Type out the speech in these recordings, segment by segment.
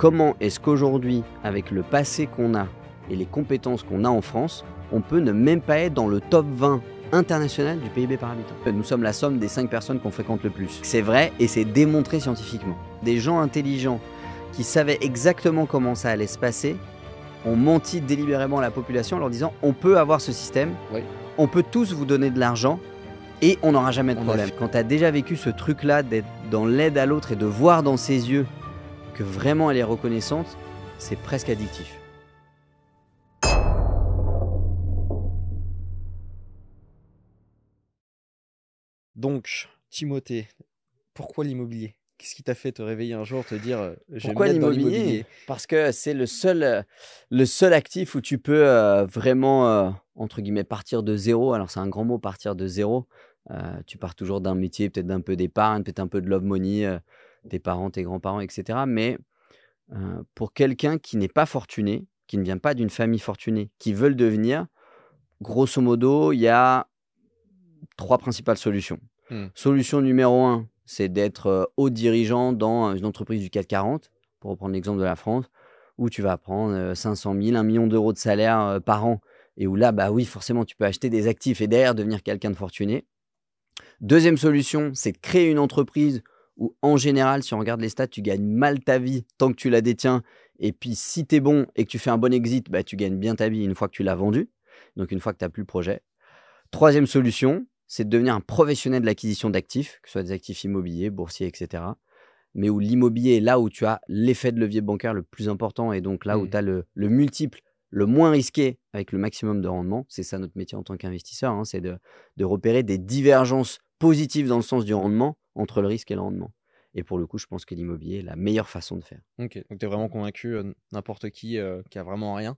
comment est-ce qu'aujourd'hui, avec le passé qu'on a et les compétences qu'on a en France, on peut ne même pas être dans le top 20 international du PIB par habitant. Nous sommes la somme des 5 personnes qu'on fréquente le plus. C'est vrai et c'est démontré scientifiquement. Des gens intelligents qui savaient exactement comment ça allait se passer ont menti délibérément à la population en leur disant on peut avoir ce système, Oui. on peut tous vous donner de l'argent et on n'aura jamais de problème. Quand tu as déjà vécu ce truc-là d'être dans l'aide à l'autre et de voir dans ses yeux que vraiment elle est reconnaissante, c'est presque addictif. Donc, Timothée, pourquoi l'immobilier? Qu'est-ce qui t'a fait te réveiller un jour, te dire je vais Pourquoi me mettre dans l'immobilier? l'immobilier? Parce que c'est le seul actif où tu peux vraiment, entre guillemets, partir de zéro. Alors c'est un grand mot, partir de zéro. Tu pars toujours d'un métier, peut-être d'un peu d'épargne, peut-être un peu de love money, tes parents, tes grands-parents, etc. Mais pour quelqu'un qui n'est pas fortuné, qui ne vient pas d'une famille fortunée, qui veut le devenir, grosso modo, il y a 3 principales solutions. Solution numéro 1, c'est d'être haut dirigeant dans une entreprise du CAC 40, pour reprendre l'exemple de la France, où tu vas prendre 500 000, 1 million d'euros de salaire par an, et où là, bah oui, forcément, tu peux acheter des actifs et derrière devenir quelqu'un de fortuné. Deuxième solution, c'est de créer une entreprise où, en général, si on regarde les stats, tu gagnes mal ta vie tant que tu la détiens. Et puis, si tu es bon et que tu fais un bon exit, bah, tu gagnes bien ta vie une fois que tu l'as vendu, donc une fois que tu n'as plus le projet. Troisième solution, c'est de devenir un professionnel de l'acquisition d'actifs, que ce soit des actifs immobiliers, boursiers, etc. Mais où l'immobilier est là où tu as l'effet de levier bancaire le plus important et donc là où tu as le multiple le moins risqué avec le maximum de rendement. C'est ça notre métier en tant qu'investisseur, hein, c'est de repérer des divergences positives dans le sens du rendement entre le risque et le rendement. Et pour le coup, je pense que l'immobilier est la meilleure façon de faire. Ok, donc tu es vraiment convaincu, n'importe qui a vraiment rien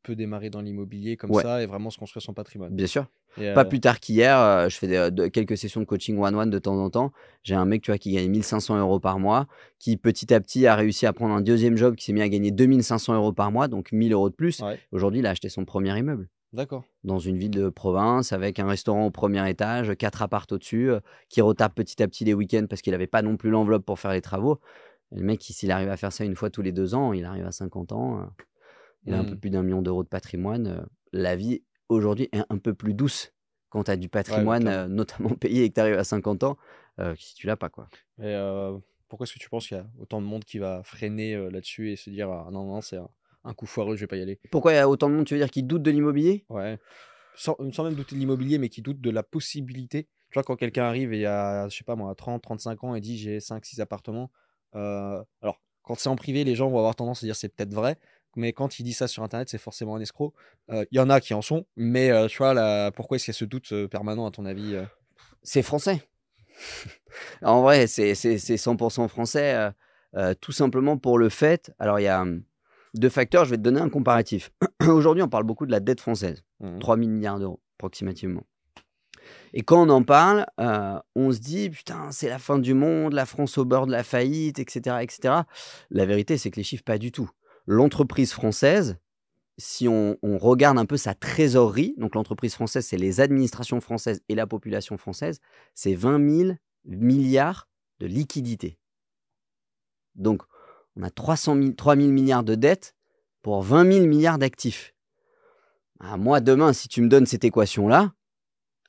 peut démarrer dans l'immobilier comme Ouais. ça et vraiment se construire son patrimoine. Bien sûr. Et, Pas plus tard qu'hier, je fais quelques sessions de coaching one-one de temps en temps. J'ai un mec, tu vois, qui gagne 1 500 € par mois, qui petit à petit a réussi à prendre un deuxième job, qui s'est mis à gagner 2 500 € par mois, donc 1 000 € de plus. Ouais, Aujourd'hui, il a acheté son premier immeuble d'accord. dans une ville de province avec un restaurant au premier étage, 4 apparts au-dessus, qui retape petit à petit les week-ends parce qu'il n'avait pas non plus l'enveloppe pour faire les travaux. Et le mec, s'il arrive à faire ça une fois tous les 2 ans, il arrive à 50 ans, il a un peu plus d'1 million d'euros de patrimoine. La vie aujourd'hui est un peu plus douce quand tu as du Ouais, patrimoine, clairement. notamment payé et que tu arrives à 50 ans, que si tu l'as pas, quoi. Et pourquoi est-ce que tu penses qu'il y a autant de monde qui va freiner là-dessus et se dire ah non, non, c'est un coup foireux, je vais pas y aller? Pourquoi il y a autant de monde, tu veux dire, qui doute de l'immobilier? Ouais. Sans même douter de l'immobilier, mais qui doute de la possibilité. Tu vois, quand quelqu'un arrive et il y a, je sais pas moi, 30, 35 ans et dit j'ai 5, 6 appartements. Alors, quand c'est en privé, les gens vont avoir tendance à dire c'est peut-être vrai. Mais quand il dit ça sur Internet, c'est forcément un escroc. Il y en a qui en sont. Mais tu vois, pourquoi est-ce qu'il y a ce doute permanent, à ton avis? C'est français. En vrai, c'est 100 % français, tout simplement pour le fait alors il y a, 2 facteurs, je vais te donner un comparatif. Aujourd'hui, on parle beaucoup de la dette française, Mhm. 3 000 milliards d'euros approximativement. Et quand on en parle, on se dit: «Putain, c'est la fin du monde, la France au bord de la faillite» et cetera et cetera. La vérité, c'est que les chiffres, pas du tout. L'entreprise française, si on regarde un peu sa trésorerie, donc l'entreprise française, c'est les administrations françaises et la population française, c'est 20 000 milliards de liquidités. Donc on a 3 000 milliards de dettes pour 20 000 milliards d'actifs. Ah, moi, demain, si tu me donnes cette équation-là,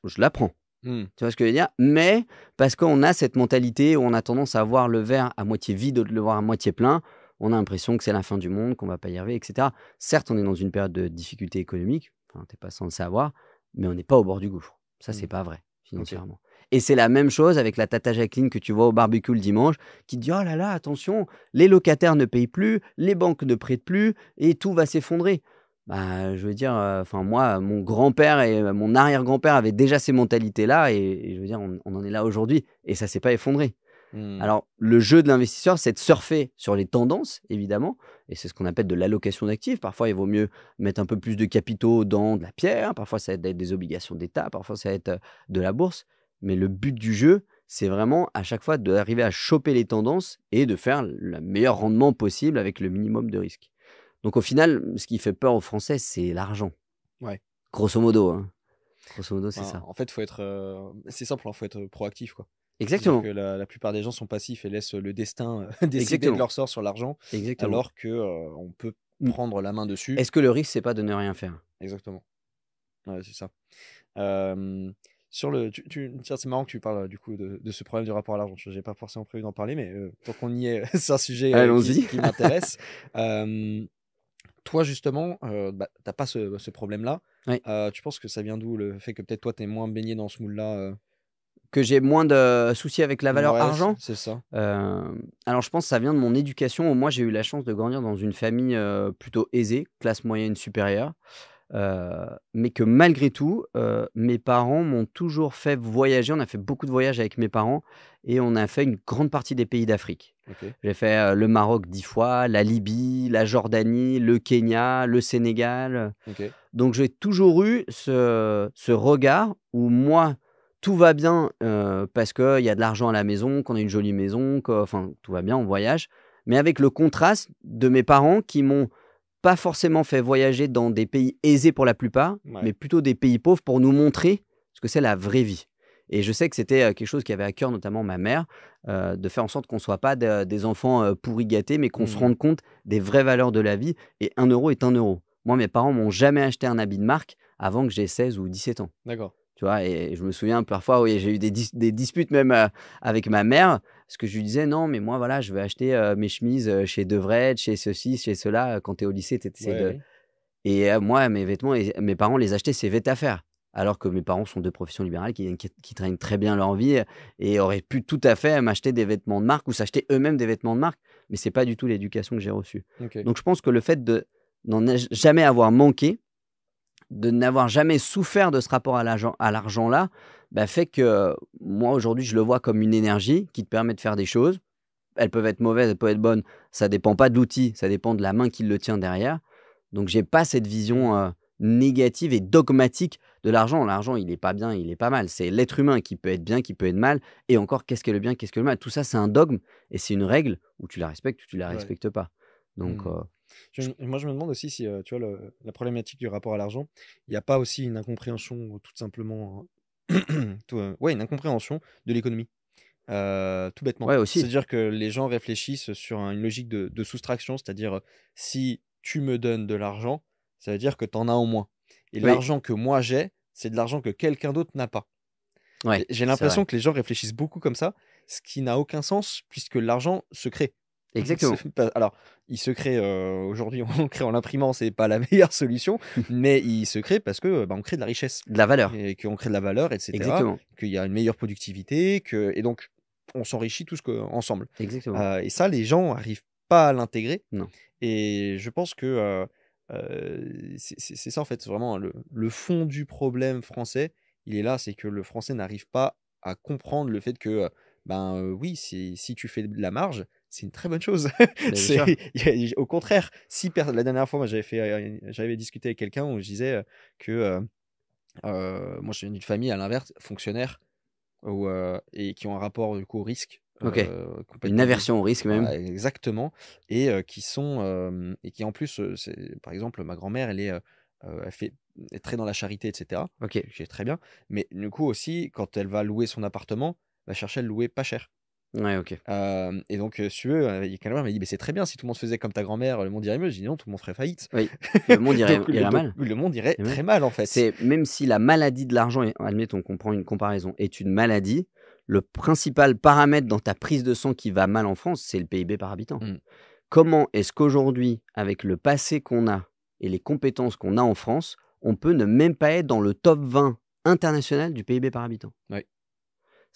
je la prends. Hmm. Tu vois ce que je veux dire? Mais parce qu'on a cette mentalité où on a tendance à voir le verre à moitié vide au lieu de le voir à moitié plein, on a l'impression que c'est la fin du monde, qu'on va pas y arriver, et cetera. Certes, on est dans une période de difficulté économique, enfin, tu pas sans le savoir, mais on n'est pas au bord du gouffre. Ça, c'est Hmm. pas vrai Ok. financièrement. Et c'est la même chose avec la tata Jacqueline que tu vois au barbecue le dimanche, qui te dit: «Oh là là, attention, les locataires ne payent plus, les banques ne prêtent plus et tout va s'effondrer». Bah, je veux dire, enfin moi, mon grand-père et mon arrière-grand-père avaient déjà ces mentalités-là et je veux dire, on en est là aujourd'hui et ça s'est pas effondré. Hmm. Alors, le jeu de l'investisseur, c'est de surfer sur les tendances, évidemment, et c'est ce qu'on appelle de l'allocation d'actifs. Parfois, il vaut mieux mettre un peu plus de capitaux dans de la pierre, parfois ça va être des obligations d'État, parfois ça va être de la bourse. Mais le but du jeu, c'est vraiment à chaque fois d'arriver à choper les tendances et de faire le meilleur rendement possible avec le minimum de risque. Donc au final, ce qui fait peur aux Français, c'est l'argent. Ouais. Grosso modo, hein. Grosso modo, c'est Enfin, ça. en fait, faut être. C'est simple, il faut être proactif, quoi. C'est-à-dire Exactement, que la plupart des gens sont passifs et laissent le destin décider de exactement, leur sort sur l'argent, exactement. alors que, on peut Mmh. prendre la main dessus. Est-ce que le risque, c'est pas de ne rien faire? Exactement. Ouais, c'est ça. Hem, sur le tiens, c'est marrant que tu parles, du coup, de ce problème du rapport à l'argent. Je n'ai pas forcément prévu d'en parler, mais, tant qu'on y est, c'est un sujet, Allons-y. qui m'intéresse. Hem, toi, justement, bah, tu pas ce problème-là. Oui. Tu penses que ça vient d'où? Le fait que peut-être toi, tu es moins baigné dans ce moule-là, Que j'ai moins de soucis avec la valeur Ouais, argent? c'est ça. Alors je pense que ça vient de mon éducation. Moi, j'ai eu la chance de grandir dans une famille, plutôt aisée, classe moyenne supérieure, mais que malgré tout, mes parents m'ont toujours fait voyager. On a fait beaucoup de voyages avec mes parents et on a fait une grande partie des pays d'Afrique. OK, J'ai fait, le Maroc 10 fois, la Libye, la Jordanie, le Kenya, le Sénégal. OK. Donc j'ai toujours eu ce regard où moi, tout va bien, parce qu'il y a de l'argent à la maison, qu'on a une jolie maison, enfin tout va bien, on voyage. Mais avec le contraste de mes parents qui m'ont pas forcément fait voyager dans des pays aisés pour la plupart, Ouais, mais plutôt des pays pauvres pour nous montrer ce que c'est la vraie vie. Et je sais que c'était, quelque chose qui avait à cœur notamment ma mère, de faire en sorte qu'on ne soit pas des enfants, pourris gâtés, mais qu'on se mmh, rende compte des vraies valeurs de la vie et 1 € est 1 €. Moi, mes parents m'ont jamais acheté un habit de marque avant que j'ai 16 ou 17 ans. d'accord. Tu vois? Et je me souviens parfois, oui, j'ai eu des disputes même, avec ma mère, parce que je lui disais: «Non, mais moi, voilà, je vais acheter, mes chemises, chez Devrett, chez ceci, chez cela». Quand tu es au lycée, tu essaies Ouais, de oui. et moi, mes vêtements et mes parents les achetaient c'est Vêt-à-faire. Alors que mes parents sont 2 professions libérales qui traînent très bien leur vie, et auraient pu tout à fait m'acheter des vêtements de marque ou s'acheter eux-mêmes des vêtements de marque, mais c'est pas du tout l'éducation que j'ai reçue. OK. Donc je pense que le fait de n'en jamais avoir manqué, de n'avoir jamais souffert de ce rapport à l'argent-là, bah, fait que moi, aujourd'hui, je le vois comme une énergie qui te permet de faire des choses. Elles peuvent être mauvaises, elles peuvent être bonnes, ça dépend pas de l'outil, ça dépend de la main qui le tient derrière. Donc j'ai pas cette vision, Mmh. négative et dogmatique de l'argent. L'argent, il est pas bien, il est pas mal. C'est l'être humain qui peut être bien, qui peut être mal et encore qu'est-ce qu'est le bien, qu'est-ce que le mal? Tout ça, c'est un dogme et c'est une règle où tu la respectes ou tu la Ouais. respectes pas. Donc Mmh. je Moi, je me demande aussi si, tu vois, la problématique du rapport à l'argent, il n'y a pas aussi une incompréhension, tout simplement, ouais, une incompréhension de l'économie, tout bêtement. ouais, aussi. C'est-à-dire que les gens réfléchissent sur une logique de soustraction, c'est-à-dire, si tu me donnes de l'argent, ça veut dire que tu en as en moins et Oui, l'argent que moi j'ai, c'est de l'argent que quelqu'un d'autre n'a pas. ouais, J'ai c'est l'impression vrai. que les gens réfléchissent beaucoup comme ça, ce qui n'a aucun sens puisque l'argent se crée. Exactement. C'est pas alors, il se crée, aujourd'hui, on le crée en l'imprimant, c'est pas la meilleure solution, mais il se crée parce que, bah, on crée de la richesse De la valeur. et qu'on crée de la valeur et cetera, Exactement, qu'il y a une meilleure productivité, et donc on s'enrichit tous ensemble. exactement. Et ça, les gens arrivent pas à l'intégrer Non. et je pense que, c'est ça, en fait, c'est vraiment le fond du problème français, il est là, c'est que le français n'arrive pas à comprendre le fait que, ben, oui, si tu fais de la marge, c'est une très bonne chose. Beh, bien C'est sûr. au contraire, si per la dernière fois, moi, j'avais discuté avec quelqu'un où je disais, que, moi, je viens d'une famille, à l'inverse, fonctionnaire, et qui ont un rapport, du coup, au risque, OK. Une complètement aversion au risque même. ouais, exactement, qui sont, et qui en plus, c'est par exemple, ma grand-mère, elle est très dans la charité et cetera, OK. ce qui est très bien, mais du coup aussi, quand elle va louer son appartement, elle va chercher à le louer pas cher. Ouais, OK. Et donc, si tu veux, il y a quelqu'un qui m'a dit: «Mais c'est très bien, si tout le monde faisait comme ta grand-mère, le monde irait mieux». J'ai dit: «Non, tout le monde ferait faillite». Oui, le monde irait Donc irait mal. le monde irait Et ouais. très mal, en fait. C'est même si la maladie de l'argent est admettons qu'on prend une comparaison, est une maladie, le principal paramètre dans ta prise de sang qui va mal en France, c'est le PIB par habitant. Mmh, Comment est-ce qu'aujourd'hui, avec le passé qu'on a et les compétences qu'on a en France, on peut ne même pas être dans le top 20 international du PIB par habitant? ouais.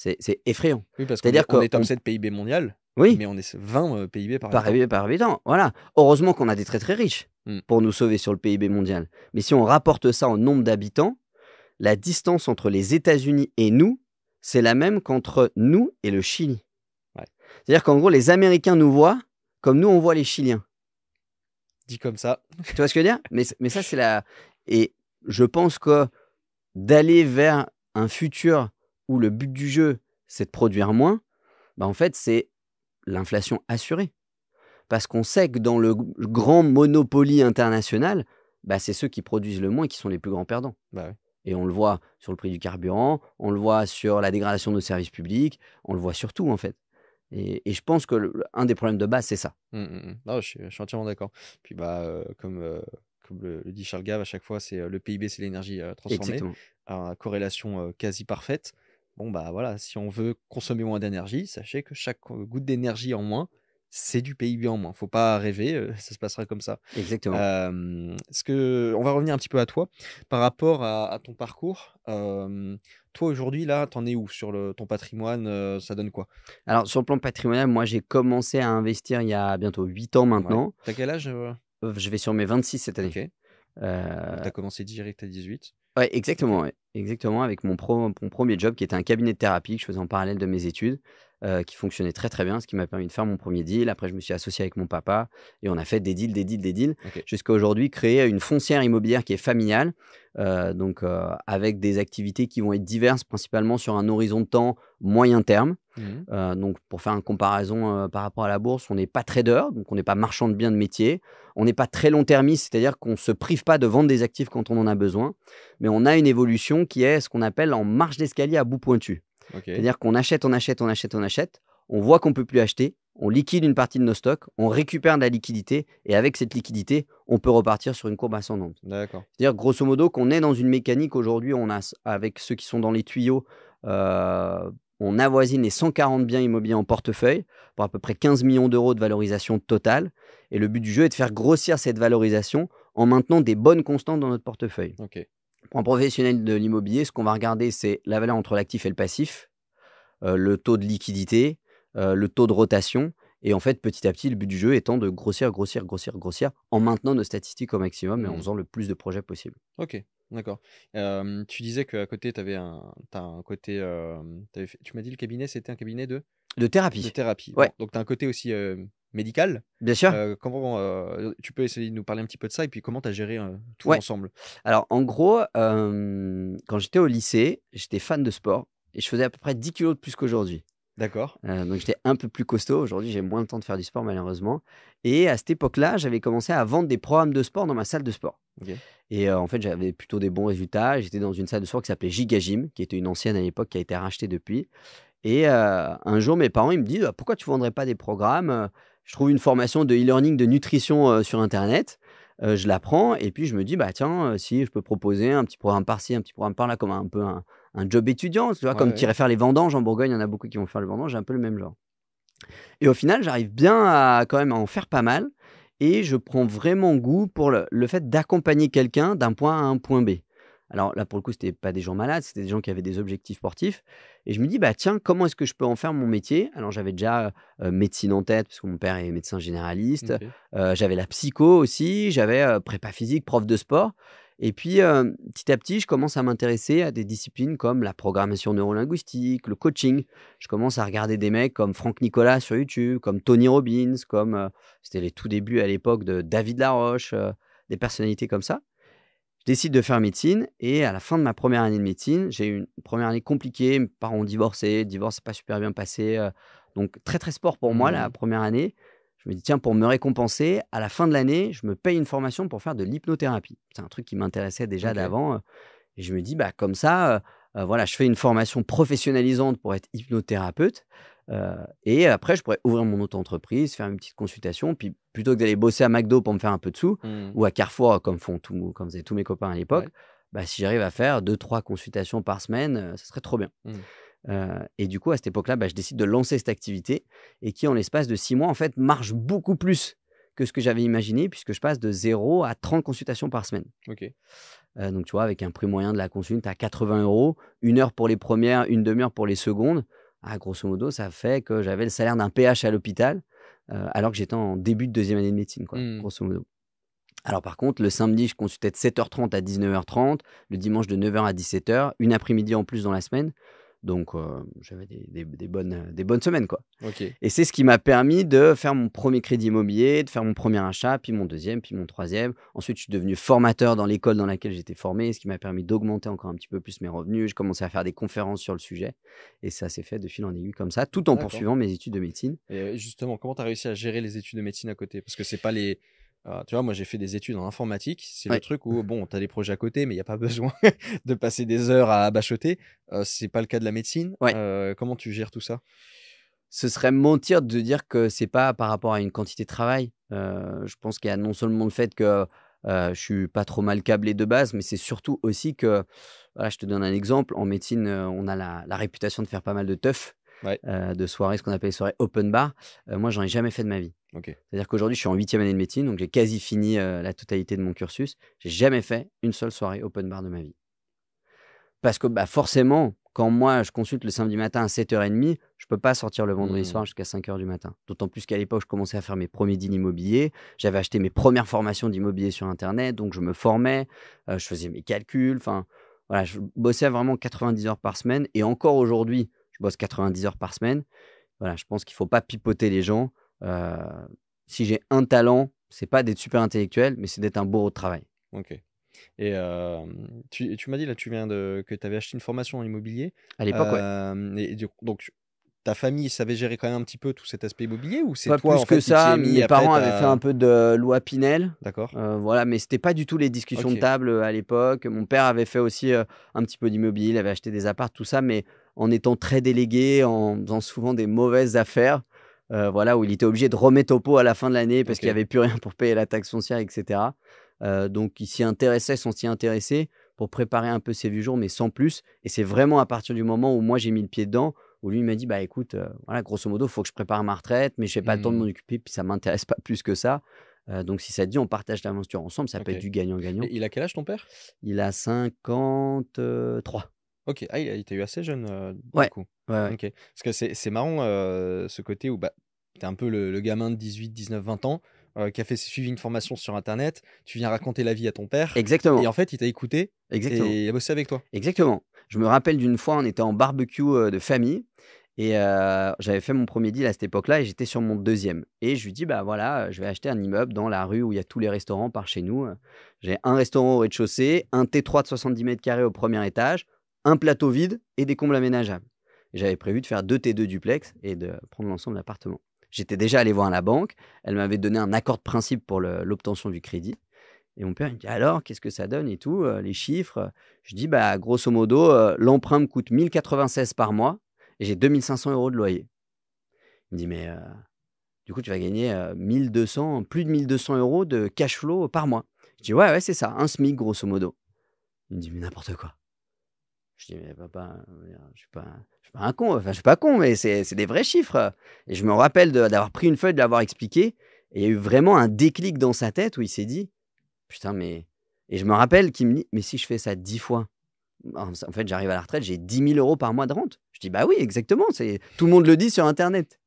C'est effrayant. Oui, parce C'est-à-dire on est top qu'on 7 PIB mondial, oui, mais on est 20, PIB par par habitant. PIB par habitant, voilà. Heureusement qu'on a des très, très riches Mmh, pour nous sauver sur le PIB mondial. Mais si on rapporte ça en nombre d'habitants, la distance entre les États-Unis et nous, c'est la même qu'entre nous et le Chili. ouais. C'est-à-dire qu'en gros, les Américains nous voient comme nous, on voit les Chiliens. Dit comme ça, Tu vois ce que je veux dire? Mais ça, c'est la et je pense que d'aller vers un futur où le but du jeu, c'est de produire moins, bah, en fait, c'est l'inflation assurée. Parce qu'on sait que dans le grand Monopoly international, bah, c'est ceux qui produisent le moins qui sont les plus grands perdants. bah, ouais. Et on le voit sur le prix du carburant, on le voit sur la dégradation de nos services publics, on le voit sur tout, en fait. Et je pense que un des problèmes de base, c'est ça. Non, je suis entièrement d'accord. Puis comme le dit Charles Gave à chaque fois, c'est le PIB, c'est l'énergie transformée. Exactement. Corrélation quasi parfaite. Bon, bah voilà, si on veut consommer moins d'énergie, sachez que chaque goutte d'énergie en moins, c'est du PIB en moins. Faut pas rêver, ça se passera comme ça. Exactement. On va revenir un petit peu à toi. Par rapport à ton parcours, toi aujourd'hui, là, t'en es où sur ton patrimoine, ça donne quoi? Alors, sur le plan patrimonial, moi, j'ai commencé à investir il y a bientôt 8 ans Ouais. maintenant. T'as quel âge? Je vais sur mes 26 cette année. Ok. Donc, Heu, tu as commencé direct à 18. ouais, Ok. exactement, ouais. Exactement, avec mon 1er job qui était un cabinet de thérapie que je faisais en parallèle de mes études, qui fonctionnait très, très bien, ce qui m'a permis de faire mon premier deal. Après, je me suis associé avec mon papa et on a fait des deals, des deals, des deals, Ok. jusqu'à aujourd'hui créer une foncière immobilière qui est familiale, avec des activités qui vont être diverses, principalement sur un horizon de temps moyen terme. Mhm. Donc pour faire une comparaison, par rapport à la bourse, on n'est pas trader, donc on n'est pas marchand de biens de métier. On n'est pas très long-termiste, c'est-à-dire qu'on ne se prive pas de vendre des actifs quand on en a besoin, mais on a une évolution qui est ce qu'on appelle en marche d'escalier à bout pointu. Ok. C'est-à-dire qu'on achète, on achète, on achète, on achète, on voit qu'on ne peut plus acheter, on liquide une partie de nos stocks, on récupère de la liquidité et avec cette liquidité, on peut repartir sur une courbe ascendante. D'accord. C'est-à-dire grosso modo qu'on est dans une mécanique aujourd'hui, on a avec ceux qui sont dans les tuyaux, on avoisine les 140 biens immobiliers en portefeuille pour à peu près 15 millions d'euros de valorisation totale. Et le but du jeu est de faire grossir cette valorisation en maintenant des bonnes constantes dans notre portefeuille. Ok. Pour un professionnel de l'immobilier, ce qu'on va regarder, c'est la valeur entre l'actif et le passif, le taux de liquidité, le taux de rotation. Et en fait, petit à petit, le but du jeu étant de grossir, grossir, grossir, grossir en maintenant nos statistiques au maximum et en Mhm. faisant le plus de projets possible. Ok. D'accord. Tu disais qu'à côté, t'as un côté. Tu m'as dit le cabinet, c'était un cabinet de De thérapie. thérapie. Ouais, Bon, donc tu as un côté aussi médical. bien sûr. Tu peux essayer de nous parler un petit peu de ça et puis comment tu as géré tout Ouais. l'ensemble? Alors, en gros, quand j'étais au lycée, j'étais fan de sport et je faisais à peu près 10 kilos de plus qu'aujourd'hui. D'accord. Donc j'étais un peu plus costaud. Aujourd'hui, j'ai moins le temps de faire du sport malheureusement et à cette époque-là, j'avais commencé à vendre des programmes de sport dans ma salle de sport Ok. et en fait, j'avais plutôt des bons résultats. J'étais dans une salle de sport qui s'appelait Giga Gym, qui était une ancienne à l'époque, qui a été rachetée depuis et un jour, mes parents, ils me disent: «Ah, pourquoi tu ne vendrais pas des programmes?» Je trouve une formation de e-learning de nutrition, sur internet, je la prends et puis je me dis: «Bah, tiens, si je peux proposer un petit programme par-ci, un petit programme par-là», comme un peu un job étudiant, tu vois? Ouais, Comme tu ouais. irais faire les vendanges en Bourgogne, il y en a beaucoup qui vont faire les vendanges, j'ai un peu le même genre et au final, j'arrive bien à quand même à en faire pas mal et je prends vraiment goût pour le fait d'accompagner quelqu'un d'un point A à un point B. Alors là, pour le coup, c'était pas des gens malades, c'était des gens qui avaient des objectifs sportifs et je me dis: «Bah, tiens, comment est-ce que je peux en faire mon métier?» Alors j'avais déjà, médecine en tête parce que mon père est médecin généraliste, Ok. j'avais la psycho aussi, j'avais, prépa physique, prof de sport et puis, petit à petit, je commence à m'intéresser à des disciplines comme la programmation neurolinguistique, le coaching. Je commence à regarder des mecs comme Franck Nicolas sur YouTube, comme Tony Robbins, comme, c'était les tout débuts à l'époque de David Laroche, des personnalités comme ça. Je décide de faire médecine et à la fin de ma première année de médecine, j'ai eu une première année compliquée. Mes parents ont divorcé, le divorce s'est pas super bien passé, donc très, très sport pour moi la Mhm. première année. Je me dis: «Tiens, pour me récompenser, à la fin de l'année, je me paye une formation pour faire de l'hypnothérapie». C'est un truc qui m'intéressait déjà Ok. d'avant, et je me dis: «Bah, comme ça, voilà, je fais une formation professionnalisante pour être hypnothérapeute, et après je pourrais ouvrir mon auto-entreprise, faire une petite consultation, puis plutôt que d'aller bosser à McDo pour me faire un peu de sous Mhm. ou à Carrefour comme faisaient tous mes copains à l'époque, Ouais. bah, si j'arrive à faire 2-3 consultations par semaine, ça serait trop bien». Mhm. Et du coup, à cette époque-là, bah, je décide de lancer cette activité et qui, en l'espace de 6 mois, en fait, marche beaucoup plus que ce que j'avais imaginé puisque je passe de 0 à 30 consultations par semaine. Ok. Donc tu vois, avec un prix moyen de la consulte à 80 €, 1 heure pour les premières, une demi-heure pour les secondes. Ah, grosso modo, ça fait que j'avais le salaire d'un PH à l'hôpital, alors que j'étais en début de deuxième année de médecine, quoi, Mhm. grosso modo. Alors par contre, le samedi, je consultais de 7h30 à 19h30, le dimanche de 9h à 17h, une après-midi en plus dans la semaine. Donc j'avais des bonnes semaines, quoi. Ok. Et c'est ce qui m'a permis de faire mon premier crédit immobilier, de faire mon premier achat, puis mon deuxième, puis mon troisième. Ensuite, je suis devenu formateur dans l'école dans laquelle j'étais formé, ce qui m'a permis d'augmenter encore un petit peu plus mes revenus. J'ai commencé à faire des conférences sur le sujet et ça s'est fait de fil en aiguille comme ça, tout en D'accord. poursuivant mes études de médecine. Et justement, comment tu as réussi à gérer les études de médecine à côté? Parce que c'est pas les Tu vois, moi, j'ai fait des études en informatique. C'est le Ouais. truc où, bon, tu as des projets à côté, mais il y a pas besoin de passer des heures à bachoter. C'est pas le cas de la médecine. Ouais. Comment tu gères tout ça? Ce serait mentir de dire que c'est pas par rapport à une quantité de travail. Je pense qu'il y a non seulement le fait que, je suis pas trop mal câblé de base, mais c'est surtout aussi que, voilà, je te donne un exemple. En médecine, on a la réputation de faire pas mal de teuf, Ouais, de soirées, ce qu'on appelle les soirées open bar. Moi, j'en ai jamais fait de ma vie. OK. C'est-à-dire qu'aujourd'hui, je suis en 8e année de médecine, donc j'ai quasi fini, la totalité de mon cursus. J'ai jamais fait une seule soirée open bar de ma vie. Parce que, bah, forcément, quand moi je consulte le samedi matin à 7h30, je peux pas sortir le vendredi Mmh. soir jusqu'à 5h du matin. D'autant plus qu'à l'époque, je commençais à faire mes premiers deals immobiliers. J'avais acheté mes premières formations d'immobilier sur internet, donc je me formais, je faisais mes calculs, enfin, voilà, je bossais vraiment 90 heures par semaine et encore aujourd'hui, je bosse 90 heures par semaine. Voilà, je pense qu'il faut pas pipoter les gens. Heu, Si j'ai un talent, c'est pas d'être super intellectuel, mais c'est d'être un bourreau de travail. OK. Et tu m'as dit là, tu viens de que tu avais acheté une formation en immobilier. À l'époque, ouais. Et du coup donc ta famille savait gérer quand même un petit peu tout cet aspect immobilier ou c'est Pas toi, plus en que fait, qui t'y ça. es mis Mes après parents tu avaient fait un peu de loi Pinel, d'accord. voilà, mais c'était pas du tout les discussions de OK. table, à l'époque. Mon père avait fait aussi, un petit peu d'immobilier, il avait acheté des apparts, tout ça, mais en étant très délégué, en faisant souvent des mauvaises affaires, voilà, où il était obligé de remettre au pot à la fin de l'année parce qu'il y OK. avait plus rien pour payer la taxe foncière et cetera. Donc il s'y intéressait sans s'y intéresser pour préparer un peu ses vieux jours, mais sans plus et c'est vraiment à partir du moment où moi j'ai mis le pied dedans, où lui il m'a dit: «Bah écoute, voilà, grosso modo, il faut que je prépare ma retraite, mais j'ai pas le temps de m'en Mmh. occuper, puis ça m'intéresse pas plus que ça. Donc si ça te dit, on partage l'aventure ensemble, ça peut OK. être du gagnant-gagnant». Et il a quel âge ton père? Il a 53. OK. Ah, il t'a eu assez jeune, du Ouais, coup. ouais, ouais. OK. Parce que c'est marrant, ce côté où, bah, tu es un peu le gamin de 18-19-20 ans, qui a fait suivi une formation sur internet. Tu viens raconter la vie à ton père et Exactement, en fait, il t'a écouté exactement, et il a bossé avec toi? exactement. Je me rappelle d'une fois, on était en barbecue, de famille et j'avais fait mon premier deal à cette époque-là et j'étais sur mon deuxième et je lui dis: «Bah, voilà, je vais acheter un immeuble dans la rue où il y a tous les restaurants par chez nous». J'ai un restaurant au rez-de-chaussée, un T3 de 70 m² au premier étage, un plateau vide et des combles aménageables. Et j'avais prévu de faire 2 T2 duplex et de prendre l'ensemble de l'appartement. J'étais déjà allé voir la banque, elle m'avait donné un accord de principe pour l'obtention du crédit et mon père il me dit: «Alors, qu'est-ce que ça donne et tout, les chiffres?» Je dis: «Bah, grosso modo, l'emprunt me coûte 1 096 par mois et j'ai 2 500 € de loyer». Il me dit: «Mais, du coup, tu vas gagner, 1 200 plus de 1 200 € de cash flow par mois». Je dis: «Ouais, ouais, c'est ça, un SMIC grosso modo». Il me dit: «Mais n'importe quoi». Je dis: «Mais papa, je suis pas un con, enfin, je suis pas con, mais c'est des vrais chiffres». Et je me rappelle d'avoir pris une feuille, de l'avoir expliqué et il y a eu vraiment un déclic dans sa tête où il s'est dit: «Putain, mais» et je me rappelle qu'il me dit: «Mais si je fais ça 10 fois, en fait, j'arrive à la retraite, j'ai 10 000 € par mois de rente». Je dis: «Bah oui, exactement, c'est tout le monde le dit sur internet».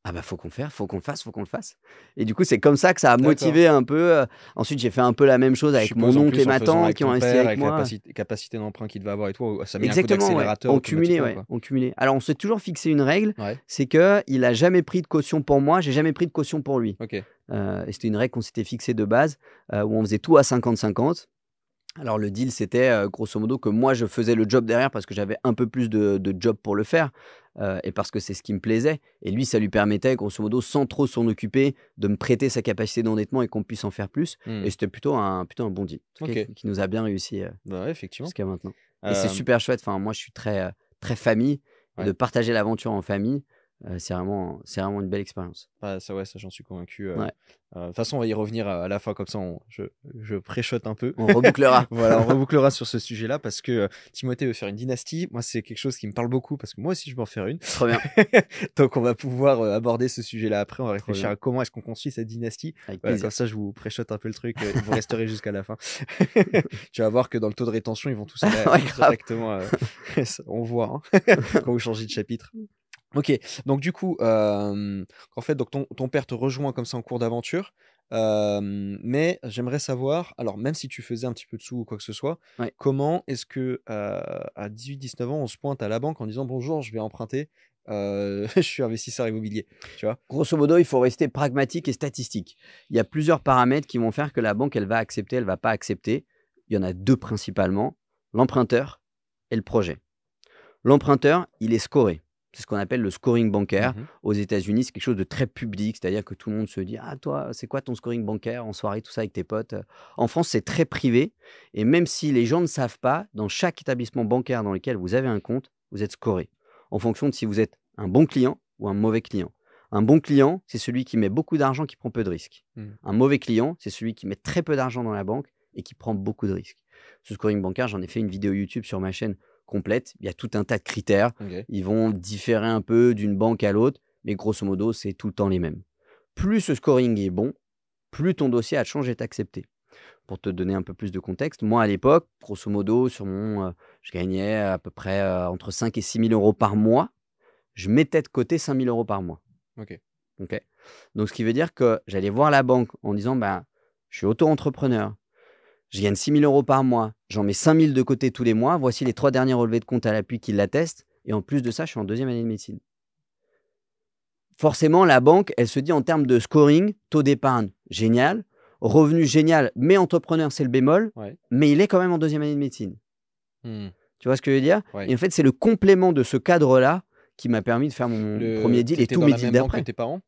Ah bah, faut qu'on le fasse, faut qu'on le fasse et du coup, c'est comme ça que ça a D'accord. motivé un peu, ensuite j'ai fait un peu la même chose Je avec mon suppose en oncle et plus en ma faisant tante avec qui ont ton investi père, avec avec la moi. capacité d'emprunt qu'il devait avoir et tout, ça a mis un coup Exactement, ouais, d'accélérateur en cumulé, automatiquement, ouais, quoi. en cumulé. Alors on s'est toujours fixé une règle, Ouais, c'est qu'il a jamais pris de caution pour moi, j'ai jamais pris de caution pour lui. OK. Et c'était une règle qu'on s'était fixée de base, où on faisait tout à 50-50. Alors le deal, c'était, grosso modo que moi je faisais le job derrière parce que j'avais un peu plus de job pour le faire, et parce que c'est ce qui me plaisait et lui, ça lui permettait grosso modo, sans trop s'en occuper, de me prêter sa capacité d'endettement et qu'on puisse en faire plus et Mmh. c'était plutôt un bon deal. En tout cas OK. qui nous a bien réussi, Bah, ouais, effectivement. jusqu'à maintenant et c'est Hem, super chouette. Enfin, moi, je suis très, très famille et de ouais. partager l'aventure en famille, c'est vraiment une belle expérience. Ah ça, ouais, ça j'en suis convaincu, Ouais, de toute façon on va y revenir à la fin comme ça je préchote un peu. on rebouclera. Voilà, on rebouclera sur ce sujet-là parce que, Timothée veut faire une dynastie. Moi, c'est quelque chose qui me parle beaucoup parce que moi aussi je veux en faire une. Trop bien, Donc on va pouvoir, aborder ce sujet-là après. On va trop réfléchir bien, à comment est-ce qu'on construit cette dynastie. avec Voilà, comme plaisir. ça je vous préchote un peu le truc, vous resterez jusqu'à la fin. Tu vas voir que dans le taux de rétention, ils vont tous aller, Ouais, grave. directement, on voit, hein, quand vous changez de chapitre. OK, donc du coup, en fait, donc ton père te rejoint comme ça en cours d'aventure, mais j'aimerais savoir, alors même si tu faisais un petit peu de sous ou quoi que ce soit, Ouais. comment est-ce que, à 18-19 ans, on se pointe à la banque en disant: «Bonjour, je vais emprunter, je suis investisseur immobilier», tu vois? Grosso modo, il faut rester pragmatique et statistique. Il y a plusieurs paramètres qui vont faire que la banque, elle va accepter, elle va pas accepter. Il y en a 2 principalement, l'emprunteur et le projet. L'emprunteur, il est scoré. C'est ce qu'on appelle le scoring bancaire. Mhm. Aux États-Unis, c'est quelque chose de très public, c'est-à-dire que tout le monde se dit: «Ah toi, c'est quoi ton scoring bancaire en soirée, tout ça avec tes potes?» En France, c'est très privé et même si les gens ne savent pas, dans chaque établissement bancaire dans lequel vous avez un compte, vous êtes scoré en fonction de si vous êtes un bon client ou un mauvais client. Un bon client, c'est celui qui met beaucoup d'argent, qui prend peu de risques. Mhm. Un mauvais client, c'est celui qui met très peu d'argent dans la banque et qui prend beaucoup de risques. Ce scoring bancaire, j'en ai fait une vidéo YouTube sur ma chaîne complète. Il y a tout un tas de critères. Ok. Ils vont différer un peu d'une banque à l'autre, mais grosso modo, c'est tout le temps les mêmes. Plus ce scoring est bon, plus ton dossier à change est accepté. Pour te donner un peu plus de contexte, moi à l'époque, grosso modo, je gagnais à peu près entre 5 et 6 000 euros par mois. Je mettais de côté 5 000 euros par mois. Ok. Ok. Donc, ce qui veut dire que j'allais voir la banque en disant, bah, je suis auto-entrepreneur, je gagne 6 000 euros par mois, j'en mets 5 000 de côté tous les mois, voici les 3 derniers relevés de compte à l'appui qui l'attestent, et en plus de ça, je suis en 2e année de médecine. Forcément, la banque, elle se dit en termes de scoring, taux d'épargne, génial, revenu génial, mais entrepreneur, c'est le bémol, Ouais. mais il est quand même en 2e année de médecine. Hmm. Tu vois ce que je veux dire? Ouais. Et en fait, c'est le complément de ce cadre-là qui m'a permis de faire mon premier deal et T'étais tous dans mes la deals même banque que d'après. tes parents?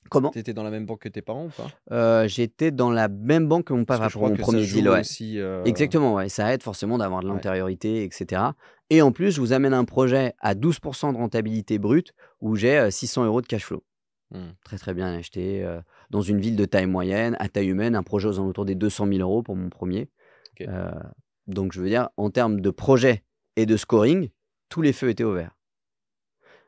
Comment? T'étais dans la même banque que tes parents ou pas? J'étais dans la même banque que mon Parce père que je pour crois mon que ça premier deal, joue ouais. aussi. Exactement, ouais, ça aide forcément d'avoir de Ouais. l'antériorité et cetera et en plus, je vous amène un projet à 12 de rentabilité brute où j'ai 600 € de cash flow. Hmm. Très, très bien acheté, dans une ville de taille moyenne, à taille humaine, un projet aux alentours des 200 000 € pour mon premier. Ok. Donc je veux dire, en termes de projet et de scoring, tous les feux étaient au vert.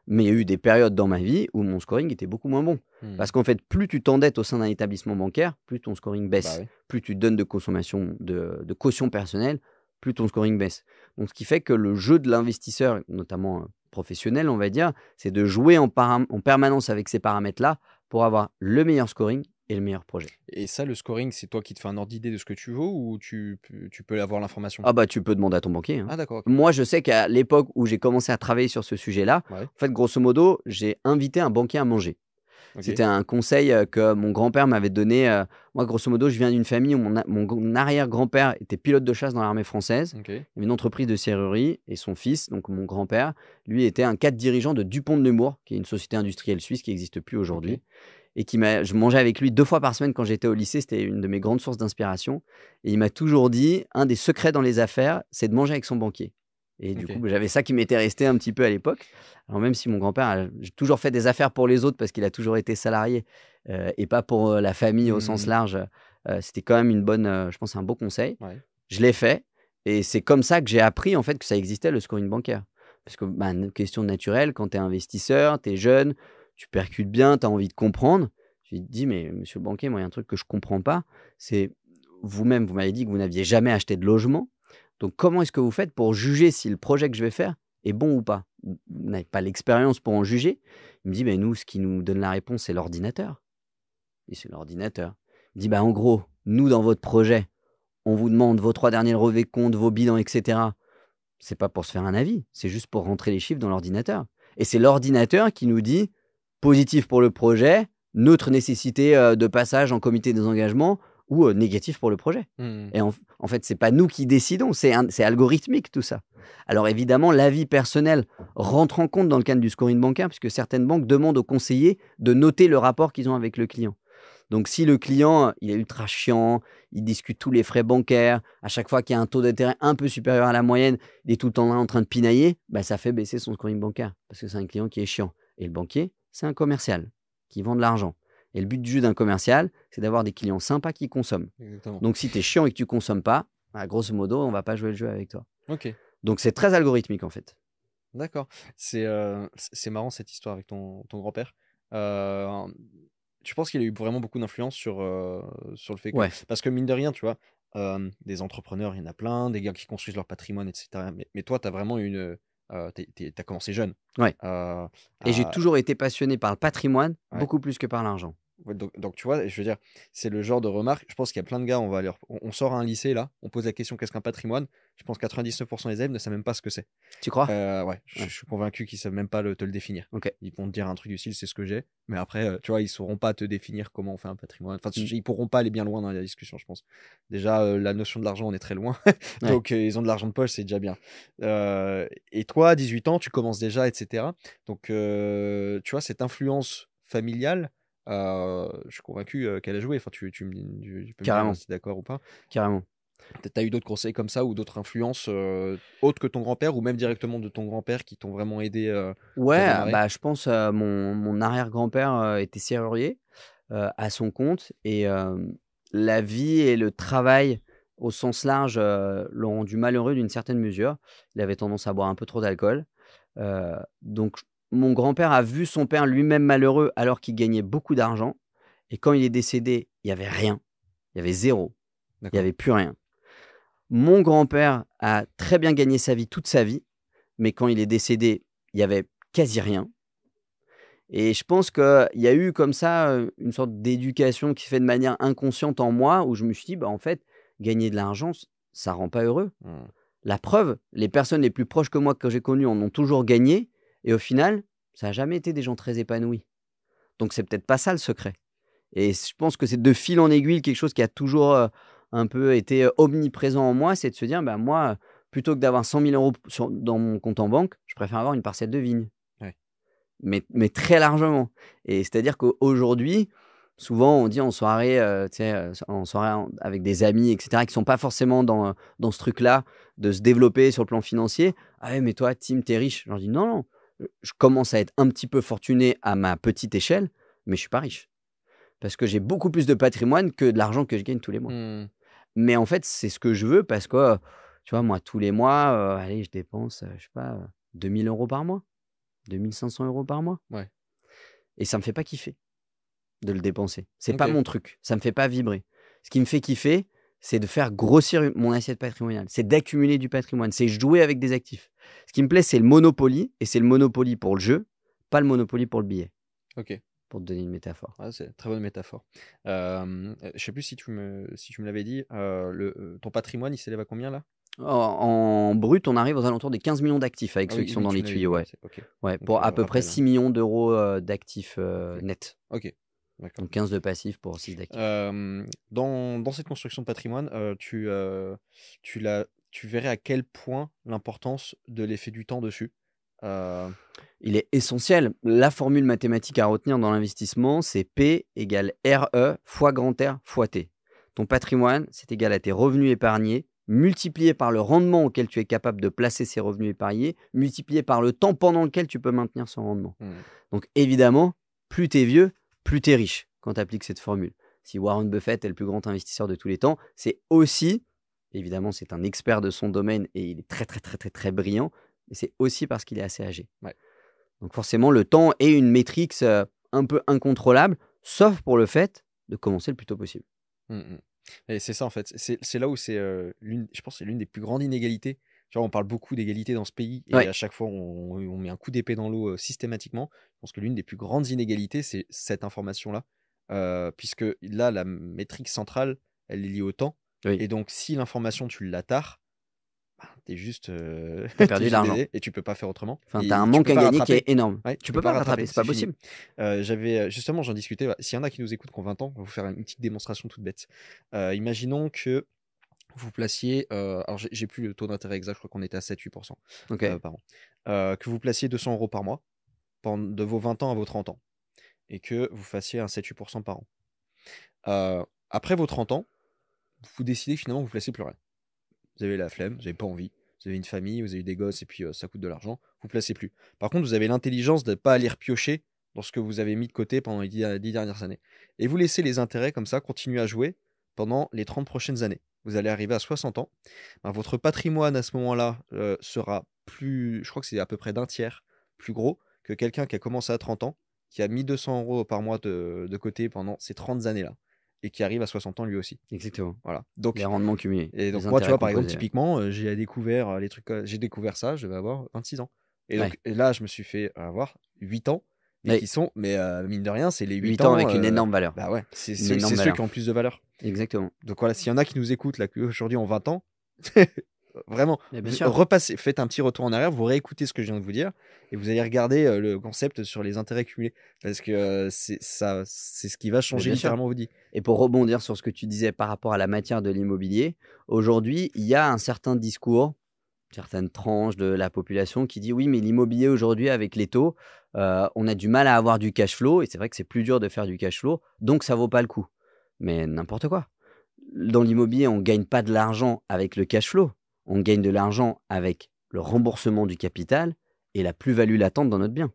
Mais il y a eu des périodes dans ma vie où mon scoring était beaucoup moins bon. Hmm. Parce qu'en fait, plus tu t'endettes au sein d'un établissement bancaire, plus ton scoring Bah baisse. oui. Plus tu donnes de consommation, de caution personnelle, plus ton scoring baisse. Donc, ce qui fait que le jeu de l'investisseur, notamment professionnel, on va dire, c'est de jouer en permanence avec ces paramètres-là pour avoir le meilleur scoring et le meilleur projet. Et ça, le scoring, c'est toi qui te fais un ordre d'idée de ce que tu vaux ou tu peux avoir l'information? Ah bah, tu peux demander à ton banquier, hein. Ah d'accord, ok. Moi, je sais qu'à l'époque où j'ai commencé à travailler sur ce sujet-là, Ouais, en fait, grosso modo, j'ai invité un banquier à manger. ok. C'était un conseil, que mon grand-père m'avait donné, moi, grosso modo, je viens d'une famille où mon arrière-grand-père était pilote de chasse dans l'armée française. Ok. Il avait une entreprise de serrurerie et son fils, donc mon grand-père, lui, était un cadre dirigeant de Dupont de Nemours, qui est une société industrielle suisse qui n'existe plus aujourd'hui Ok. et je mangeais avec lui 2 fois par semaine quand j'étais au lycée, c'était une de mes grandes sources d'inspiration et il m'a toujours dit: «Un des secrets dans les affaires, c'est de manger avec son banquier» et du coup, Ok. bah, j'avais ça qui m'était resté un petit peu à l'époque. Alors même si mon grand-père j'ai toujours fait des affaires pour les autres parce qu'il a toujours été salarié, et pas pour, la famille au sens Hmm. large, c'était quand même une bonne, je pense un bon conseil. Ouais. Je l'ai fait et c'est comme ça que j'ai appris en fait que ça existait le scoring bancaire. Parce que, bah, une question naturelle, quand tu es investisseur, tu es jeune, tu percutes bien, tu as envie de comprendre. Je lui dis: «Mais monsieur le banquier, moi il y a un truc que je comprends pas, c'est vous-même, vous m'avez dit que vous n'aviez jamais acheté de logement. Donc comment est-ce que vous faites pour juger si le projet que je vais faire est bon ou pas? Vous n'avez pas l'expérience pour en juger?» Il me dit: «Beh, nous, ce qui nous donne la réponse, c'est l'ordinateur». Et c'est l'ordinateur. Il me dit: «Bah, en gros, nous, dans votre projet, on vous demande vos 3 derniers relevés de compte, vos bilans et cetera. C'est pas pour se faire un avis, c'est juste pour rentrer les chiffres dans l'ordinateur et c'est l'ordinateur qui nous dit positif pour le projet, neutre nécessité, de passage en comité des engagements ou, négatif pour le projet Hmm. et en fait, c'est pas nous qui décidons, c'est algorithmique tout ça. Alors évidemment, l'avis personnel rentre en compte dans le cadre du scoring bancaire puisque certaines banques demandent aux conseillers de noter le rapport qu'ils ont avec le client. Donc si le client, il est ultra chiant, il discute tous les frais bancaires, à chaque fois qu'il y a un taux d'intérêt un peu supérieur à la moyenne, il est tout le temps là en train de pinailler, bah, ça fait baisser son scoring bancaire parce que c'est un client qui est chiant et le banquier, c'est un commercial qui vend de l'argent et le but du jeu d'un commercial, c'est d'avoir des clients sympas qui consomment. Exactement. Donc si tu es chiant et que tu consommes pas, bah, grosso modo, on va pas jouer le jeu avec toi. Ok. Donc c'est très algorithmique en fait. D'accord. C'est marrant cette histoire avec ton grand-père. Euh, Tu penses qu'il a eu vraiment beaucoup d'influence sur le fait que... Ouais. Parce que mine de rien, tu vois, des entrepreneurs, il y en a plein, des gars qui construisent leur patrimoine, etc. Mais toi, tu as vraiment t'as commencé jeune. Ouais. Euh, Et j'ai à- toujours été passionné par le patrimoine ouais. beaucoup plus que par l'argent. Ouais, donc, tu vois, je veux dire, c'est le genre de remarque. Je pense qu'il y a plein de gars, on sort à un lycée là, on pose la question qu'est-ce qu'un patrimoine. Je pense que 99% des élèves ne savent même pas ce que c'est. Tu crois? Ouais, Ouais. je suis convaincu qu'ils savent même pas te le définir. Ok. Ils vont te dire un truc du style, c'est ce que j'ai. Mais après, tu vois, ils sauront pas te définir comment on fait un patrimoine. Enfin, Mm. ils pourront pas aller bien loin dans la discussion, je pense. Déjà, la notion de l'argent, on est très loin. Ouais. Donc, ils ont de l'argent de poche, c'est déjà bien. Et toi, à 18 ans, tu commences déjà, etc. Donc, tu vois, cette influence familiale, je suis convaincu qu'elle a joué. Enfin, tu peux me dire Carrément. si t'es d'accord ou pas. Carrément. T'as eu d'autres conseils comme ça ou d'autres influences autres que ton grand-père ou même directement de ton grand-père qui t'ont vraiment aidé pour Ouais, démarrer? bah, je pense, mon arrière-grand-père, était serrurier, à son compte et la vie et le travail au sens large, l'ont rendu malheureux d'une certaine mesure. Il avait tendance à boire un peu trop d'alcool, donc mon grand-père a vu son père lui-même malheureux alors qu'il gagnait beaucoup d'argent et quand il est décédé, il y avait rien, il y avait zéro, il y D'accord. avait plus rien. Mon grand-père a très bien gagné sa vie toute sa vie, mais quand il est décédé, il y avait quasi rien. Et je pense qu'il y a eu comme ça, une sorte d'éducation qui se fait de manière inconsciente en moi, où je me suis dit: «Bah, en fait, gagner de l'argent, ça rend pas heureux». Mmh. La preuve, les personnes les plus proches que moi, que j'ai connues, en ont toujours gagné et au final, ça a jamais été des gens très épanouis. Donc c'est peut-être pas ça le secret et je pense que c'est de fil en aiguille quelque chose qui a toujours, un peu été, omniprésent en moi, c'est de se dire: «Bah, moi, plutôt que d'avoir 100 000 € dans mon compte en banque, je préfère avoir une parcelle de vigne». Ouais. Mais très largement et c'est-à-dire qu'aujourd'hui, souvent on dit en soirée, tu sais, en soirée en avec des amis et cetera qui sont pas forcément dans ce truc-là, de se développer sur le plan financier: «Ah ouais, mais toi Tim, tu es riche». Je leur dis: «Non, non, je commence à être un petit peu fortuné à ma petite échelle, mais je suis pas riche». Parce que j'ai beaucoup plus de patrimoine que de l'argent que je gagne tous les mois. Mmh. Mais en fait, c'est ce que je veux parce que, tu vois, moi tous les mois, allez, je dépense, je sais pas, 2 000 € par mois, 2 500 € par mois Ouais. et ça me fait pas kiffer. De le dépenser. C'est pas OK. mon truc, ça me fait pas vibrer. Ce qui me fait kiffer, c'est de faire grossir mon assiette patrimoniale, c'est d'accumuler du patrimoine, c'est jouer avec des actifs. Ce qui me plaît, c'est le Monopoly et c'est le Monopoly pour le jeu, pas le Monopoly pour le billet, OK. pour te donner une métaphore. Ah, c'est une très bonne métaphore. Je sais plus si tu me l'avais dit, ton patrimoine, il s'élève à combien là? En brut, on arrive aux alentours des 15 millions d'actifs avec Ah ceux oui, qui sont oui, dans tu les me l'avais dit, tuyaux, ouais, ouais. OK. Ouais, Donc pour à peu près rappel. 6 millions d'euros, d'actifs, OK. nets. OK. D'accord. Donc 15 de passifs pour 6 d'actifs. Dans cette construction de patrimoine, tu verrais à quel point l'importance de l'effet du temps dessus? Heu, Il est essentiel. La formule mathématique à retenir dans l'investissement, c'est P égale RE fois grand R fois T. Ton patrimoine, c'est égal à tes revenus épargnés, multiplié par le rendement auquel tu es capable de placer ces revenus épargnés, multiplié par le temps pendant lequel tu peux maintenir ce rendement. mmh, Donc évidemment, plus tu es vieux, plus tu es riche quand tu appliques cette formule. Si Warren Buffett est le plus grand investisseur de tous les temps, c'est aussi, évidemment, c'est un expert de son domaine et il est très, très, très, très, très brillant, mais c'est aussi parce qu'il est assez âgé. ouais. Donc forcément, le temps est une métrique un peu incontrôlable, sauf pour le fait de commencer le plus tôt possible. Mmh mh. Et c'est ça en fait, c'est là où c'est, je pense que c'est l'une des plus grandes inégalités. Tu vois, on parle beaucoup d'égalité dans ce pays et Ouais, à chaque fois on met un coup d'épée dans l'eau, systématiquement. Je pense que l'une des plus grandes inégalités, c'est cette information-là, puisque là, la métrique centrale, elle est liée au temps oui, et donc si l'information tu l'as tard, ben, tu es juste, tu as tu perdu de juste l'argent. désolé et tu peux pas faire autrement Enfin, tu as un et tu manque peux à pas gagner qui est rattraper. énorme. Ouais, tu Tu peux peux pas pas le rattraper, rattraper, c'est c'est pas fini. possible. Justement, j'en discutais, ouais, s'il y en a qui nous écoutent qui ont 20 ans, on va vous faire une petite démonstration toute bête. Imaginons que vous placiez, alors j'ai plus le taux d'intérêt exact, je crois qu'on était à 7-8% Ok, par an. Que vous placiez 200 € par mois, de vos 20 ans à vos 30 ans et que vous fassiez un 7-8% par an. Après vos 30 ans, vous décidez finalement que vous placez plus rien. Vous avez la flemme, vous avez pas envie, vous avez une famille, vous avez des gosses et puis, ça coûte de l'argent, vous placez plus. Par contre, vous avez l'intelligence de pas aller repiocher dans ce que vous avez mis de côté pendant les 10 dernières années et vous laissez les intérêts comme ça continuer à jouer pendant les 30 prochaines années. Vous allez arriver à 60 ans, ben, votre patrimoine à ce moment-là, sera plus je crois que c'est à peu près d'un tiers plus gros que quelqu'un qui a commencé à 30 ans, qui a mis 200 € par mois de côté pendant ces 30 années-là et qui arrive à 60 ans lui aussi. exactement. Voilà, Les donc rendements cumulés, et les donc moi, tu intérêts vois, par exemple, composés. Ouais. typiquement, j'ai découvert, les trucs, j'ai découvert ça, je devais avoir 26 ans et Ouais. donc et là, je me suis fait avoir 8 ans, et Oui, qui sont, mais mine de rien, c'est les 8 8 ans ans. avec une énorme valeur. Bah ouais, c'est Une ceux, énorme c'est ceux valeur. qui ont le plus de valeur. Exactement. Donc voilà, s'il y en a qui nous écoutent là, qui aujourd'hui ont 20 ans, vraiment, Mais bien sûr. repassez, faites un petit retour en arrière, vous réécoutez ce que je viens de vous dire, et vous allez regarder le concept sur les intérêts cumulés, parce que c'est ça, c'est ce qui va Mais changer bien sûr. littéralement vos vies. Et pour rebondir sur ce que tu disais par rapport à la matière de l'immobilier, aujourd'hui, il y a un certain discours, certaines tranches de la population qui dit: «Oui, mais l'immobilier aujourd'hui avec les taux, on a du mal à avoir du cash flow et c'est vrai que c'est plus dur de faire du cash flow, donc ça vaut pas le coup». Mais n'importe quoi. Dans l'immobilier, on gagne pas de l'argent avec le cash flow, on gagne de l'argent avec le remboursement du capital et la plus-value latente dans notre bien.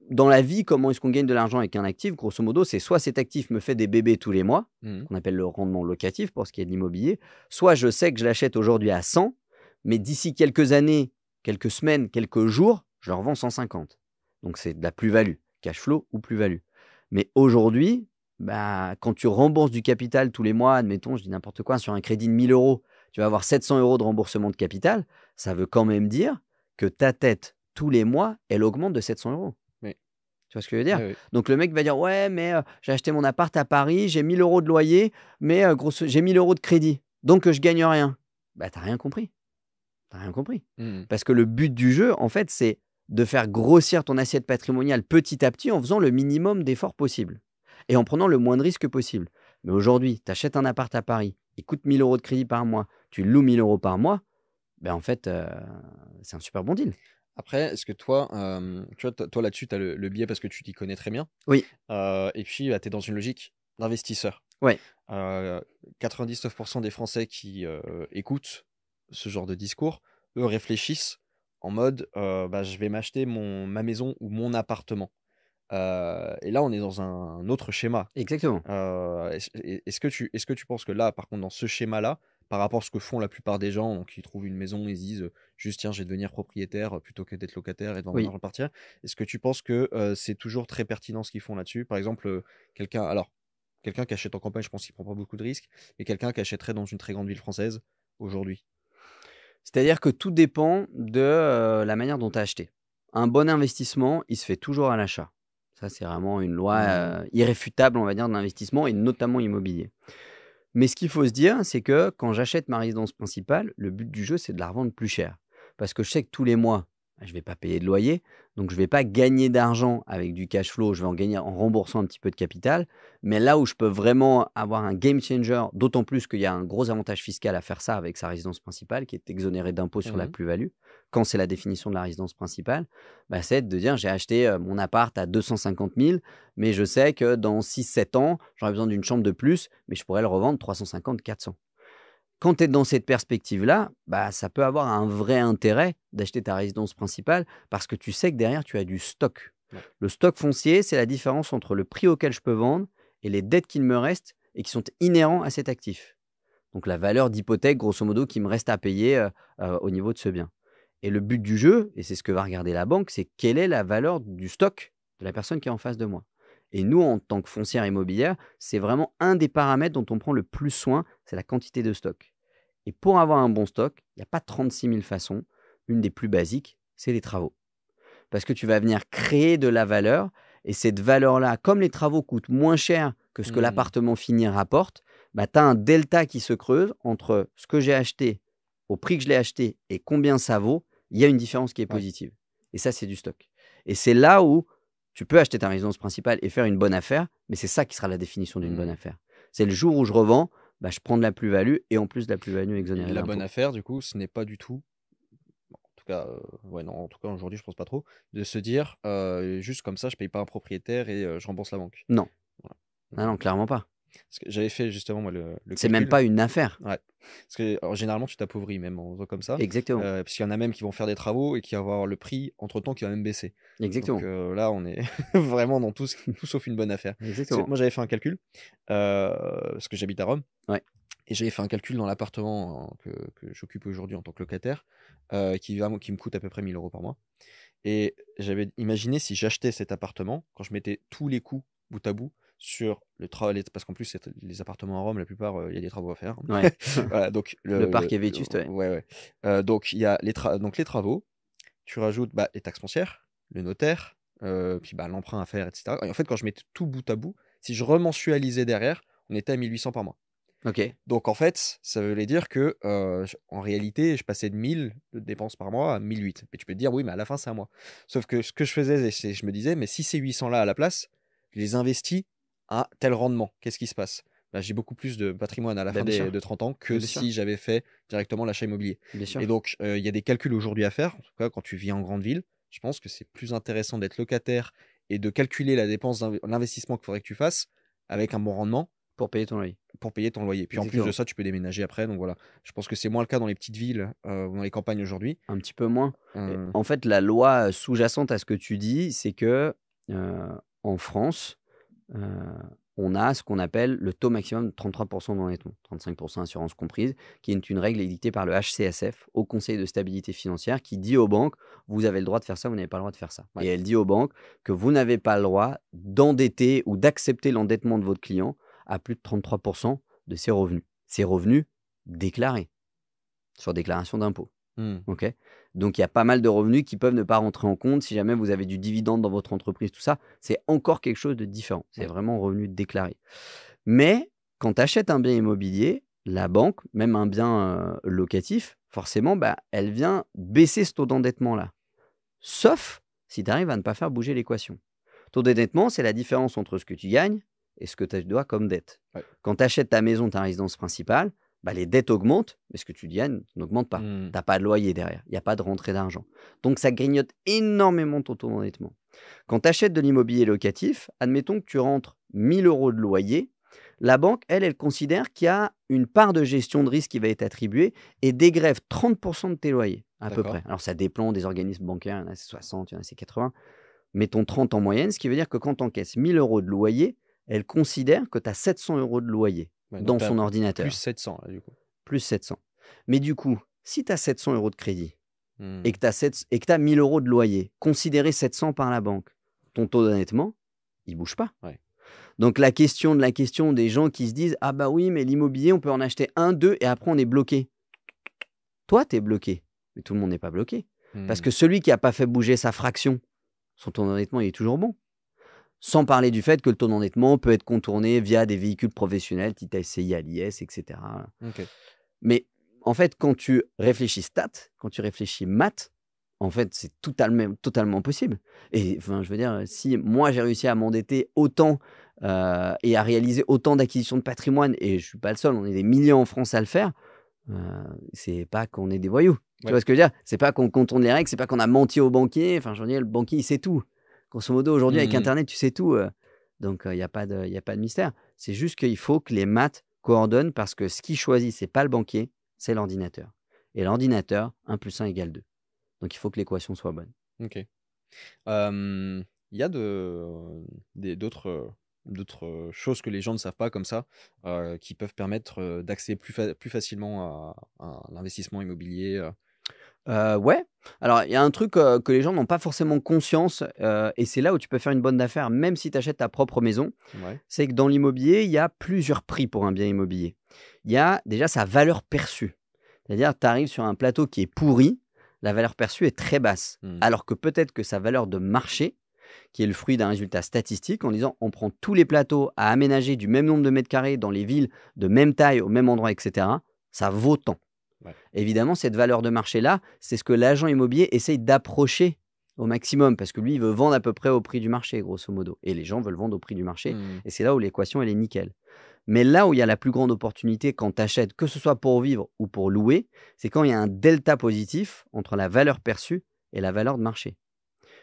Dans la vie, comment est-ce qu'on gagne de l'argent avec un actif? Grosso modo, c'est soit cet actif me fait des bébés tous les mois, Mhm. qu'on appelle le rendement locatif pour ce qui est de l'immobilier, soit je sais que je l'achète aujourd'hui à 100, mais d'ici quelques années, quelques semaines, quelques jours, je le revends 150. Donc c'est de la plus-value, cash flow ou plus-value. Mais aujourd'hui, bah, quand tu rembourses du capital tous les mois, admettons, je dis n'importe quoi, sur un crédit de 1000 euros, tu vas avoir 700 euros de remboursement de capital, ça veut quand même dire que ta tête, tous les mois, elle augmente de 700 euros. Oui, Tu vois ce que je veux dire? oui, oui. Donc le mec va dire: «Ouais, mais j'ai acheté mon appart à Paris, j'ai 1 000 € de loyer, mais j'ai 1 000 € de crédit, donc je gagne rien». Bah, tu as rien compris, tu as rien compris. Mhm. Parce que le but du jeu, en fait, c'est de faire grossir ton assiette patrimoniale petit à petit en faisant le minimum d'efforts possible et en prenant le moins de risques possible. Mais aujourd'hui, tu achètes un appart à Paris, il coûte 1 000 € de crédit par mois, tu loues 1 000 € par mois, ben en fait, c'est un super bon deal. Après, est-ce que toi, tu vois, toi là-dessus, tu as le biais parce que tu t'y connais très bien. Oui, Et puis, bah, tu es dans une logique d'investisseur. ouais, 99% des Français qui écoutent ce genre de discours, eux réfléchissent en mode bah, je vais m'acheter ma maison ou mon appartement. Et là, on est dans un autre schéma. exactement. Est-ce que tu penses que là, par contre, dans ce schéma-là, par rapport à ce que font la plupart des gens, donc ils trouvent une maison, ils se disent juste tiens, je vais devenir propriétaire plutôt que d'être locataire et de Oui. repartir. Est-ce que tu penses que c'est toujours très pertinent ce qu'ils font là-dessus? Par exemple, quelqu'un qui achète en campagne, je pense qu'il prend pas beaucoup de risques, et quelqu'un qui achèterait dans une très grande ville française aujourd'hui. C'est-à-dire que tout dépend de, la manière dont tu as acheté. Un bon investissement, il se fait toujours à l'achat. Ça, c'est vraiment une loi, Hmm. irréfutable, on va dire, de l'investissement et notamment immobilier. Mais ce qu'il faut se dire, c'est que quand j'achète ma résidence principale, le but du jeu, c'est de la revendre plus cher. Parce que je sais que tous les mois, bah, je ne vais pas payer de loyer, donc je ne vais pas gagner d'argent avec du cash flow, je vais en gagner en remboursant un petit peu de capital. Mais là où je peux vraiment avoir un game changer, d'autant plus qu'il y a un gros avantage fiscal à faire ça avec sa résidence principale, qui est exonéré d'impôt sur la Mhm. plus-value, quand c'est la définition de la résidence principale, bah, c'est de dire j'ai acheté mon appart à 250 000, mais je sais que dans 6 7 ans, j'aurai besoin d'une chambre de plus, mais je pourrais le revendre 350 400. Quand tu es dans cette perspective-là, bah, ça peut avoir un vrai intérêt d'acheter ta résidence principale parce que tu sais que derrière, tu as du stock. Ouais. Le stock foncier, c'est la différence entre le prix auquel je peux vendre et les dettes qu'il me reste et qui sont inhérents à cet actif. Donc la valeur d'hypothèque, grosso modo, qui me reste à payer au niveau de ce bien. Et le but du jeu, et c'est ce que va regarder la banque, c'est quelle est la valeur du stock de la personne qui est en face de moi. Et nous, en tant que foncière immobilière, c'est vraiment un des paramètres dont on prend le plus soin, c'est la quantité de stock. Et pour avoir un bon stock, il n'y a pas 36 000 façons. Une des plus basiques, c'est les travaux. Parce que tu vas venir créer de la valeur. Et cette valeur-là, comme les travaux coûtent moins cher que ce que Hmm. l'appartement fini rapporte, bah, tu as un delta qui se creuse entre ce que j'ai acheté, au prix que je l'ai acheté et combien ça vaut. Il y a une différence qui est Ouais. positive. Et ça, c'est du stock. Et c'est là où tu peux acheter ta résidence principale et faire une bonne affaire, mais c'est ça qui sera la définition d'une bonne Hmm. affaire. C'est le jour où je revends, bah, je prends de la plus-value et en plus de la plus-value Et exonérée la bonne d'impôt. affaire, du coup, ce n'est pas du tout. En tout cas, ouais, non, en tout cas, aujourd'hui, je pense pas trop, de se dire, juste comme ça, je paye pas un propriétaire et je rembourse la banque. Non, Voilà. ah non, clairement pas. Parce que j'avais fait justement moi le C'est même calcul. pas une affaire. Ouais. Parce que alors, généralement, tu t'appauvris même en faisant comme ça. Exactement, Parce qu'il y en a même qui vont faire des travaux et qui vont avoir le prix entre-temps qui va même baisser. Donc exactement, là, on est vraiment dans tout sauf une bonne affaire. Parce que exactement. moi, j'avais fait un calcul, parce que j'habite à Rome, Ouais, et j'avais fait un calcul dans l'appartement que j'occupe aujourd'hui en tant que locataire, qui me coûte à peu près 1 000 € par mois. Et j'avais imaginé si j'achetais cet appartement, quand je mettais tous les coûts bout à bout sur le travail, parce qu'en plus, les appartements à Rome, la plupart, il y a des travaux à faire. ouais. Voilà, donc Le parc est vétuste, ouais. ouais, ouais. Donc il y a donc les travaux, tu rajoutes bah, les taxes foncières, le notaire, puis bah, l'emprunt à faire, etc. Et en fait, quand je mettais tout bout à bout, si je remensualisais derrière, on était à 1 800 par mois. OK. Donc en fait, ça voulait dire que, en réalité, je passais de 1 000 de dépenses par mois à 1 800. Mais tu peux te dire: «Oui, mais à la fin, c'est à moi». Sauf que ce que je faisais, c'est je me disais: «Mais si ces 800 là à la place, je les investis à tel rendement, qu'est-ce qui se passe?» Bah, j'ai beaucoup plus de patrimoine à la Bah, fin bien sûr. de 30 ans Bah, que bien sûr. si j'avais fait directement l'achat immobilier. Bien Et sûr. donc, il y a des calculs aujourd'hui à faire. En tout cas, quand tu vis en grande ville, je pense que c'est plus intéressant d'être locataire et de calculer la dépense l'investissement qu'il faudrait que tu fasses avec un bon rendement Pour payer ton loyer. pour payer ton loyer. Puis en plus de Exactement. ça, tu peux déménager après, donc voilà. Je pense que c'est moins le cas dans les petites villes, ou dans les campagnes aujourd'hui. Un petit peu moins. Et Heu, en fait, la loi, sous-jacente à ce que tu dis, c'est que, heu, en France, heu, on a ce qu'on appelle le taux maximum de 33 d'endettement, 35 assurance comprise, qui est une règle édictée par le HCSF, Haut Conseil de stabilité financière, qui dit aux banques: «Vous avez le droit de faire ça, vous n'avez pas le droit de faire ça». ouais. Et elle dit aux banques que vous n'avez pas le droit d'endetter ou d'accepter l'endettement de votre client à plus de 33 de ses revenus déclarés, sur déclaration d'impôt. Mmh. OK? Donc il y a pas mal de revenus qui peuvent ne pas rentrer en compte si jamais vous avez du dividende dans votre entreprise, tout ça, c'est encore quelque chose de différent. C'est Ouais. vraiment revenu déclaré. Mais quand tu achètes un bien immobilier, la banque, même un bien, locatif, forcément, bah, elle vient baisser ce taux d'endettement-là. Sauf si tu arrives à ne pas faire bouger l'équation. Taux d'endettement, c'est la différence entre ce que tu gagnes et ce que tu dois comme dette. Ouais. Quand tu achètes ta maison, ta résidence principale, bah, les dettes augmentent, mais ce que tu gagnes n'augmente pas. Mmh. Tu as pas de loyer derrière, il y a pas de rentrée d'argent. Donc ça grignote énormément ton taux d'endettement. Quand tu achètes de l'immobilier locatif, admettons que tu rentres 1 000 € de loyer, la banque, elle considère qu'il y a une part de gestion de risque qui va être attribuée et dégrève 30 de tes loyers, à peu D'accord. près. Alors ça dépend des organismes bancaires, il y en a c'est 60, il y en a c'est 80. Mettons 30 en moyenne, ce qui veut dire que quand tu encaisses 1 000 € de loyer, elle considère que tu as 700 € de loyer Ouais, donc dans tu as son plus ordinateur, 700 là, du coup. plus 700. Mais du coup, si tu as 700 € de crédit et Mmh. que tu as 1 000 € de loyer, considéré 700 par la banque, ton taux d'endettement, il bouge pas. Ouais. Donc la question des gens qui se disent: «Ah bah oui, mais l'immobilier, on peut en acheter un, 2 et après on est bloqué». Toi, tu es bloqué, mais tout le monde n'est pas bloqué. Parce Mmh. que celui qui a pas fait bouger sa fraction, son taux d'endettement, il est toujours bon. Sans parler du fait que le taux d'endettement peut être contourné via des véhicules professionnels, type SCI à l'IS, et cetera. OK. Mais en fait, quand tu réfléchis stats, quand tu réfléchis maths, en fait, c'est totalement possible. Et enfin, je veux dire, si moi j'ai réussi à m'endetter autant, et à réaliser autant d'acquisitions de patrimoine, et je suis pas le seul, on est des millions en France à le faire, heu, c'est pas qu'on est des voyous. Tu Ouais. vois ce que je veux dire? C'est pas qu'on contourne les règles, c'est pas qu'on a menti au banquier. Enfin, je veux dire, le banquier, il sait tout. Grosso modo, aujourd'hui, avec Mmh. internet, tu sais tout, donc il y a pas de mystère. C'est juste qu'il faut que les maths coordonnent parce que ce qui choisit, c'est pas le banquier, c'est l'ordinateur. Et l'ordinateur, 1 + 1 = 2. Donc il faut que l'équation soit bonne. OK. Il y a d'autres choses que les gens ne savent pas comme ça, qui peuvent permettre, d'accéder plus facilement à l'investissement immobilier, Ouais, alors il y a un truc, que les gens n'ont pas forcément conscience, et c'est là où tu peux faire une bonne affaire même si tu achètes ta propre maison. Ouais. C'est que dans l'immobilier, il y a plusieurs prix pour un bien immobilier. Il y a déjà sa valeur perçue. C'est-à-dire, tu arrives sur un plateau qui est pourri, la valeur perçue est très basse. Mmh. Alors que peut-être que sa valeur de marché, qui est le fruit d'un résultat statistique, en disant on prend tous les plateaux à aménager du même nombre de mètres carrés dans les villes de même taille, au même endroit, etc., ça vaut tant. Ouais. Évidemment, cette valeur de marché-là, c'est ce que l'agent immobilier essaye d'approcher au maximum, parce que lui, il veut vendre à peu près au prix du marché, grosso modo. Et les gens veulent vendre au prix du marché. Mmh. Et c'est là où l'équation, elle est nickel. Mais là où il y a la plus grande opportunité quand tu achètes, que ce soit pour vivre ou pour louer, c'est quand il y a un delta positif entre la valeur perçue et la valeur de marché.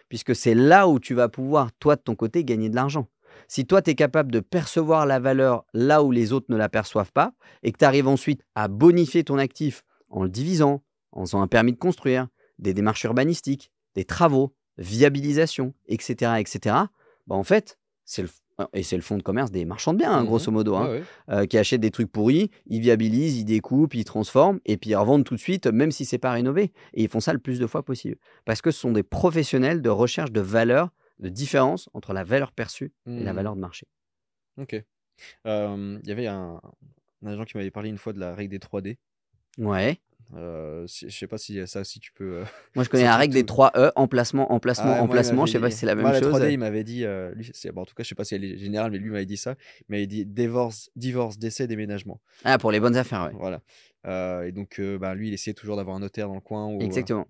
Puisque c'est là où tu vas pouvoir, toi, de ton côté, gagner de l'argent. Si toi, tu es capable de percevoir la valeur là où les autres ne la perçoivent pas, et que tu arrives ensuite à bonifier ton actif en le divisant, en faisant un permis de construire, des démarches urbanistiques, des travaux, viabilisation, etc., etc., bah en fait, c'est le fonds de commerce des marchands de biens, hein, Mmh. grosso modo, Ouais, hein, ouais. qui achètent des trucs pourris, ils viabilisent, ils découpent, ils transforment, et puis ils revendent tout de suite, même si c'est pas rénové. Et ils font ça le plus de fois possible. Parce que ce sont des professionnels de recherche de valeur, de différence entre la valeur perçue et la Mmh. valeur de marché. OK. Il y avait un agent qui m'avait parlé une fois de la règle des 3D. Ouais. Je sais pas si ça aussi tu peux. Moi, je connais C'est un la truc règle des tout. 3 E, emplacement, emplacement, Ah, moi, il emplacement. m'avait Je sais pas dit. si c'est la Moi, même la chose. 3D, il m'avait dit. Lui, bon, en tout cas, je sais pas si elle est générale, mais lui m'avait dit ça. Il m'avait dit divorce, décès, déménagement. Ah, pour les bonnes affaires, ouais. Voilà. Et donc, bah, lui, il essayait toujours d'avoir un notaire dans le coin. Exactement.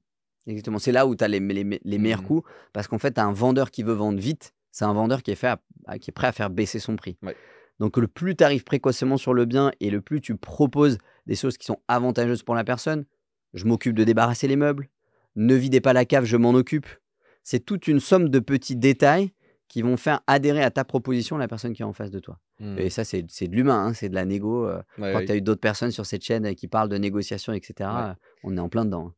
Exactement. C'est là où tu as les meilleurs Hmm. coups parce qu'en fait, tu as un vendeur qui veut vendre vite. C'est un vendeur qui est prêt à faire baisser son prix. Ouais. Donc, le plus tu arrives précocement sur le bien et le plus tu proposes des choses qui sont avantageuses pour la personne, je m'occupe de débarrasser les meubles, ne videz pas la cave, je m'en occupe. C'est toute une somme de petits détails qui vont faire adhérer à ta proposition la personne qui est en face de toi. Hmm. Et ça, c'est de l'humain, hein, c'est de la négo. Ouais, Quand ouais. tu as eu d'autres personnes sur cette chaîne qui parlent de négociation, etc., Ouais. on est en plein dedans.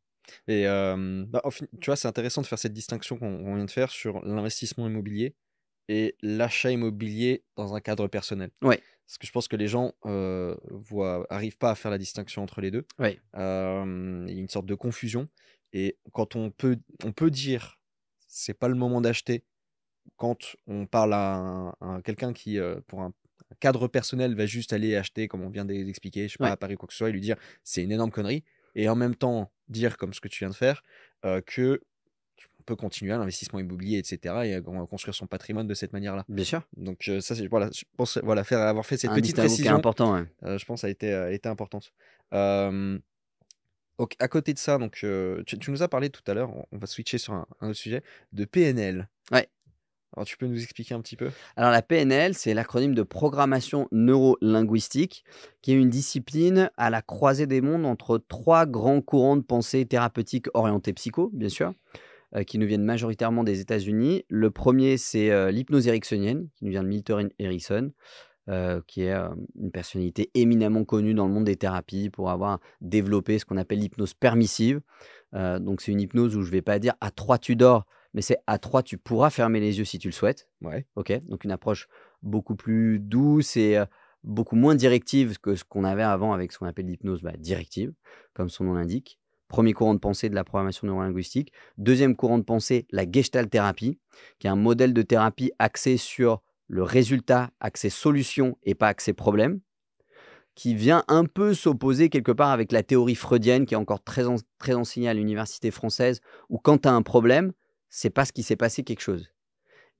Et bah, tu vois, c'est intéressant de faire cette distinction qu'on vient de faire sur l'investissement immobilier et l'achat immobilier dans un cadre personnel. Ouais, Parce que je pense que les gens arrivent pas à faire la distinction entre les deux. ouais, Il y a une sorte de confusion. Et quand on peut dire c'est pas le moment d'acheter, quand on parle à quelqu'un qui, pour un cadre personnel, va juste aller acheter, comme on vient d'expliquer, je sais pas, ouais. à Paris ou quoi que ce soit, et lui dire c'est une énorme connerie. Et en même temps, dire, comme ce que tu viens de faire, que on peut continuer à l'investissement immobilier, etc., et à construire son patrimoine de cette manière-là. Bien sûr. Donc, ça, voilà, je pense voilà, avoir fait cette Un petite distinguo qui est précision, important, ouais. je pense, a été importante. Euh, donc, à côté de ça, donc, tu nous as parlé tout à l'heure, on va switcher sur un autre sujet, de PNL. Ouais. Alors, tu peux nous expliquer un petit peu? Alors la PNL, c'est l'acronyme de programmation neuro-linguistique, qui est une discipline à la croisée des mondes entre 3 grands courants de pensée thérapeutiques orientés psycho, bien sûr, qui nous viennent majoritairement des États-Unis. Le premier, c'est, l'hypnose ericksonienne, qui nous vient de Milton Erickson, qui est, une personnalité éminemment connue dans le monde des thérapies pour avoir développé ce qu'on appelle l'hypnose permissive. Donc c'est une hypnose où je ne vais pas dire: «À 3 tu dors», mais c'est: «À 3 tu pourras fermer les yeux si tu le souhaites». Ouais. OK? Donc une approche beaucoup plus douce et beaucoup moins directive que ce qu'on avait avant avec ce qu'on appelle l'hypnose, directive, comme son nom l'indique. Premier courant de pensée de la programmation neurolinguistique. Deuxième courant de pensée, la gestalt thérapie, qui est un modèle de thérapie axé sur le résultat, axé solution et pas axé problème, qui vient un peu s'opposer quelque part avec la théorie freudienne qui est encore très enseignée à l'université française, où quand tu as un problème, c'est parce qu'il s'est passé quelque chose.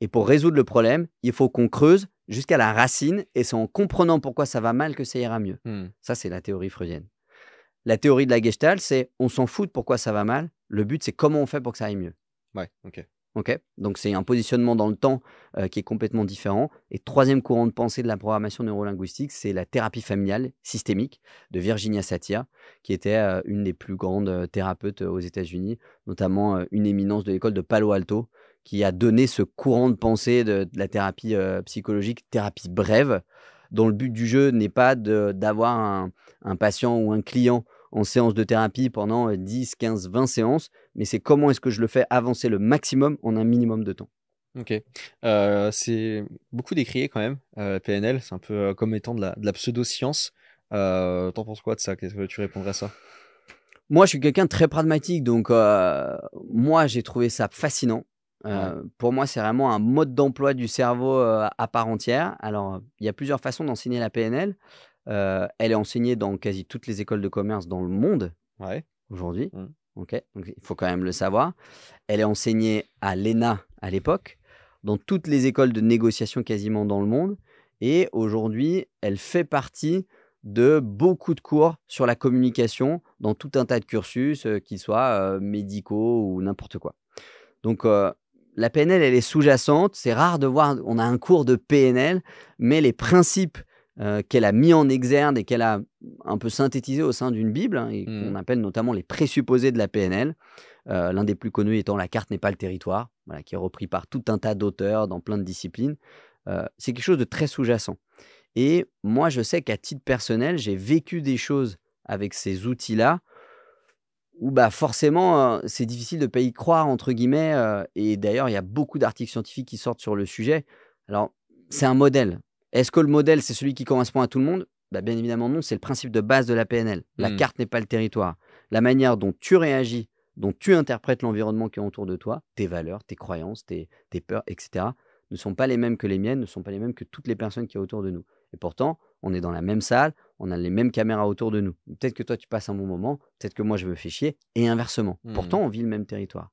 Et pour résoudre le problème, il faut qu'on creuse jusqu'à la racine et c'est en comprenant pourquoi ça va mal que ça ira mieux. Hmm. Ça, c'est la théorie freudienne. La théorie de la Gestalt, c'est on s'en fout de pourquoi ça va mal. Le but, c'est comment on fait pour que ça aille mieux. Ouais, ok. Ok, donc c'est un positionnement dans le temps qui est complètement différent. Et troisième courant de pensée de la programmation neurolinguistique, c'est la thérapie familiale systémique de Virginia Satir, qui était une des plus grandes thérapeutes aux États-Unis, notamment une éminence de l'école de Palo Alto, qui a donné ce courant de pensée de la thérapie psychologique, thérapie brève, dont le but du jeu n'est pas d'avoir un patient ou un client en séance de thérapie pendant 10, 15, 20 séances, mais c'est comment est-ce que je le fais avancer le maximum en un minimum de temps. Ok. C'est beaucoup décrié quand même, PNL. C'est un peu comme étant de la pseudo-science. T'en penses quoi de ça? Qu'est-ce que tu répondrais à ça? Moi, je suis quelqu'un de très pragmatique, donc moi, j'ai trouvé ça fascinant. Ouais. Pour moi, c'est vraiment un mode d'emploi du cerveau à part entière. Alors, il y a plusieurs façons d'enseigner la PNL. Elle est enseignée dans quasi toutes les écoles de commerce dans le monde Ouais. aujourd'hui. Hmm. Ok, donc il faut quand même le savoir. Elle est enseignée à l'ENA à l'époque, dans toutes les écoles de négociation quasiment dans le monde. Et aujourd'hui, elle fait partie de beaucoup de cours sur la communication dans tout un tas de cursus, qu'ils soient médicaux ou n'importe quoi. Donc, la PNL, elle est sous-jacente. C'est rare de voir, on a un cours de PNL, mais les principes qu'elle a mis en exergue et qu'elle a un peu synthétisé au sein d'une Bible, et qu'on appelle notamment les présupposés de la PNL. L'un des plus connus étant La carte n'est pas le territoire, voilà, qui est repris par tout un tas d'auteurs dans plein de disciplines. C'est quelque chose de très sous-jacent. Et moi, je sais qu'à titre personnel, j'ai vécu des choses avec ces outils-là où forcément, c'est difficile de ne pas y croire, entre guillemets. Et d'ailleurs, il y a beaucoup d'articles scientifiques qui sortent sur le sujet. Alors, c'est un modèle. Est-ce que le modèle, c'est celui qui correspond à tout le monde? Bien évidemment non, c'est le principe de base de la PNL. La carte n'est pas le territoire. La manière dont tu réagis, dont tu interprètes l'environnement qui est autour de toi, tes valeurs, tes croyances, tes peurs, etc., ne sont pas les mêmes que les miennes, ne sont pas les mêmes que toutes les personnes qui sont autour de nous. Et pourtant, on est dans la même salle, on a les mêmes caméras autour de nous. Peut-être que toi, tu passes un bon moment, peut-être que moi, je me fais chier, et inversement. Pourtant, on vit le même territoire.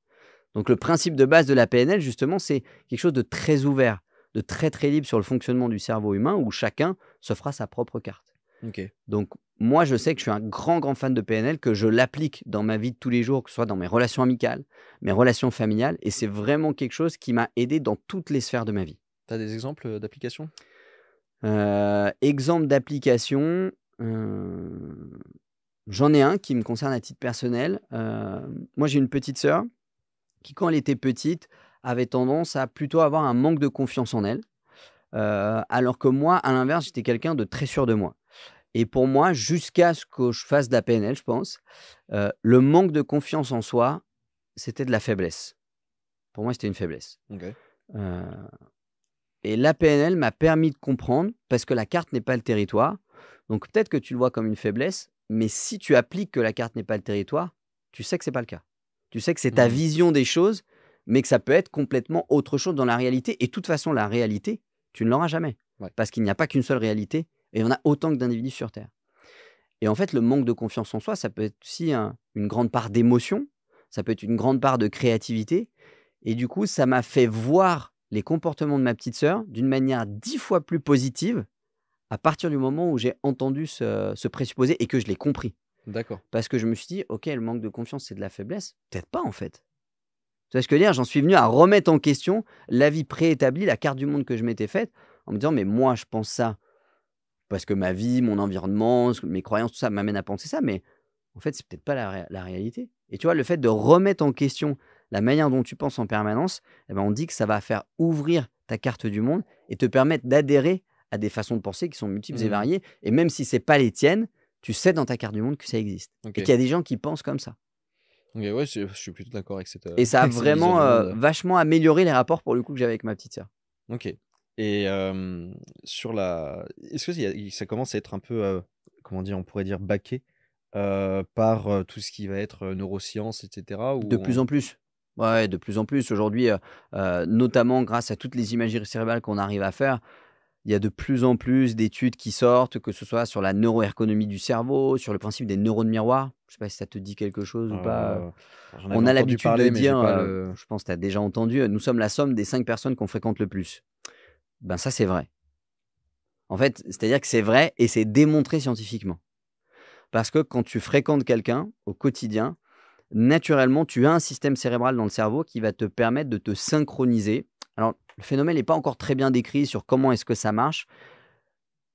Donc, le principe de base de la PNL, justement, c'est quelque chose de très ouvert, de très, très libre sur le fonctionnement du cerveau humain, où chacun se fera sa propre carte. Ok. Donc, moi, je sais que je suis un grand, grand fan de PNL, que je l'applique dans ma vie de tous les jours, que ce soit dans mes relations amicales, mes relations familiales, et c'est vraiment quelque chose qui m'a aidé dans toutes les sphères de ma vie. Tu as des exemples d'applications? Exemple d'application, j'en ai un qui me concerne à titre personnel. Moi, j'ai une petite sœur qui, quand elle était petite, avait tendance à plutôt avoir un manque de confiance en elle, alors que moi, à l'inverse, j'étais quelqu'un de très sûr de moi. Et pour moi, jusqu'à ce que je fasse de la PNL, je pense, le manque de confiance en soi, c'était de la faiblesse. Pour moi, c'était une faiblesse. Ok. Heu et la PNL m'a permis de comprendre, parce que la carte n'est pas le territoire, donc peut-être que tu le vois comme une faiblesse, mais si tu appliques que la carte n'est pas le territoire, tu sais que c'est pas le cas. Tu sais que c'est ta vision des choses, mais que ça peut être complètement autre chose dans la réalité et de toute façon, la réalité, tu ne l'auras jamais. Ouais. Parce qu'il n'y a pas qu'une seule réalité et il y en a autant que d'individus sur terre. Et en fait, le manque de confiance en soi, ça peut être aussi une grande part d'émotion, ça peut être une grande part de créativité et du coup, ça m'a fait voir les comportements de ma petite sœur d'une manière 10 fois plus positive à partir du moment où j'ai entendu ce présupposé et que je l'ai compris. D'accord. Parce que je me suis dit: «OK, le manque de confiance, c'est de la faiblesse». Peut-être pas, en fait. Tu vois ce que je veux dire? J'en suis venu à remettre en question l'avis préétabli, la carte du monde que je m'étais faite, en me disant: «Mais moi, je pense ça parce que ma vie, mon environnement, mes croyances, tout ça m'amène à penser ça, mais en fait, c'est peut-être pas la réalité». Et tu vois, le fait de remettre en question la manière dont tu penses en permanence, eh ben, on dit que ça va faire ouvrir ta carte du monde et te permettre d'adhérer à des façons de penser qui sont multiples et variées. Et même si c'est pas les tiennes, tu sais dans ta carte du monde que ça existe Ok. et qu'il y a des gens qui pensent comme ça. Ok, ouais, je suis plutôt d'accord avec cette, Et ça a avec cette vision vraiment du monde. vachement amélioré les rapports pour le coup que j'avais avec ma petite sœur. Ok. Et sur la. Est-ce que ça commence à être un peu, comment dire, on pourrait dire baqué par tout ce qui va être neurosciences, etc. De plus en plus. Ouais, de plus en plus. Aujourd'hui, notamment grâce à toutes les imageries cérébrales qu'on arrive à faire, il y a de plus en plus d'études qui sortent, que ce soit sur la neuroergonomie du cerveau, sur le principe des neurones miroirs. Je sais pas si ça te dit quelque chose ou pas. J'en avais On a entendu l'habitude de parler, mais j'ai dire, pas le. je pense que tu as déjà entendu, nous sommes la somme des 5 personnes qu'on fréquente le plus. Ben ça, c'est vrai. En fait, c'est-à-dire que c'est vrai et c'est démontré scientifiquement. Parce que quand tu fréquentes quelqu'un au quotidien, naturellement, tu as un système cérébral dans le cerveau qui va te permettre de te synchroniser. Alors, le phénomène n'est pas encore très bien décrit sur comment est-ce que ça marche,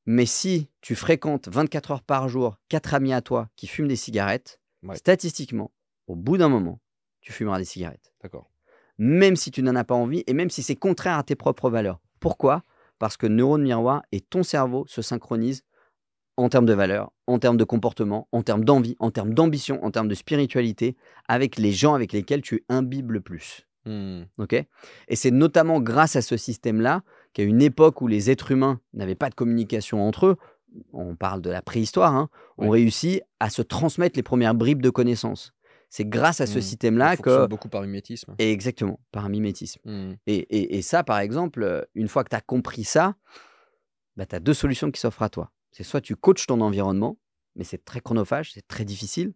mais si tu fréquentes 24 heures par jour 4 amis à toi qui fument des cigarettes, Ouais. statistiquement, au bout d'un moment, tu fumeras des cigarettes. D'accord. Même si tu n'en as pas envie et même si c'est contraire à tes propres valeurs. Pourquoi? Parce que neurone miroir et ton cerveau se synchronisent en termes de valeurs, en termes de comportement, en termes d'envie, en termes d'ambition, en termes de spiritualité, avec les gens avec lesquels tu imbibes le plus. OK? Et c'est notamment grâce à ce système-là qu'à une époque où les êtres humains n'avaient pas de communication entre eux, on parle de la préhistoire, hein, on Ouais. réussit à se transmettre les premières bribes de connaissances. C'est grâce à ce On système-là fonctionne que beaucoup par mimétisme. exactement, par mimétisme. Mmh. Et ça, par exemple, une fois que tu as compris ça, bah, tu as 2 solutions qui s'offrent à toi. C'est soit tu coaches ton environnement, mais c'est très chronophage, c'est très difficile.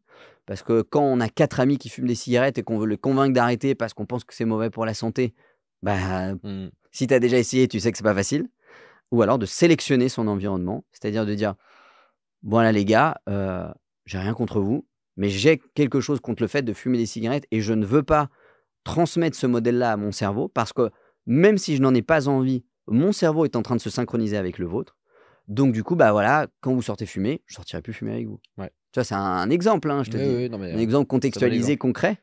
Parce que quand on a 4 amis qui fument des cigarettes et qu'on veut les convaincre d'arrêter parce qu'on pense que c'est mauvais pour la santé, bah, Mmh. si tu as déjà essayé, tu sais que c'est pas facile. Ou alors de sélectionner son environnement, c'est-à-dire de dire: «Voilà les gars, j'ai rien contre vous, mais j'ai quelque chose contre le fait de fumer des cigarettes et je ne veux pas transmettre ce modèle-là à mon cerveau parce que même si je n'en ai pas envie, mon cerveau est en train de se synchroniser avec le vôtre. Donc du coup, bah, voilà, quand vous sortez fumer, je sortirai plus fumer avec vous». Ouais. Tu vois, c'est un exemple, hein, je te Oui, dis. oui, non, mais Un exemple très bel contextualisé, exemple. concret,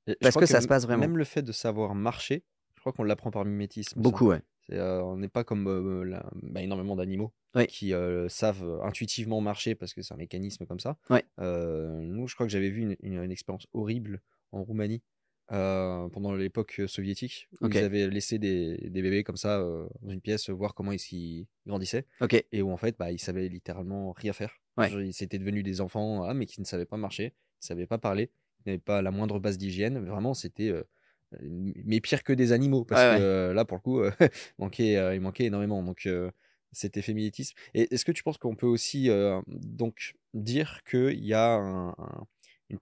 Et je parce crois que que ça se passe vraiment. même le fait de savoir marcher, je crois qu'on l'apprend par mimétisme, ça. Beaucoup, ouais. On n'est pas comme énormément d'animaux Oui, qui savent intuitivement marcher parce que c'est un mécanisme comme ça. ouais. Nous, je crois que j'avais vu une expérience horrible en Roumanie pendant l'époque soviétique où ils OK, avaient laissé des bébés comme ça dans une pièce voir comment ils grandissaient OK, et où en fait ils savaient littéralement rien faire. ouais. Genre, ils s'étaient devenus des enfants mais qui ne savaient pas marcher, qui ne savaient pas parler, qui n'avaient pas la moindre base d'hygiène. Vraiment, c'était mais pire que des animaux Ouais, parce que ouais. là pour le coup il manquait énormément. Donc cet effet mimétisme. Et est-ce que tu penses qu'on peut aussi donc dire qu'il y a une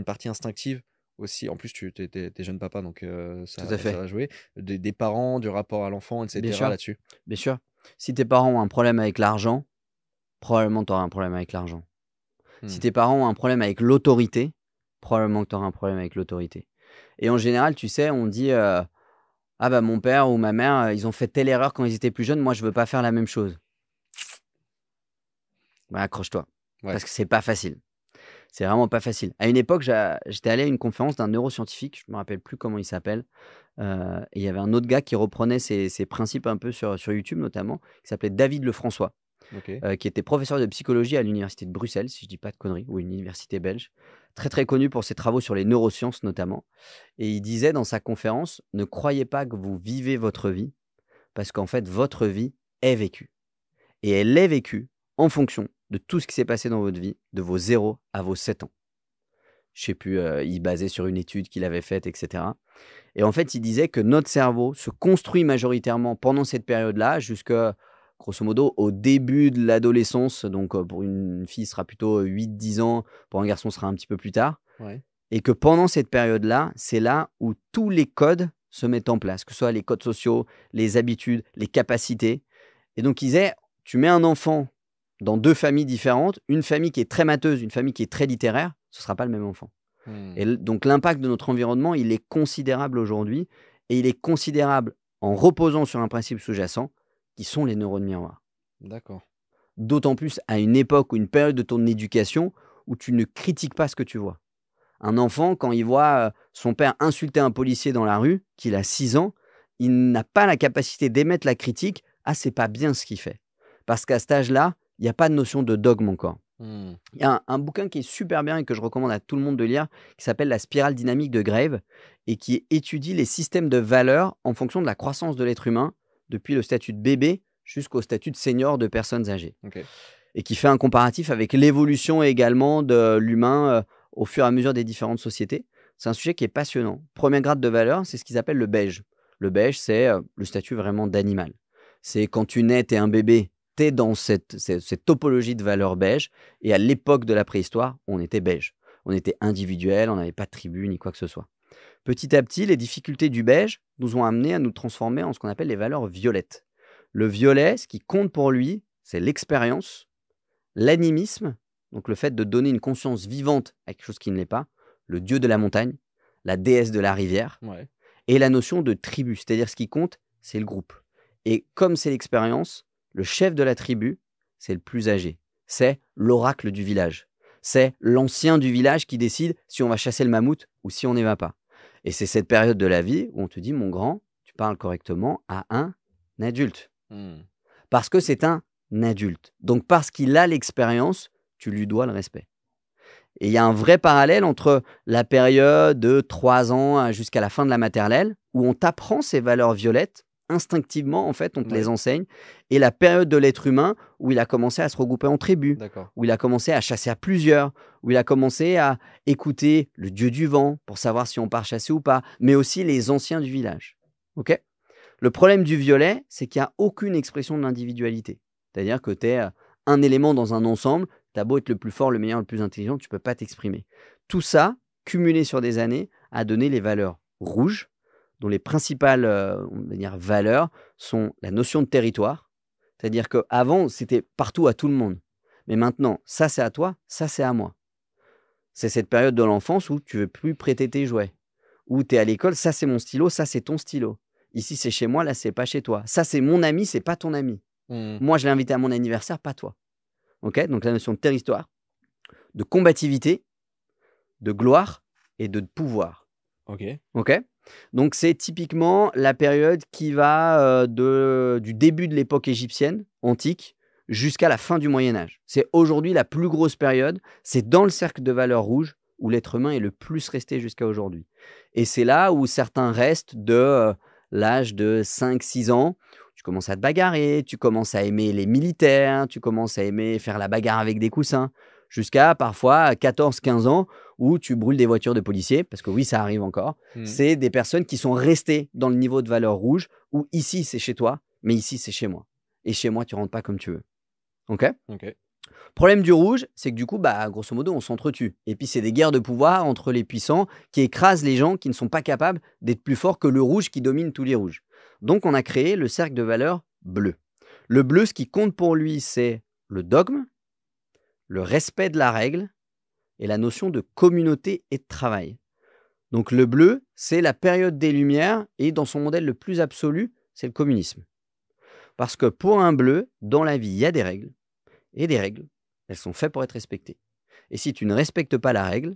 partie instinctive aussi, en plus tu es jeune papa, donc Tout à ça fait. va jouer, des parents, du rapport à l'enfant, Bien etc. sûr, là-dessus? bien sûr. Si tes parents ont un problème avec l'argent, probablement tu auras un problème avec l'argent. Si Hmm. tes parents ont un problème avec l'autorité, probablement que tu auras un problème avec l'autorité. Et en général, tu sais, on dit, «Ah bah, mon père ou ma mère, ils ont fait telle erreur quand ils étaient plus jeunes, moi je veux pas faire la même chose». Bah, accroche-toi, Ouais, parce que c'est pas facile. C'est vraiment pas facile. À une époque, j'étais allé à une conférence d'un neuroscientifique, je me rappelle plus comment il s'appelle, et il y avait un autre gars qui reprenait ces principes un peu sur YouTube notamment, qui s'appelait David Lefrançois. ok. Qui était professeur de psychologie à l'université de Bruxelles, si je dis pas de conneries, ou une université belge. Très, très connu pour ses travaux sur les neurosciences notamment. Et il disait dans sa conférence: «Ne croyez pas que vous vivez votre vie, parce qu'en fait, votre vie est vécue et elle est vécue en fonction de tout ce qui s'est passé dans votre vie, de vos 0 à vos 7 ans». Je sais plus, il basait sur une étude qu'il avait faite et cetera. Et en fait, il disait que notre cerveau se construit majoritairement pendant cette période-là, jusque, grosso modo, au début de l'adolescence. Donc, pour une fille, ce sera plutôt 8-10 ans, pour un garçon, ce sera un petit peu plus tard. Ouais. Et que pendant cette période-là, c'est là où tous les codes se mettent en place, que ce soit les codes sociaux, les habitudes, les capacités. Et donc, il disait, tu mets un enfant dans 2 familles différentes, une famille qui est très matheuse, une famille qui est très littéraire, ce ne sera pas le même enfant. Et Hmm. donc l'impact de notre environnement, il est considérable aujourd'hui et il est considérable en reposant sur un principe sous-jacent qui sont les neurones miroirs. D'accord. D'autant plus à une époque ou une période de ton éducation où tu ne critiques pas ce que tu vois. Un enfant, quand il voit son père insulter un policier dans la rue, qu'il a 6 ans, il n'a pas la capacité d'émettre la critique: «Ah, c'est pas bien ce qu'il fait». Parce qu'à cet âge-là, il n'y a pas de notion de dogme encore. Hmm. Il y a un bouquin qui est super bien et que je recommande à tout le monde de lire, qui s'appelle «La spirale dynamique de Grave» et qui étudie les systèmes de valeurs en fonction de la croissance de l'être humain, depuis le statut de bébé jusqu'au statut de senior de personnes âgées. Ok. Et qui fait un comparatif avec l'évolution également de l'humain, au fur et à mesure des différentes sociétés. C'est un sujet qui est passionnant. Premier grade de valeur, c'est ce qu'ils appellent le beige. Le beige, c'est, le statut vraiment d'animal. C'est quand tu nais, tu es un bébé, tu es dans cette topologie de valeur beige et à l'époque de la préhistoire, on était beige. On était individuel, on n'avait pas de tribu ni quoi que ce soit. Petit à petit, les difficultés du beige nous ont amenés à nous transformer en ce qu'on appelle les valeurs violettes. Le violet, ce qui compte pour lui, c'est l'expérience, l'animisme, donc le fait de donner une conscience vivante à quelque chose qui ne l'est pas, le dieu de la montagne, la déesse de la rivière, Ouais. et la notion de tribu, c'est-à-dire ce qui compte, c'est le groupe. Et comme c'est l'expérience, le chef de la tribu, c'est le plus âgé, c'est l'oracle du village, c'est l'ancien du village qui décide si on va chasser le mammouth ou si on n'y va pas. Et c'est cette période de la vie où on te dit, mon grand, tu parles correctement à un adulte. Hmm. Parce que c'est un adulte. Donc parce qu'il a l'expérience, tu lui dois le respect. Et il y a un vrai parallèle entre la période de 3 ans jusqu'à la fin de la maternelle, où on t'apprend ces valeurs violettes, instinctivement en fait, on te les Ouais. enseigne, et la période de l'être humain où il a commencé à se regrouper en tribus, D'accord. où il a commencé à chasser à plusieurs, où il a commencé à écouter le dieu du vent pour savoir si on part chasser ou pas, mais aussi les anciens du village. Ok. Le problème du violet, c'est qu'il n'y a aucune expression de l'individualité. C'est-à-dire que tu es un élément dans un ensemble, tu as beau être le plus fort, le meilleur, le plus intelligent, tu ne peux pas t'exprimer. Tout ça, cumulé sur des années, a donné les valeurs rouges, dont les principales on va dire, valeurs sont la notion de territoire. C'est-à-dire qu'avant, c'était partout à tout le monde. Mais maintenant, ça c'est à toi, ça c'est à moi. C'est cette période de l'enfance où tu ne veux plus prêter tes jouets. Où tu es à l'école, ça c'est mon stylo, ça c'est ton stylo. Ici c'est chez moi, là c'est pas chez toi. Ça c'est mon ami, c'est pas ton ami. Hmm. Moi je l'ai invité à mon anniversaire, pas toi. Ok. Donc la notion de territoire, de combativité, de gloire et de pouvoir. Ok. Ok. Donc c'est typiquement la période qui va du début de l'époque égyptienne, antique, jusqu'à la fin du Moyen-Âge. C'est aujourd'hui la plus grosse période. C'est dans le cercle de valeurs rouges où l'être humain est le plus resté jusqu'à aujourd'hui. Et c'est là où certains restent de l'âge de 5-6 ans. Tu commences à te bagarrer, tu commences à aimer les militaires, tu commences à aimer faire la bagarre avec des coussins, jusqu'à parfois 14-15 ans où tu brûles des voitures de policiers, parce que oui, ça arrive encore. Hmm. C'est des personnes qui sont restées dans le niveau de valeur rouge, où ici, c'est chez toi, mais ici, c'est chez moi. et chez moi, tu rentres pas comme tu veux. OK? Ok. Problème du rouge, c'est que du coup, bah, grosso modo, on s'entretue. Et puis, c'est des guerres de pouvoir entre les puissants qui écrasent les gens qui ne sont pas capables d'être plus forts que le rouge qui domine tous les rouges. Donc, on a créé le cercle de valeurs bleu. Le bleu, ce qui compte pour lui, c'est le dogme, le respect de la règle et la notion de communauté et de travail. Donc, le bleu, c'est la période des Lumières et dans son modèle le plus absolu, c'est le communisme. Parce que pour un bleu, dans la vie, il y a des règles. Et des règles, elles sont faites pour être respectées. Et si tu ne respectes pas la règle,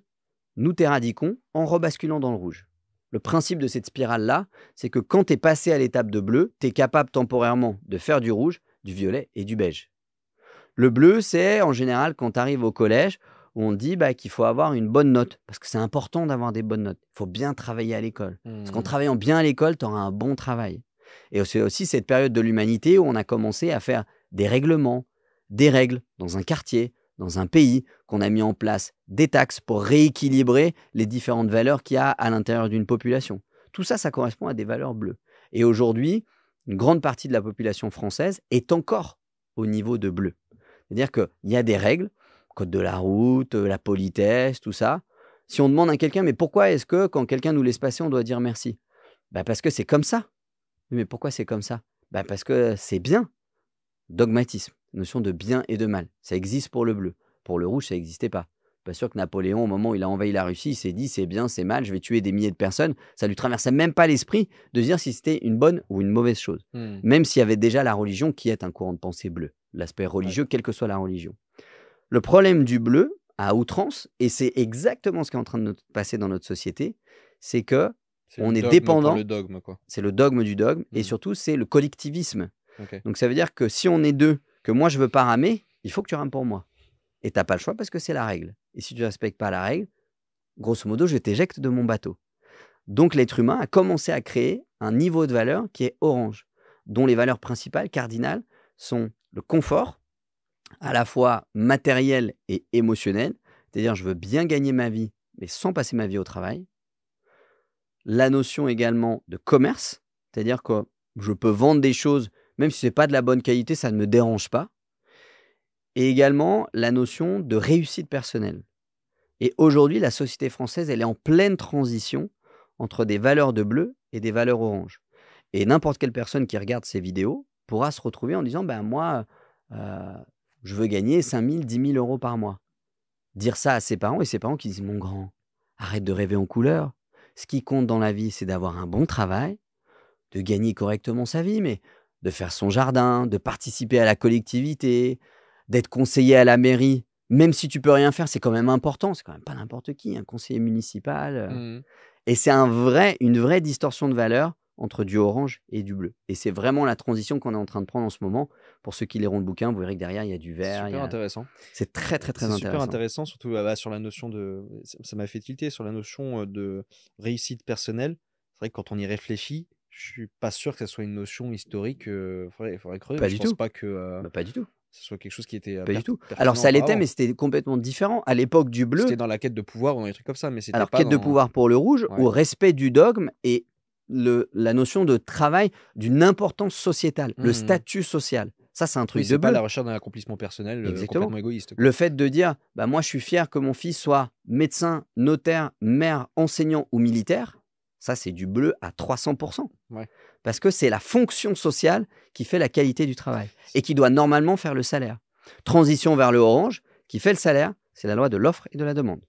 nous t'éradiquons en rebasculant dans le rouge. Le principe de cette spirale-là, c'est que quand tu es passé à l'étape de bleu, tu es capable temporairement de faire du rouge, du violet et du beige. Le bleu, c'est en général quand tu arrives au collège, où on te dit qu'il faut avoir une bonne note, parce que c'est important d'avoir des bonnes notes. Il faut bien travailler à l'école. Parce qu'en travaillant bien à l'école, tu auras un bon travail. Et c'est aussi cette période de l'humanité où on a commencé à faire des règlements, des règles dans un quartier, dans un pays, qu'on a mis en place des taxes pour rééquilibrer les différentes valeurs qu'il y a à l'intérieur d'une population. Tout ça, ça correspond à des valeurs bleues. Et aujourd'hui, une grande partie de la population française est encore au niveau de bleu. C'est-à-dire qu'il y a des règles, code de la route, la politesse, tout ça. Si on demande à quelqu'un, mais pourquoi est-ce que quand quelqu'un nous laisse passer, on doit dire merci? Parce que c'est comme ça. Mais pourquoi c'est comme ça? Parce que c'est bien. Dogmatisme, notion de bien et de mal. Ça existe pour le bleu. Pour le rouge, ça n'existait pas. Pas sûr que Napoléon, au moment où il a envahi la Russie, il s'est dit c'est bien, c'est mal, je vais tuer des milliers de personnes. Ça lui traversait même pas l'esprit de dire si c'était une bonne ou une mauvaise chose. Même s'il y avait déjà la religion qui est un courant de pensée bleu. L'aspect religieux, quelle que soit la religion. Le problème du bleu, à outrance, et c'est exactement ce qui est en train de nous passer dans notre société, c'est que on est dépendant. Le dogme, quoi. C'est le dogme du dogme, et surtout, c'est le collectivisme. Okay. Donc, ça veut dire que si on est deux, que moi, je veux pas ramer, il faut que tu rames pour moi. Et tu n'as pas le choix parce que c'est la règle. Et si tu ne respectes pas la règle, grosso modo, je t'éjecte de mon bateau. Donc, l'être humain a commencé à créer un niveau de valeur qui est orange, dont les valeurs principales, cardinales, sont le confort, à la fois matériel et émotionnel. C'est-à-dire, je veux bien gagner ma vie, mais sans passer ma vie au travail. La notion également de commerce, c'est-à-dire que je peux vendre des choses, même si ce n'est pas de la bonne qualité, ça ne me dérange pas. Et également la notion de réussite personnelle. Et aujourd'hui, la société française, elle est en pleine transition entre des valeurs de bleu et des valeurs orange. Et n'importe quelle personne qui regarde ces vidéos pourra se retrouver en disant moi, je veux gagner 5 000, 10 000 euros par mois. Dire ça à ses parents et ses parents qui disent mon grand, arrête de rêver en couleur. Ce qui compte dans la vie, c'est d'avoir un bon travail, de gagner correctement sa vie, mais de faire son jardin, de participer à la collectivité, d'être conseiller à la mairie. Même si tu peux rien faire, c'est quand même important. C'est quand même pas n'importe qui, un conseiller municipal. Et c'est une vraie distorsion de valeur entre du orange et du bleu. Et c'est vraiment la transition qu'on est en train de prendre en ce moment. Pour ceux qui liront le bouquin, vous verrez que derrière, il y a du vert. C'est super intéressant. C'est très, très, très intéressant. C'est super intéressant, surtout sur la notion de... Ça m'a fait tilter sur la notion de réussite personnelle. C'est vrai que quand on y réfléchit, je suis pas sûr que ça soit une notion historique. Faudrait creuser. Pas je du pense tout. pas que Pas du tout. ce soit quelque chose qui était pas du tout. Alors ça l'était, mais c'était complètement différent. À l'époque du bleu, c'était dans la quête de pouvoir ou dans des trucs comme ça, mais c'était alors pas quête de pouvoir pour le rouge, au respect du dogme et la notion de travail d'une importance sociétale, le statut social. Ça, c'est un truc de bleu. C'est pas la recherche d'un accomplissement personnel complètement égoïste. Le fait de dire, moi, je suis fier que mon fils soit médecin, notaire, maire, enseignant ou militaire, ça, c'est du bleu à 300%. Parce que c'est la fonction sociale qui fait la qualité du travail et qui doit normalement faire le salaire. Transition vers le orange, qui fait le salaire, c'est la loi de l'offre et de la demande.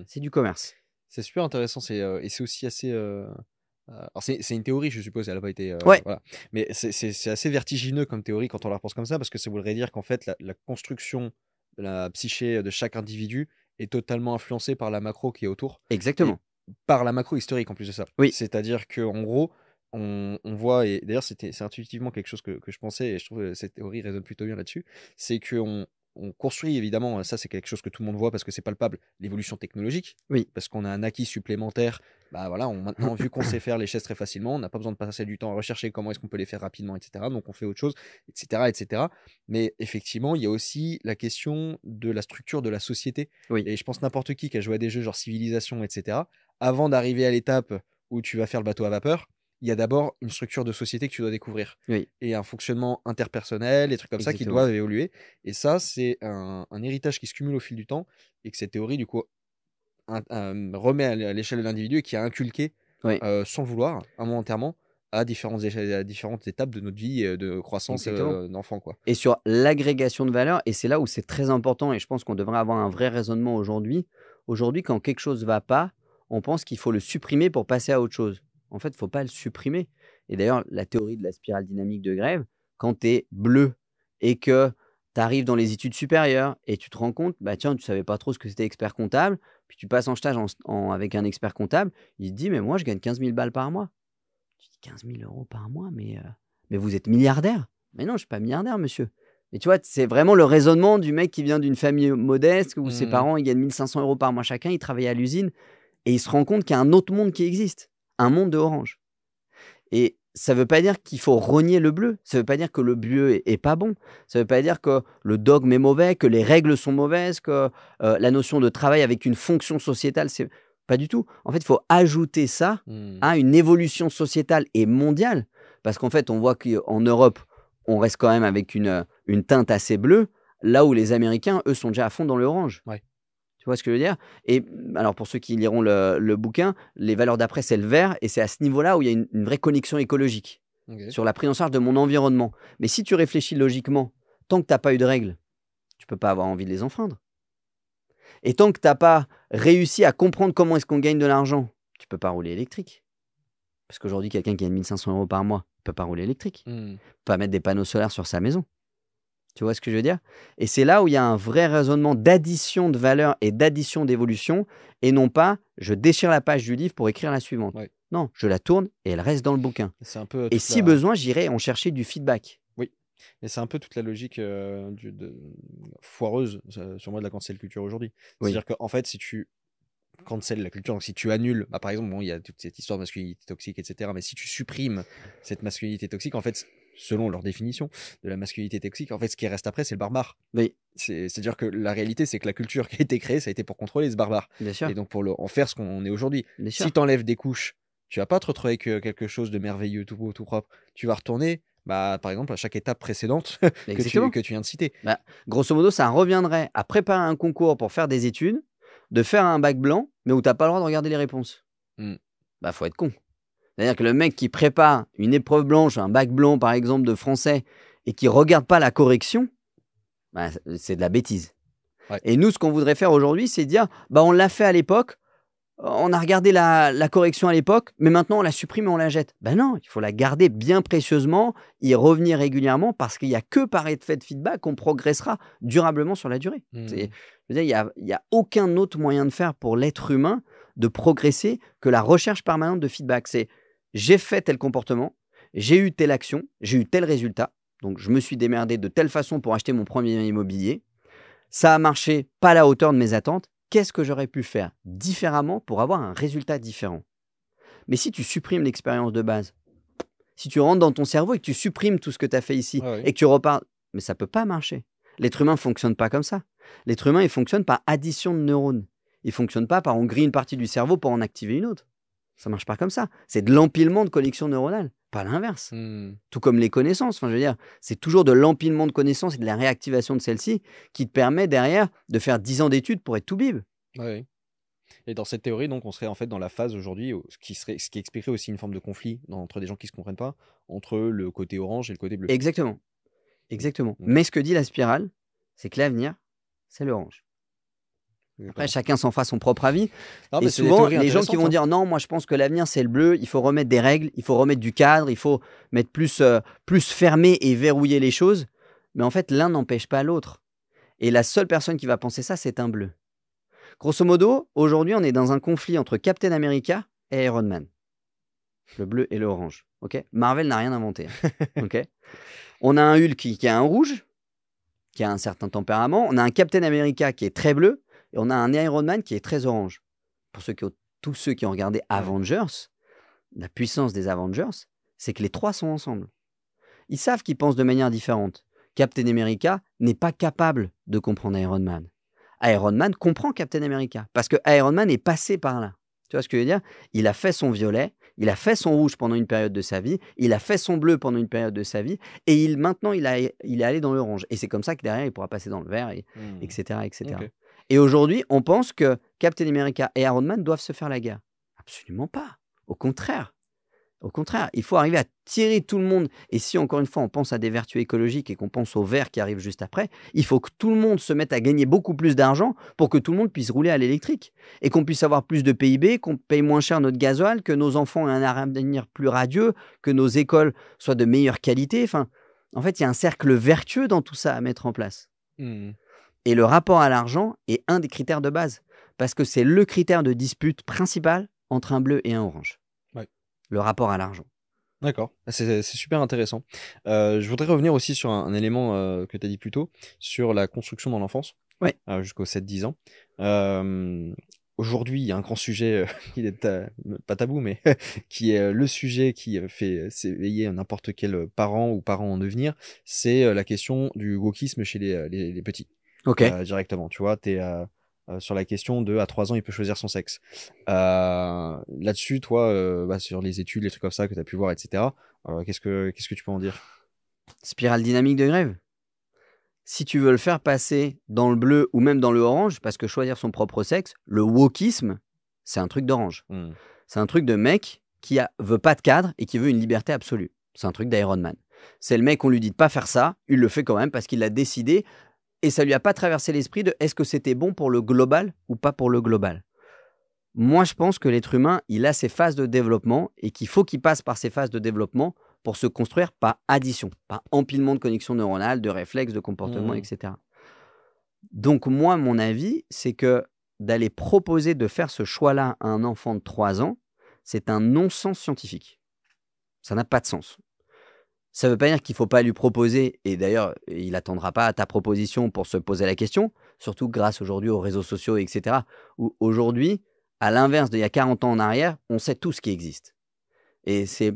C'est du commerce. C'est super intéressant et c'est aussi assez... alors c'est une théorie, je suppose, elle n'a pas été... Voilà. Mais c'est assez vertigineux comme théorie quand on la repense comme ça, parce que ça voudrait dire qu'en fait, la construction de la psyché de chaque individu est totalement influencée par la macro qui est autour. Exactement. Et par la macro historique en plus de ça. Oui. C'est-à-dire qu'en gros, on voit, et d'ailleurs c'est intuitivement quelque chose que je pensais, et je trouve que cette théorie résonne plutôt bien là-dessus, c'est qu'on construit évidemment, ça c'est quelque chose que tout le monde voit parce que c'est palpable, l'évolution technologique. Oui. Parce qu'on a un acquis supplémentaire. Maintenant, vu qu'on sait faire les chaises très facilement, on n'a pas besoin de passer du temps à rechercher comment est-ce qu'on peut les faire rapidement, etc. Donc on fait autre chose, etc., etc. Mais effectivement, il y a aussi la question de la structure de la société. Oui. Et je pense n'importe qui a joué à des jeux genre Civilisation, etc., avant d'arriver à l'étape où tu vas faire le bateau à vapeur, il y a d'abord une structure de société que tu dois découvrir Oui, et un fonctionnement interpersonnel, des trucs comme ça qui exactement. doivent évoluer. Et ça, c'est un héritage qui se cumule au fil du temps et que cette théorie, du coup, remet à l'échelle de l'individu et qui a inculqué, Oui, sans le vouloir, involontairement, à différentes échelles, à différentes étapes de notre vie, de croissance, exactement. d'enfant, quoi. Et sur l'agrégation de valeur et c'est là où c'est très important et je pense qu'on devrait avoir un vrai raisonnement aujourd'hui. Aujourd'hui, quand quelque chose va pas, on pense qu'il faut le supprimer pour passer à autre chose. En fait, il faut pas le supprimer et d'ailleurs, la théorie de la spirale dynamique de Grève, quand tu es bleu et que tu arrives dans les études supérieures et tu te rends compte, bah, tiens, tu savais pas trop ce que c'était expert comptable, puis tu passes en stage avec un expert comptable, il te dit: «Mais moi, je gagne 15 000 balles par mois». Tu dis: 15 000 € par mois, mais vous êtes milliardaire? Mais non, je suis pas milliardaire, monsieur. Et tu vois, c'est vraiment le raisonnement du mec qui vient d'une famille modeste où ses Mmh. parents ils gagnent 1 500 € par mois chacun, ils travaillent à l'usine et il se rend compte qu'il y a un autre monde qui existe, un monde de Orange. Et ça veut pas dire qu'il faut renier le bleu, ça veut pas dire que le bleu est pas bon, ça veut pas dire que le dogme est mauvais, que les règles sont mauvaises, que, la notion de travail avec une fonction sociétale, c'est pas du tout. En fait, il faut ajouter ça Mmh. à une évolution sociétale et mondiale parce qu'en fait, on voit qu'en Europe, on reste quand même avec une teinte assez bleue, là où les Américains, eux, sont déjà à fond dans l'orange. Ouais. Tu vois ce que je veux dire? Et alors pour ceux qui liront le bouquin, les valeurs d'après, c'est le vert et c'est à ce niveau-là où il y a une vraie connexion écologique, OK. sur la prise en charge de mon environnement. Mais si tu réfléchis logiquement, tant que tu as pas eu de règles, tu peux pas avoir envie de les enfreindre. Et tant que tu as pas réussi à comprendre comment est-ce qu'on gagne de l'argent, tu peux pas rouler électrique. Parce qu'aujourd'hui, quelqu'un qui gagne 1 500 € par mois, il peut pas rouler électrique, Mmh. il peut pas mettre des panneaux solaires sur sa maison. Tu vois ce que je veux dire? Et c'est là où il y a un vrai raisonnement d'addition de valeur et d'addition d'évolution et non pas: «Je déchire la page du livre pour écrire la suivante». Ouais. Non, je la tourne et elle reste dans le bouquin C'est un peu et toute si la besoin, j'irai en chercher du feedback. Oui, et c'est un peu toute la logique, foireuse, sur moi de la cancel culture aujourd'hui. Oui, C'est-à-dire qu'en fait, si tu cancel la culture, donc si tu annules, bah, par exemple, bon, il y a toute cette histoire de masculinité toxique et cetera, mais si tu supprimes cette masculinité toxique, en fait, selon leur définition de la masculinité toxique, en fait, ce qui reste après, c'est le barbare. oui, C'est-à-dire que la réalité, c'est que la culture qui a été créée, ça a été pour contrôler ce barbare bien sûr, et donc pour en faire ce qu'on est aujourd'hui. bien Si sûr. tu enlèves des couches, tu vas pas te retrouver avec, quelque chose de merveilleux, tout beau, tout propre. Tu vas retourner, bah, par exemple, à chaque étape précédente Exactement. que tu viens de citer. Bah, grosso modo, ça reviendrait à préparer un concours pour faire des études, de faire un bac blanc, mais où tu as pas le droit de regarder les réponses. Mmh. Bah, faut être con. C'est-à-dire que le mec qui prépare une épreuve blanche, un bac blanc, par exemple, de français et qui regarde pas la correction, bah, c'est de la bêtise. Ouais. Et nous, ce qu'on voudrait faire aujourd'hui, c'est dire: «Bah, on l'a fait à l'époque, on a regardé la correction à l'époque, mais maintenant on la supprime et on la jette». Ben non, il faut la garder bien précieusement, y revenir régulièrement parce qu'il y a que par effet de feedback qu'on progressera durablement sur la durée. Mmh. Je veux dire, il y a aucun autre moyen de faire pour l'être humain de progresser que la recherche permanente de feedback. C'est: «J'ai fait tel comportement, j'ai eu telle action, j'ai eu tel résultat, donc je me suis démerdé de telle façon pour acheter mon premier immobilier. Ça a marché, pas à la hauteur de mes attentes. Qu'est-ce que j'aurais pu faire différemment pour avoir un résultat différent?» Mais si tu supprimes l'expérience de base, si tu rentres dans ton cerveau et que tu supprimes tout ce que tu as fait ici Ouais, ouais. et que tu repars, mais ça peut pas marcher. L'être humain fonctionne pas comme ça. L'être humain, il fonctionne par addition de neurones. Il fonctionne pas par on grille une partie du cerveau pour en activer une autre. Ça marche pas comme ça. C'est de l'empilement de connexions neuronales, pas l'inverse. Mmh. Tout comme les connaissances. Enfin, je veux dire, c'est toujours de l'empilement de connaissances et de la réactivation de celles-ci qui te permet derrière de faire 10 ans d'études pour être tout bib. Ouais, ouais. Et dans cette théorie, donc, on serait en fait dans la phase aujourd'hui où ce qui expliquerait aussi une forme de conflit entre des gens qui se comprennent pas, entre le côté orange et le côté bleu. Exactement, exactement. OK, Mais ce que dit la spirale, c'est que l'avenir, c'est l'orange. Après, exactement. chacun s'en fera son propre avis. Non, Et mais c'est des souvent, théories les gens qui intéressantes, vont hein. dire non, moi je pense que l'avenir c'est le bleu, il faut remettre des règles, il faut remettre du cadre, il faut mettre plus fermer et verrouiller les choses. Mais en fait, l'un n'empêche pas l'autre. Et la seule personne qui va penser ça, c'est un bleu. Grosso modo, aujourd'hui, on est dans un conflit entre Captain America et Iron Man. Le bleu et l'orange. Ok, Marvel n'a rien inventé, hein. Ok, on a un Hulk qui a un rouge, qui a un certain tempérament. On a un Captain America qui est très bleu. Et on a un Iron Man qui est très orange. Pour tous ceux qui ont regardé Ouais. Avengers, la puissance des Avengers, c'est que les trois sont ensemble. Ils savent qu'ils pensent de manière différente. Captain America n'est pas capable de comprendre Iron Man. Iron Man comprend Captain America parce que Iron Man est passé par là. Tu vois ce que je veux dire? Il a fait son violet, Il a fait son rouge pendant une période de sa vie, il a fait son bleu pendant une période de sa vie, et maintenant, il est allé dans l'orange. Et c'est comme ça que derrière, il pourra passer dans le vert, etc., etc. Ok. Et aujourd'hui, on pense que Captain America et Iron Man doivent se faire la guerre. Absolument pas. Au contraire. Au contraire, il faut arriver à tirer tout le monde. Et si, encore une fois, on pense à des vertus écologiques et qu'on pense au vert qui arrive juste après, il faut que tout le monde se mette à gagner beaucoup plus d'argent pour que tout le monde puisse rouler à l'électrique. Et qu'on puisse avoir plus de PIB, qu'on paye moins cher notre gasoil, que nos enfants aient un avenir plus radieux, que nos écoles soient de meilleure qualité. Enfin, en fait, il y a un cercle vertueux dans tout ça à mettre en place. Hmm. Et le rapport à l'argent est un des critères de base. Parce que c'est le critère de dispute principal entre un bleu et un orange. Ouais. Le rapport à l'argent. D'accord, c'est super intéressant. Je voudrais revenir aussi sur un élément que tu as dit plus tôt, sur la construction dans l'enfance, Ouais. jusqu'aux 7-10 ans. Aujourd'hui, il y a un grand sujet, il est pas tabou, mais qui est le sujet qui fait s'éveiller n'importe quel parent ou parent en devenir, c'est la question du wokisme chez les petits. Ok. Directement, tu vois, t'es sur la question de à 3 ans, il peut choisir son sexe. Là-dessus, toi, sur les études, les trucs comme ça que tu as pu voir, etc., qu'est-ce que tu peux en dire? Spirale dynamique de grève. Si tu veux le faire passer dans le bleu ou même dans le orange, parce que choisir son propre sexe, le wokisme, c'est un truc d'orange. Hmm. C'est un truc de mec qui veut pas de cadre et qui veut une liberté absolue. C'est un truc d'Iron Man. C'est le mec, on lui dit de pas faire ça, il le fait quand même parce qu'il l'a décidé et ça lui a pas traversé l'esprit de est-ce que c'était bon pour le global ou pas pour le global. Moi, je pense que l'être humain, il a ses phases de développement et qu'il faut qu'il passe par ces phases de développement pour se construire par addition, par empilement de connexions neuronales, de réflexes, de comportements, etc. Donc moi, mon avis, c'est que d'aller proposer de faire ce choix-là à un enfant de 3 ans, c'est un non-sens scientifique. Ça n'a pas de sens. Ça ne veut pas dire qu'il ne faut pas lui proposer, et d'ailleurs, il n'attendra pas à ta proposition pour se poser la question, surtout grâce aujourd'hui aux réseaux sociaux, etc., où aujourd'hui, à l'inverse d'il y a 40 ans en arrière, on sait tout ce qui existe. Et c'est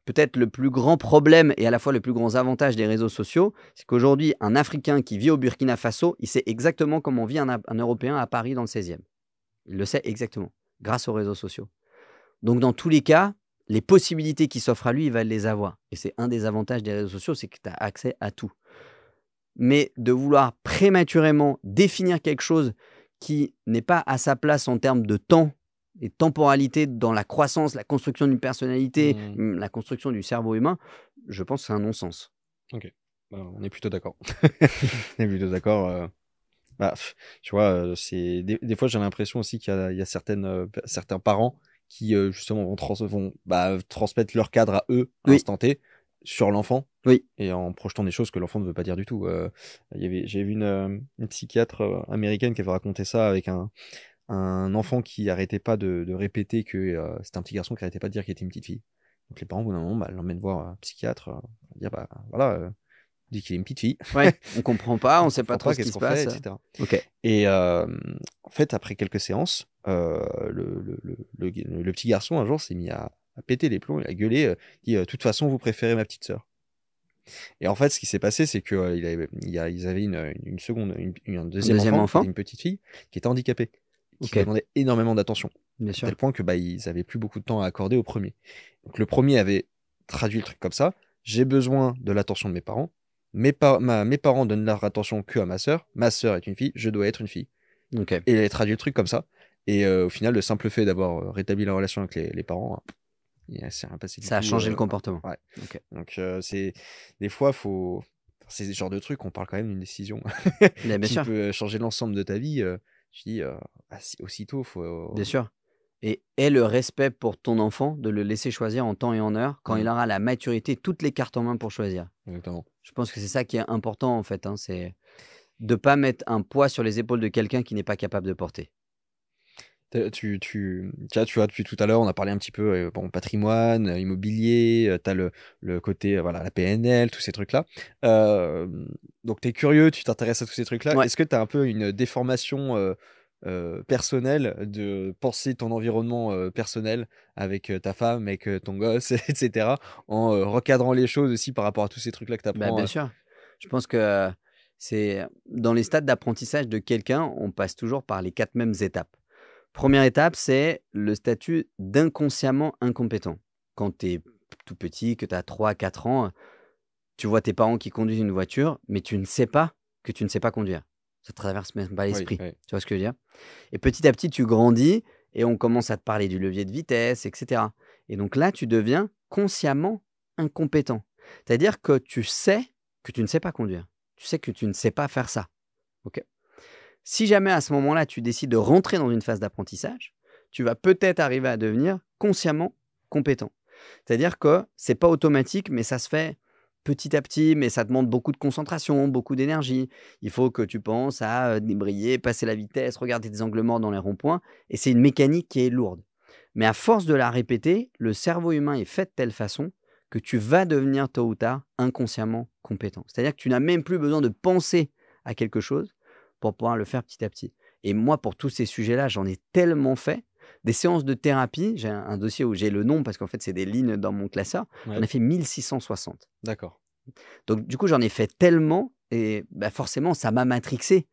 peut-être le plus grand problème et à la fois le plus grand avantage des réseaux sociaux, c'est qu'aujourd'hui, un Africain qui vit au Burkina Faso, il sait exactement comment vit un Européen à Paris dans le 16e. Il le sait exactement, grâce aux réseaux sociaux. Donc dans tous les cas, les possibilités qui s'offrent à lui, il va les avoir. Et c'est un des avantages des réseaux sociaux, c'est que tu as accès à tout. Mais de vouloir prématurément définir quelque chose qui n'est pas à sa place en termes de temps et temporalité dans la croissance, la construction d'une personnalité, la construction du cerveau humain, je pense que c'est un non-sens. Ok, on est plutôt d'accord. On est plutôt d'accord. Tu vois, c'est des fois j'ai l'impression aussi qu'il y a certains parents qui justement vont transmettre leur cadre à eux à Oui. l'instant T sur l'enfant. Oui. Et en projetant des choses que l'enfant ne veut pas dire du tout. J'ai vu une psychiatre américaine qui avait raconté ça avec un enfant qui arrêtait pas de répéter que c'était un petit garçon qui arrêtait pas de dire qu'il était une petite fille. Donc les parents, au bout d'un moment, l'emmènent voir un psychiatre, dire voilà, dit qu'il est une petite fille. Ouais, on comprend pas, on sait pas trop ce qui se passe, etc. Ok. Et en fait, après quelques séances, le petit garçon un jour s'est mis à péter les plombs, il a gueulé, dit de toute façon vous préférez ma petite sœur. Et en fait, ce qui s'est passé, c'est que ils avaient un deuxième enfant, qui était une petite fille qui était handicapée, qui demandait énormément d'attention, à tel point que ils avaient plus beaucoup de temps à accorder au premier. Donc le premier avait traduit le truc comme ça: j'ai besoin de l'attention de mes parents. Mes parents donnent leur attention que à ma sœur est une fille, je dois être une fille. Okay. Et il avait traduit le truc comme ça. Et au final, le simple fait d'avoir rétabli la relation avec les parents, c'est rien passé du tout. Ça a changé le comportement. Ouais. Okay. Donc c'est des fois, c'est ce genre de truc, on parle quand même d'une décision qui peut changer l'ensemble de ta vie. Je dis, aussitôt, faut. Bien sûr. Et aie le respect pour ton enfant de le laisser choisir en temps et en heure quand il aura la maturité, toutes les cartes en main pour choisir. Exactement. Je pense que c'est ça qui est important en fait, hein, c'est de ne pas mettre un poids sur les épaules de quelqu'un qui n'est pas capable de porter. Tu vois, depuis tout à l'heure, on a parlé un petit peu patrimoine, immobilier, tu as le côté, la PNL, tous ces trucs-là. Donc, tu es curieux, tu t'intéresses à tous ces trucs-là. Ouais. Est-ce que tu as un peu une déformation personnelle de penser ton environnement personnel avec ta femme, avec ton gosse, etc., en recadrant les choses aussi par rapport à tous ces trucs-là que tu apprends? Bien sûr. Je pense que c'est dans les stades d'apprentissage de quelqu'un, on passe toujours par les 4 mêmes étapes. Première étape, c'est le statut d'inconsciemment incompétent. quand tu es tout petit, que tu as 3-4 ans, tu vois tes parents qui conduisent une voiture, mais tu ne sais pas que tu ne sais pas conduire. Ça te traverse même pas Oui, l'esprit. oui. Tu vois ce que je veux dire? Et petit à petit, tu grandis et on commence à te parler du levier de vitesse, etc. Et donc là, tu deviens consciemment incompétent. C'est-à-dire que tu sais que tu ne sais pas conduire. Tu sais que tu ne sais pas faire ça. Ok. Si jamais à ce moment-là, tu décides de rentrer dans une phase d'apprentissage, tu vas peut-être arriver à devenir consciemment compétent. C'est-à-dire que c'est pas automatique, mais ça se fait petit à petit, mais ça demande beaucoup de concentration, beaucoup d'énergie. Il faut que tu penses à débrayer, passer la vitesse, regarder des angles morts dans les ronds-points, et c'est une mécanique qui est lourde. Mais à force de la répéter, le cerveau humain est fait de telle façon que tu vas devenir tôt ou tard inconsciemment compétent. C'est-à-dire que tu n'as même plus besoin de penser à quelque chose pour pouvoir le faire petit à petit. Et moi, pour tous ces sujets-là, j'en ai tellement fait. Des séances de thérapie, j'ai un dossier où j'ai le nom parce qu'en fait, c'est des lignes dans mon classeur. J'en ai Ouais, fait 1660. d'accord. Donc, du coup, j'en ai fait tellement et bah, forcément, ça m'a matrixé.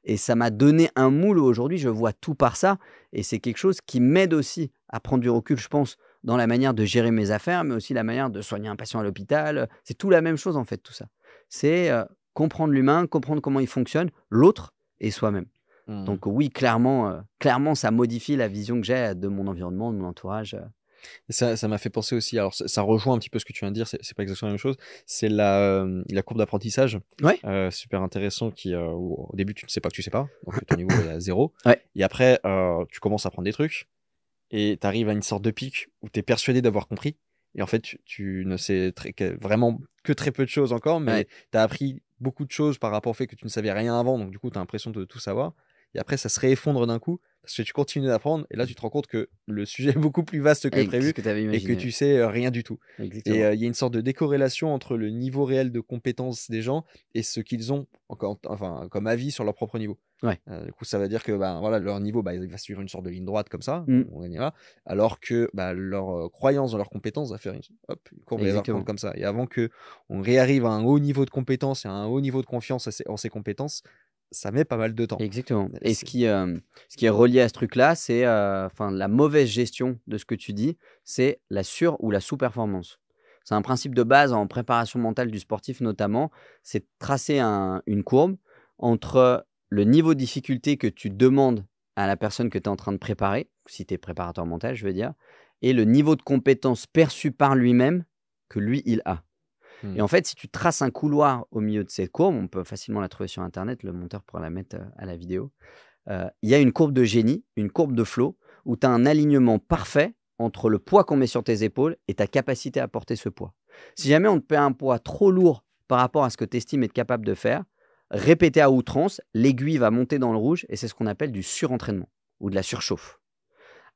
Et ça m'a donné un moule où aujourd'hui, je vois tout par ça. Et c'est quelque chose qui m'aide aussi à prendre du recul, je pense, dans la manière de gérer mes affaires, mais aussi la manière de soigner un patient à l'hôpital. C'est tout la même chose, en fait, tout ça. C'est comprendre l'humain, comprendre comment il fonctionne, l'autre et soi-même. Mmh. Donc oui, clairement, ça modifie la vision que j'ai de mon environnement, de mon entourage. Et ça m'a fait penser aussi, alors ça rejoint un petit peu ce que tu viens de dire, c'est pas exactement la même chose. C'est la courbe d'apprentissage, Ouais, super intéressant où au début tu ne sais pas que tu sais pas, donc ton niveau est à 0. ouais, Et après, tu commences à apprendre des trucs et tu arrives à une sorte de pic où tu es persuadé d'avoir compris. Et en fait, tu ne sais vraiment que très peu de choses encore, mais ouais. tu as appris beaucoup de choses par rapport au fait que tu ne savais rien avant, donc du coup, tu as l'impression de tout savoir. Et après, ça se réeffondre d'un coup, parce que tu continues d'apprendre, et là, tu te rends compte que le sujet est beaucoup plus vaste que Avec ce prévu, que tu avais et que imaginé. tu sais rien du tout. Et Exactement. il y a une sorte de décorrélation entre le niveau réel de compétence des gens et ce qu'ils ont enfin, comme avis sur leur propre niveau. Ouais. Du coup, ça veut dire que bah, voilà, leur niveau, bah, il va suivre une sorte de ligne droite comme ça, Mm, on y va, alors que bah, leur croyance dans leurs compétences va faire une courbe, elle va prendre exactement. comme ça. Et avant que on réarrive à un haut niveau de compétence et à un haut niveau de confiance en ses compétences, ça met pas mal de temps. Exactement. Et C'est- ce qui est relié à ce truc-là, c'est enfin, la mauvaise gestion de ce que tu dis, c'est la sur ou la sous-performance. C'est un principe de base en préparation mentale du sportif notamment, c'est de tracer une courbe entre le niveau de difficulté que tu demandes à la personne que tu es en train de préparer, si tu es préparateur mental, je veux dire, et le niveau de compétence perçu par lui-même que lui, il a. Et Hmm. en fait, si tu traces un couloir au milieu de cette courbe, on peut facilement la trouver sur internet, le monteur pourra la mettre, à la vidéo. Il y a une courbe de génie, une courbe de flow, où tu as un alignement parfait entre le poids qu'on met sur tes épaules et ta capacité à porter ce poids. Si jamais on te paie un poids trop lourd par rapport à ce que tu estimes être capable de faire, répété à outrance, l'aiguille va monter dans le rouge et c'est ce qu'on appelle du surentraînement ou de la surchauffe.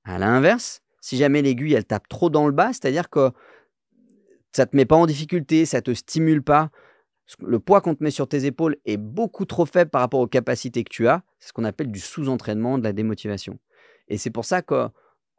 À l'inverse, si jamais l'aiguille elle tape trop dans le bas, c'est-à-dire que ça te met pas en difficulté, ça te stimule pas, le poids qu'on te met sur tes épaules est beaucoup trop faible par rapport aux capacités que tu as. C'est ce qu'on appelle du sous-entraînement, de la démotivation. Et c'est pour ça que,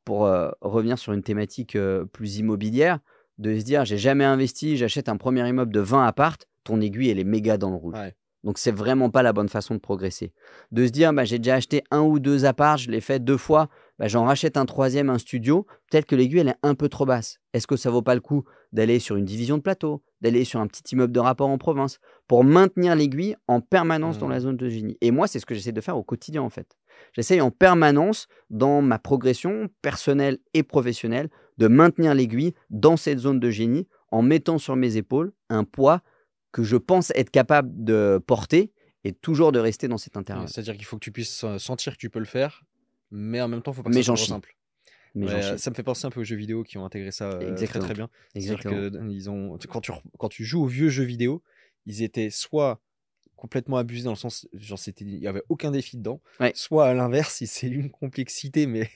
pour revenir sur une thématique plus immobilière, de se dire j'ai jamais investi, j'achète un premier immeuble de 20 appart, ton aiguille elle est méga dans le rouge. Ouais. Donc c'est vraiment pas la bonne façon de progresser. De se dire bah, j'ai déjà acheté un ou deux apparts, je l'ai fait 2 fois, bah, j'en rachète un troisième, un studio, peut-être que l'aiguille elle est un peu trop basse. Est-ce que ça vaut pas le coup d'aller sur une division de plateau, d'aller sur un petit immeuble de rapport en province, pour maintenir l'aiguille en permanence dans la Hmm. zone de génie. Et moi, c'est ce que j'essaie de faire au quotidien, en fait. J'essaye en permanence, dans ma progression personnelle et professionnelle, de maintenir l'aiguille dans cette zone de génie en mettant sur mes épaules un poids que je pense être capable de porter et toujours de rester dans cet Ouais, intervalle. c'est-à-dire qu'il faut que tu puisses sentir que tu peux le faire, mais en même temps, il faut pas que Mais ça soit j'en trop chie. simple. Mais Ouais, j'en chie. ça me fait penser un peu aux jeux vidéo qui ont intégré ça très Exactement. très bien. C'est-à-dire Exactement. que quand tu joues aux vieux jeux vidéo, ils étaient soit complètement abusés dans le sens, genre il y avait aucun défi dedans, Ouais, soit à l'inverse, c'est une complexité, mais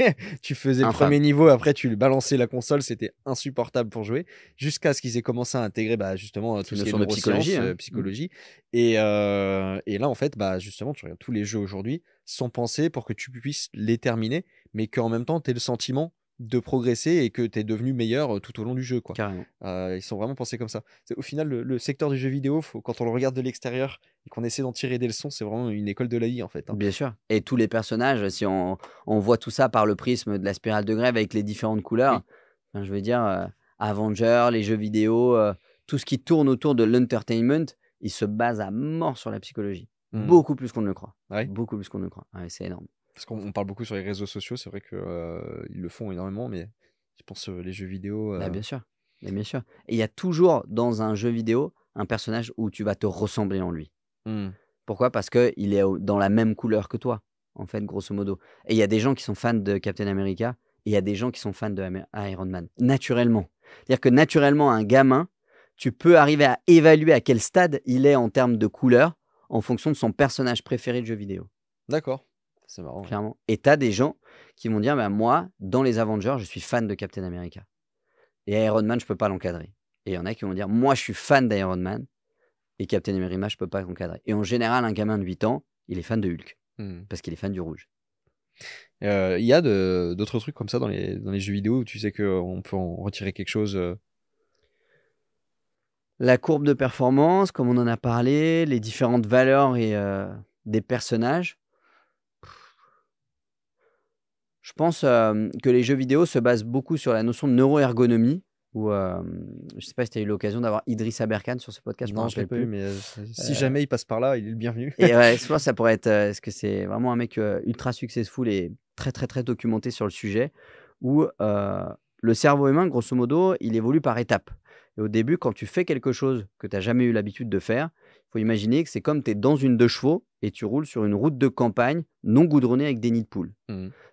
tu faisais le infâme. premier niveau, après tu balançais la console, c'était insupportable pour jouer, jusqu'à ce qu'ils aient commencé à intégrer bah, justement C'est tout une ce qui est notion de psychologie. neurosciences, Hein. Mm. psychologie, et là en fait, bah, justement, tu regardes tous les jeux aujourd'hui, sont pensés pour que tu puisses les terminer, mais qu'en même temps, tu aies le sentiment de progresser et que tu es devenu meilleur tout au long du jeu, quoi. Carrément. Ils sont vraiment pensés comme ça. Au final, le secteur du jeu vidéo, quand on le regarde de l'extérieur et qu'on essaie d'en tirer des leçons, c'est vraiment une école de la vie en fait, hein. Bien sûr. Et tous les personnages, si on voit tout ça par le prisme de la spirale de Grève avec les différentes couleurs, Oui, enfin, je veux dire, Avengers, les jeux vidéo, tout ce qui tourne autour de l'entertainment, il se base à mort sur la psychologie. Beaucoup plus qu'on ne le croit. Ouais. Beaucoup plus qu'on ne le croit. Ouais, c'est énorme. Parce qu'on parle beaucoup sur les réseaux sociaux, c'est vrai qu'ils le font énormément, mais je pense les jeux vidéo. Bah, bien sûr. Mais bien sûr. Et il y a toujours dans un jeu vidéo un personnage où tu vas te ressembler en lui. Pourquoi? Parce qu'il est dans la même couleur que toi, en fait, grosso modo. Et il y a des gens qui sont fans de Captain America et il y a des gens qui sont fans de Iron Man, naturellement. C'est-à-dire que naturellement, un gamin, tu peux arriver à évaluer à quel stade il est en termes de couleur en fonction de son personnage préféré de jeu vidéo. D'accord. C'est marrant. Clairement. Et tu as des gens qui vont dire, bah, moi, dans les Avengers, je suis fan de Captain America. Et Iron Man, je peux pas l'encadrer. Et il y en a qui vont dire, moi, je suis fan d'Iron Man. Et Captain America, je peux pas l'encadrer. Et en général, un gamin de 8 ans, il est fan de Hulk. Parce qu'il est fan du rouge. Il y a d'autres trucs comme ça dans les jeux vidéo où tu sais qu'on peut en retirer quelque chose. La courbe de performance, comme on en a parlé, les différentes valeurs et des personnages. Je pense que les jeux vidéo se basent beaucoup sur la notion de neuroergonomie. Où, je ne sais pas si tu as eu l'occasion d'avoir Idriss Aberkan sur ce podcast. Non, je ne l'ai pas eu, mais si jamais il passe par là, il est le bienvenu. Et ouais, je pense que ça pourrait être. Parce que c'est vraiment un mec ultra successful et très, très, très documenté sur le sujet. Où le cerveau humain, grosso modo, il évolue par étapes. Et au début, quand tu fais quelque chose que tu n'as jamais eu l'habitude de faire, il faut imaginer que c'est comme tu es dans une 2 chevaux et tu roules sur une route de campagne non goudronnée avec des nids de poules.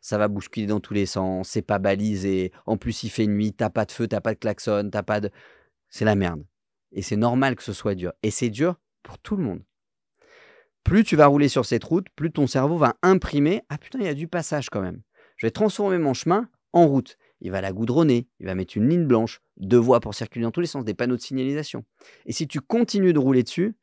Ça va bousculer dans tous les sens, c'est pas balisé. En plus, il fait nuit, t'as pas de feu, t'as pas de klaxon, t'as pas de. C'est la merde. Et c'est normal que ce soit dur. Et c'est dur pour tout le monde. Plus tu vas rouler sur cette route, plus ton cerveau va imprimer. Ah putain, il y a du passage quand même. Je vais transformer mon chemin en route. Il va la goudronner, il va mettre une ligne blanche, 2 voies pour circuler dans tous les sens, des panneaux de signalisation. Et si tu continues de rouler dessus,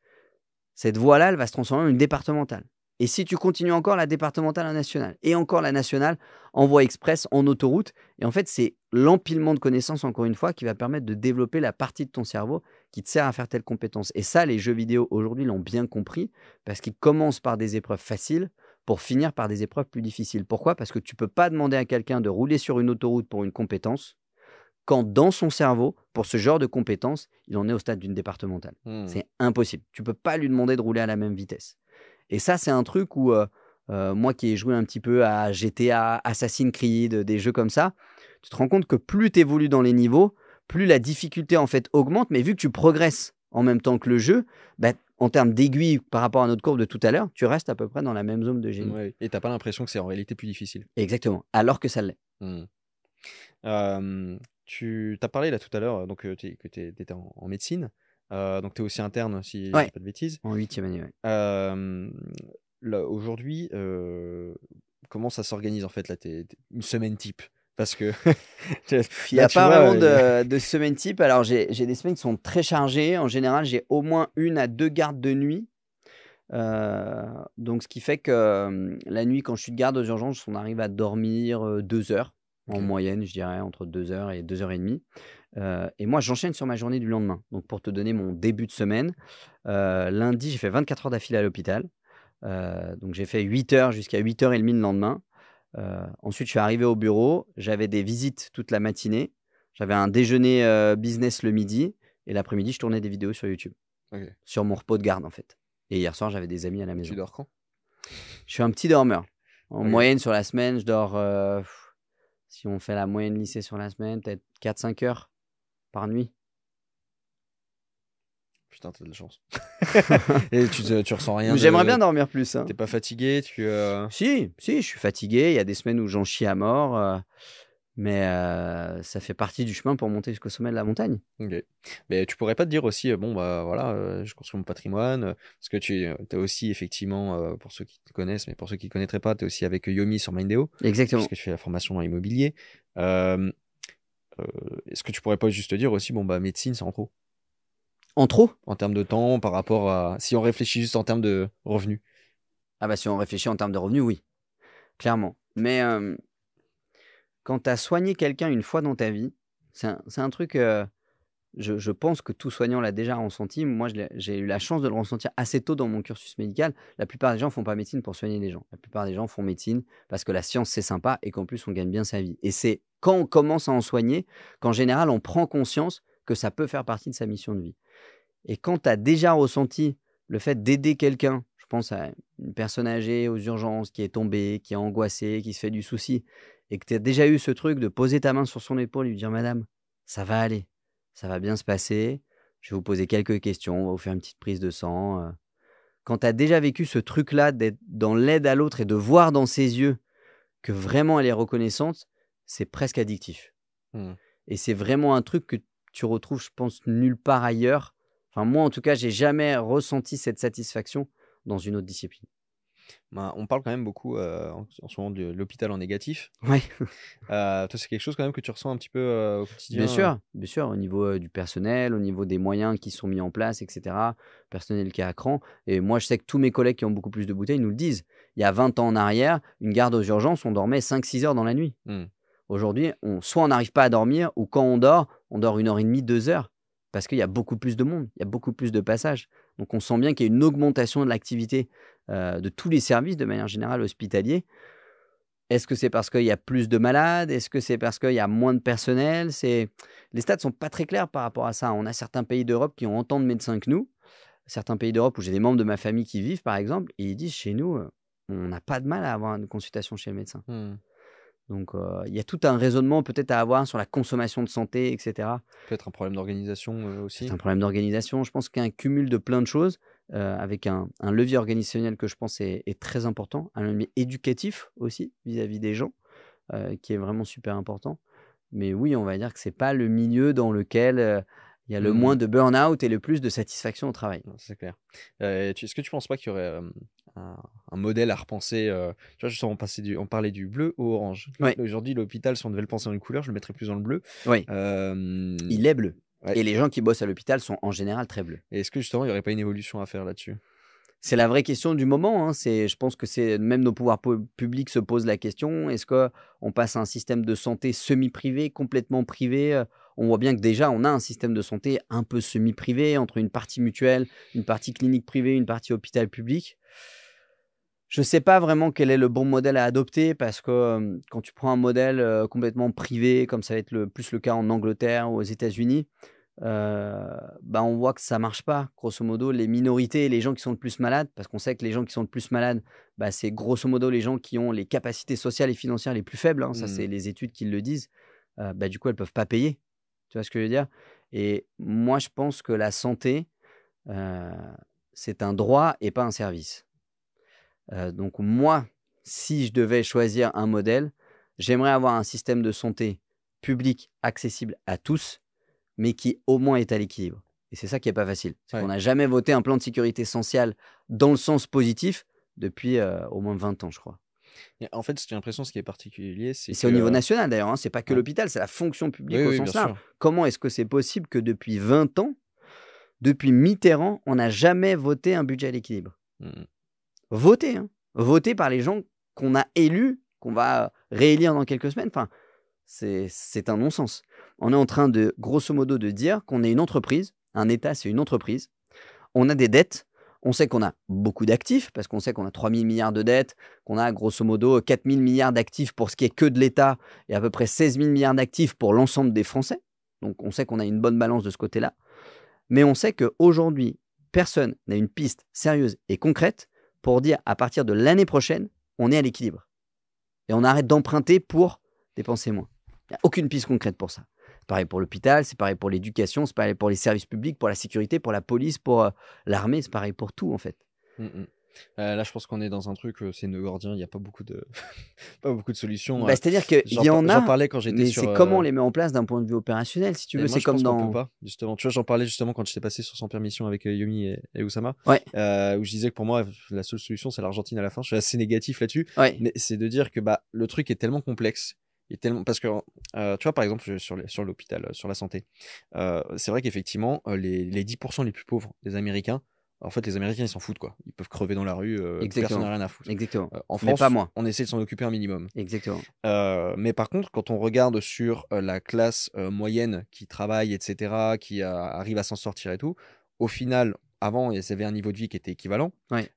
cette voie-là, elle va se transformer en une départementale. Et si tu continues encore, la départementale en nationale. Et encore la nationale en voie express, en autoroute. Et en fait, c'est l'empilement de connaissances, encore une fois, qui va permettre de développer la partie de ton cerveau qui te sert à faire telle compétence. Et ça, les jeux vidéo aujourd'hui l'ont bien compris parce qu'ils commencent par des épreuves faciles pour finir par des épreuves plus difficiles. Pourquoi? Parce que tu ne peux pas demander à quelqu'un de rouler sur une autoroute pour une compétence quand dans son cerveau, pour ce genre de compétence, il en est au stade d'une départementale. C'est impossible. Tu ne peux pas lui demander de rouler à la même vitesse. Et ça, c'est un truc où moi qui ai joué un petit peu à GTA, Assassin's Creed, des jeux comme ça, tu te rends compte que plus tu évolues dans les niveaux, plus la difficulté en fait augmente. Mais vu que tu progresses en même temps que le jeu, bah, en termes d'aiguille par rapport à notre courbe de tout à l'heure, tu restes à peu près dans la même zone de génie. Ouais. Et tu n'as pas l'impression que c'est en réalité plus difficile. Exactement, alors que ça l'est. Tu as parlé là tout à l'heure que tu étais en médecine. Donc tu es aussi interne, si je Ouais, dis pas de bêtises. en 8e année, ouais. Là, aujourd'hui, comment ça s'organise en fait là, une semaine type? Parce que Il n'y là, a tu pas vois, vraiment de semaine type. Alors, j'ai des semaines qui sont très chargées. En général, j'ai au moins 1 à 2 gardes de nuit. Donc, ce qui fait que la nuit, quand je suis de garde aux urgences, on arrive à dormir 2 heures en moyenne, je dirais, entre 2 heures et 2 heures et demie. Et moi, j'enchaîne sur ma journée du lendemain. Donc, pour te donner mon début de semaine, lundi, j'ai fait 24 heures d'affilée à l'hôpital. Donc, j'ai fait 8 heures jusqu'à 8h30 le lendemain. Ensuite, je suis arrivé au bureau. J'avais des visites toute la matinée. J'avais un déjeuner business le midi. Et l'après-midi, je tournais des vidéos sur YouTube. Sur mon repos de garde, en fait. Et hier soir, j'avais des amis à la maison. Tu dors quand? Je suis un petit dormeur. En moyenne, sur la semaine, je dors, si on fait la moyenne lycée sur la semaine, peut-être 4-5 heures par nuit. Putain, t'as de la chance. Et tu ressens rien? J'aimerais bien dormir plus. T'es pas fatigué? Si, je suis fatigué. Il y a des semaines où j'en chie à mort. Mais ça fait partie du chemin pour monter jusqu'au sommet de la montagne. Ok. Mais tu pourrais pas te dire aussi, bon, bah voilà, je construis mon patrimoine. Parce que tu as aussi, effectivement, pour ceux qui te connaissent, mais pour ceux qui ne connaîtraient pas, tu es aussi avec Yomi sur Mindeo. Exactement. Puisque tu fais la formation dans l'immobilier. Est-ce que tu pourrais pas juste te dire aussi, bon, bah médecine, c'est en trop? En trop? En termes de temps, par rapport à. Si on réfléchit juste en termes de revenus. Ah bah si on réfléchit en termes de revenus, oui. Clairement. Mais quand tu as soigné quelqu'un une fois dans ta vie, c'est un truc je pense que tout soignant l'a déjà ressenti. Moi, j'ai eu la chance de le ressentir assez tôt dans mon cursus médical. La plupart des gens font pas médecine pour soigner les gens. La plupart des gens font médecine parce que la science, c'est sympa et qu'en plus, on gagne bien sa vie. Et c'est quand on commence à en soigner qu'en général, on prend conscience que ça peut faire partie de sa mission de vie. Et quand tu as déjà ressenti le fait d'aider quelqu'un, je pense à une personne âgée aux urgences qui est tombée, qui est angoissée, qui se fait du souci, et que tu as déjà eu ce truc de poser ta main sur son épaule et lui dire: «Madame, ça va aller, ça va bien se passer, je vais vous poser quelques questions, on va vous faire une petite prise de sang». Quand tu as déjà vécu ce truc-là d'être dans l'aide à l'autre et de voir dans ses yeux que vraiment elle est reconnaissante, c'est presque addictif. Mmh. Et c'est vraiment un truc que tu retrouves, je pense, nulle part ailleurs. Enfin, moi, en tout cas, j'ai jamais ressenti cette satisfaction dans une autre discipline. Ben, on parle quand même beaucoup, en ce moment de l'hôpital en négatif. Ouais, Toi, c'est quelque chose quand même que tu ressens un petit peu, au quotidien? bien sûr, au niveau, du personnel, au niveau des moyens qui sont mis en place et cetera, personnel qui est à cran et moi, je sais que tous mes collègues qui ont beaucoup plus de bouteilles nous le disent. Il y a 20 ans en arrière, une garde aux urgences, on dormait 5-6 heures dans la nuit. Mmh. Aujourd'hui, soit on n'arrive pas à dormir ou quand on dort 1 heure et demie, 2 heures parce qu'il y a beaucoup plus de monde, il y a beaucoup plus de passages. Donc on sent bien qu'il y a une augmentation de l'activité, de tous les services de manière générale hospitaliers. Est-ce que c'est parce qu'il y a plus de malades? Est-ce que c'est parce qu'il y a moins de personnel? Les stats sont pas très clairs par rapport à ça. On a certains pays d'Europe qui ont autant de médecins que nous, certains pays d'Europe où j'ai des membres de ma famille qui vivent par exemple et ils disent: «Chez nous, on n'a pas de mal à avoir une consultation chez le médecin». Mmh. Donc, il y a tout un raisonnement peut-être à avoir sur la consommation de santé et cetera. Peut-être un problème d'organisation, Peut-être aussi? un problème d'organisation. Je pense qu'il y a un cumul de plein de choses, avec un levier organisationnel que je pense est très important, un levier éducatif aussi vis-à-vis des gens, qui est vraiment super important. Mais oui, on va dire que c'est pas le milieu dans lequel, il y a le moins Mmh. de burn-out et le plus de satisfaction au travail. Non, c'est clair. Est-ce que tu penses pas qu'il y aurait, un un modèle à repenser, tu vois, justement, on parlait du bleu au orange. Ouais, Aujourd'hui, l'hôpital, si on devait le penser en une couleur, je le mettrais plus dans le bleu. oui, Hem, il est bleu ouais, et les gens qui bossent à l'hôpital sont en général très bleus. et est-ce que justement, il y aurait pas une évolution à faire là-dessus? C'est la vraie question du moment, hein. Je pense que c'est même nos pouvoirs publics se posent la question. Est-ce que on passe à un système de santé semi-privé, complètement privé? On voit bien que déjà, on a un système de santé un peu semi-privé entre une partie mutuelle, une partie clinique privée, une partie hôpital public. Je ne sais pas vraiment quel est le bon modèle à adopter parce que quand tu prends un modèle complètement privé, comme ça va être plus le cas en Angleterre ou aux États-Unis, bah, on voit que ça marche pas. Grosso modo, les minorités et les gens qui sont le plus malades, parce qu'on sait que les gens qui sont le plus malades, bah, c'est grosso modo les gens qui ont les capacités sociales et financières les plus faibles, hein, ça, Mmh. c'est les études qui le disent. Bah, du coup, elles peuvent pas payer. Tu vois ce que je veux dire? Et moi, je pense que la santé, heu, c'est un droit et pas un service. Donc moi, si je devais choisir un modèle, j'aimerais avoir un système de santé public accessible à tous mais qui au moins est à l'équilibre et c'est ça qui est pas facile. C'est qu'on Ouais. n'a jamais voté un plan de sécurité sociale dans le sens positif depuis, au moins 20 ans, je crois Et en fait, j'ai l'impression, ce qui est particulier, et c'est c'est que, au niveau national d'ailleurs, hein, c'est pas que ouais. l'hôpital, c'est la fonction Oui, publique au oui, bien sens large. sûr. Comment est-ce que c'est possible que depuis 20 ans, depuis Mitterrand, on n'a jamais voté un budget à l'équilibre? Mmh mh. Voté, hein, voté par les gens qu'on a élus, qu'on va réélire dans quelques semaines, enfin, c'est un non-sens. On est en train de, grosso modo, de dire qu'on est une entreprise, un État, c'est une entreprise. On a des dettes, on sait qu'on a beaucoup d'actifs, parce qu'on sait qu'on a 3 000 milliards de dettes, qu'on a grosso modo 4 000 milliards d'actifs pour ce qui est que de l'État et à peu près 16 000 milliards d'actifs pour l'ensemble des Français. Donc on sait qu'on a une bonne balance de ce côté-là. Mais on sait qu'aujourd'hui, personne n'a une piste sérieuse et concrète pour dire à partir de l'année prochaine, on est à l'équilibre. Et on arrête d'emprunter pour dépenser moins. Il n'y a aucune piste concrète pour ça. C'est pareil pour l'hôpital, c'est pareil pour l'éducation, c'est pareil pour les services publics, pour la sécurité, pour la police, pour l'armée, c'est pareil pour tout en fait. Mmh mh. Là, je pense qu'on est dans un truc, c'est nœudordien, il y a pas beaucoup de pas beaucoup de solutions, Bah, c'est-à-dire qu'il y en j'en a, parlais quand j'étais mais sur, c'est comment on les met en place d'un point de vue opérationnel, si tu et veux. moi C'est je comme pense qu'on peut dans. pas, justement. Tu vois, j'en parlais justement quand j'étais passé sur Sans Permission avec, Yomi et Oussama, Ouais, où je disais que pour moi, la seule solution, c'est l'Argentine à la fin. Je suis assez négatif là-dessus, ouais. mais c'est de dire que, bah, le truc est tellement complexe, et tellement parce que, tu vois, par exemple, sur l'hôpital, sur la santé, c'est vrai qu'effectivement, les 10 les plus pauvres des Américains, En fait, les Américains, ils s'en foutent, quoi. Ils peuvent crever dans la rue, personne Exactement. n'a rien à foutre. Exactement. En Mais pas France, moi. on essaie de s'en occuper un minimum. Exactement. Mais par contre, quand on regarde sur la classe moyenne qui travaille, etc., qui arrive à s'en sortir et tout, au final, avant, ils avaient un niveau de vie qui était équivalent. Ouais.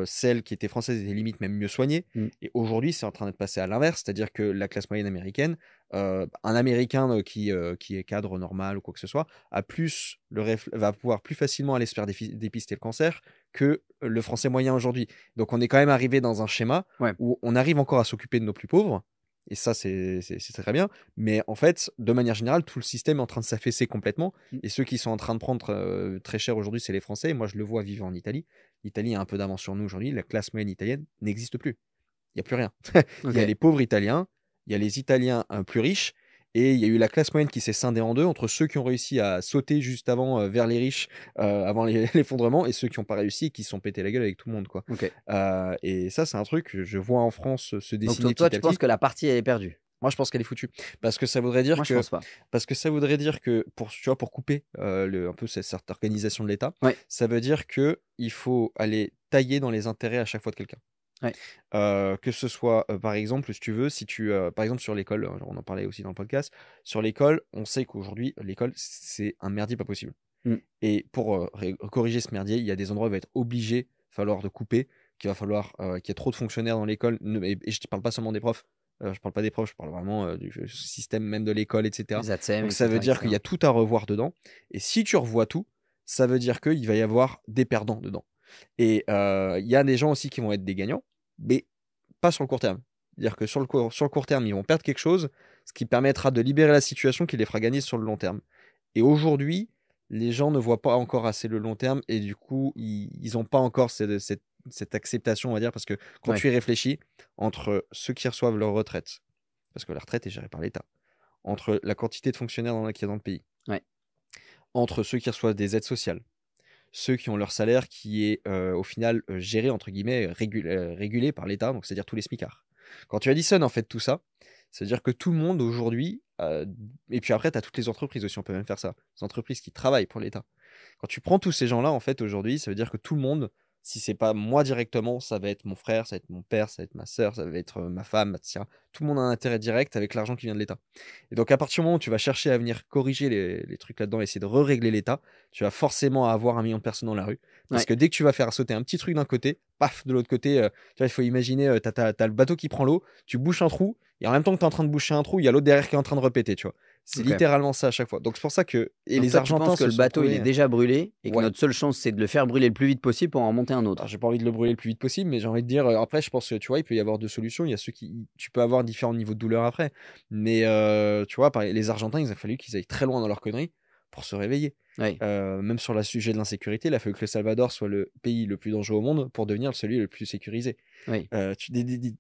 Celles qui étaient françaises étaient limite même mieux soignées. Mm. Et aujourd'hui, c'est en train d'être passé à l'inverse, c'est-à-dire que la classe moyenne américaine, un Américain qui est cadre normal ou quoi que ce soit, va pouvoir plus facilement aller se faire dépister le cancer que le Français moyen aujourd'hui. Donc on est quand même arrivé dans un schéma Ouais. où on arrive encore à s'occuper de nos plus pauvres. Et ça, c'est très bien. Mais en fait, de manière générale, tout le système est en train de s'affaisser complètement. Mm. Et ceux qui sont en train de prendre très cher aujourd'hui, c'est les Français. Et moi, je le vois vivre en Italie. L'Italie a un peu d'avance sur nous aujourd'hui. La classe moyenne italienne n'existe plus. Il n'y a plus rien. Il y a Ok. les pauvres Italiens, il y a les Italiens plus riches, et il y a eu la classe moyenne qui s'est scindée en deux entre ceux qui ont réussi à sauter juste avant vers les riches, avant l'effondrement, et ceux qui n'ont pas réussi et qui se sont pété la gueule avec tout le monde, quoi. Ok. Et ça, c'est un truc que je vois en France se Donc dessiner toi, petit tu à penses petit. que la partie, elle est perdue? Moi, je pense qu'elle est foutue. Parce que ça voudrait dire Moi, je que, pense pas. tu vois, pour couper un peu cette organisation de l'État, Ouais. ça veut dire qu'il faut aller tailler dans les intérêts à chaque fois de quelqu'un. Ouais. Que ce soit, par exemple, si tu veux, par exemple sur l'école, on en parlait aussi dans le podcast, sur l'école, on sait qu'aujourd'hui, l'école, c'est un merdier pas possible. Mm. Et pour corriger ce merdier, il y a des endroits où il va être obligé, falloir de couper, qu'il va falloir qu'il y ait trop de fonctionnaires dans l'école, et je ne parle pas seulement des profs, je parle pas des profs, je parle vraiment du système même de l'école, etc. Les ATSEM, Donc ça veut etc., dire qu'il y a tout à revoir dedans, et si tu revois tout, ça veut dire qu'il va y avoir des perdants dedans. Et il y a des gens aussi qui vont être des gagnants, mais pas sur le court terme. C'est-à-dire que sur le court terme, ils vont perdre quelque chose, ce qui permettra de libérer la situation qui les fera gagner sur le long terme. Et aujourd'hui, les gens ne voient pas encore assez le long terme et du coup, ils n'ont pas encore cette acceptation, on va dire, parce que quand Ouais. tu y réfléchis, entre ceux qui reçoivent leur retraite, parce que la retraite est gérée par l'État, entre la quantité de fonctionnaires qu'il y a dans le pays, Ouais. entre ceux qui reçoivent des aides sociales, ceux qui ont leur salaire qui est au final géré, entre guillemets, régulé par l'État, donc c'est-à-dire tous les smicards. Quand tu additionnes en fait tout ça, c'est-à-dire que tout le monde aujourd'hui, et puis après tu as toutes les entreprises aussi, on peut même faire ça, les entreprises qui travaillent pour l'État. Quand tu prends tous ces gens-là, en fait, aujourd'hui, ça veut dire que tout le monde, si c'est pas moi directement, ça va être mon frère, ça va être mon père, ça va être ma soeur, ça va être ma femme, etc. Tout le monde a un intérêt direct avec l'argent qui vient de l'État. Et donc, à partir du moment où tu vas chercher à venir corriger les trucs là-dedans, essayer de régler l'État, tu vas forcément avoir 1 million de personnes dans la rue. Parce Ouais. que dès que tu vas faire sauter un petit truc d'un côté, paf, de l'autre côté, tu vois, il faut imaginer, t'as le bateau qui prend l'eau, tu bouches un trou, et en même temps que tu es en train de boucher un trou, il y a l'autre derrière qui est en train de répéter, tu vois. C'est Ok. littéralement ça à chaque fois. Donc, c'est pour ça que. Et Donc les toi, tu Argentins penses que se le sont bateau, il est trouvés. déjà brûlé et que Ouais. notre seule chance, c'est de le faire brûler le plus vite possible pour en monter un autre? Alors, j'ai pas envie de le brûler le plus vite possible, mais j'ai envie de dire, après, je pense que tu vois, il peut y avoir deux solutions. Il y a ceux qui, tu peux avoir différents niveaux de douleur après, mais tu vois, les Argentins, il a fallu qu'ils aillent très loin dans leur connerie pour se réveiller. Ouais. Même sur le sujet de l'insécurité, il a fallu que le Salvador soit le pays le plus dangereux au monde pour devenir celui le plus sécurisé. Oui.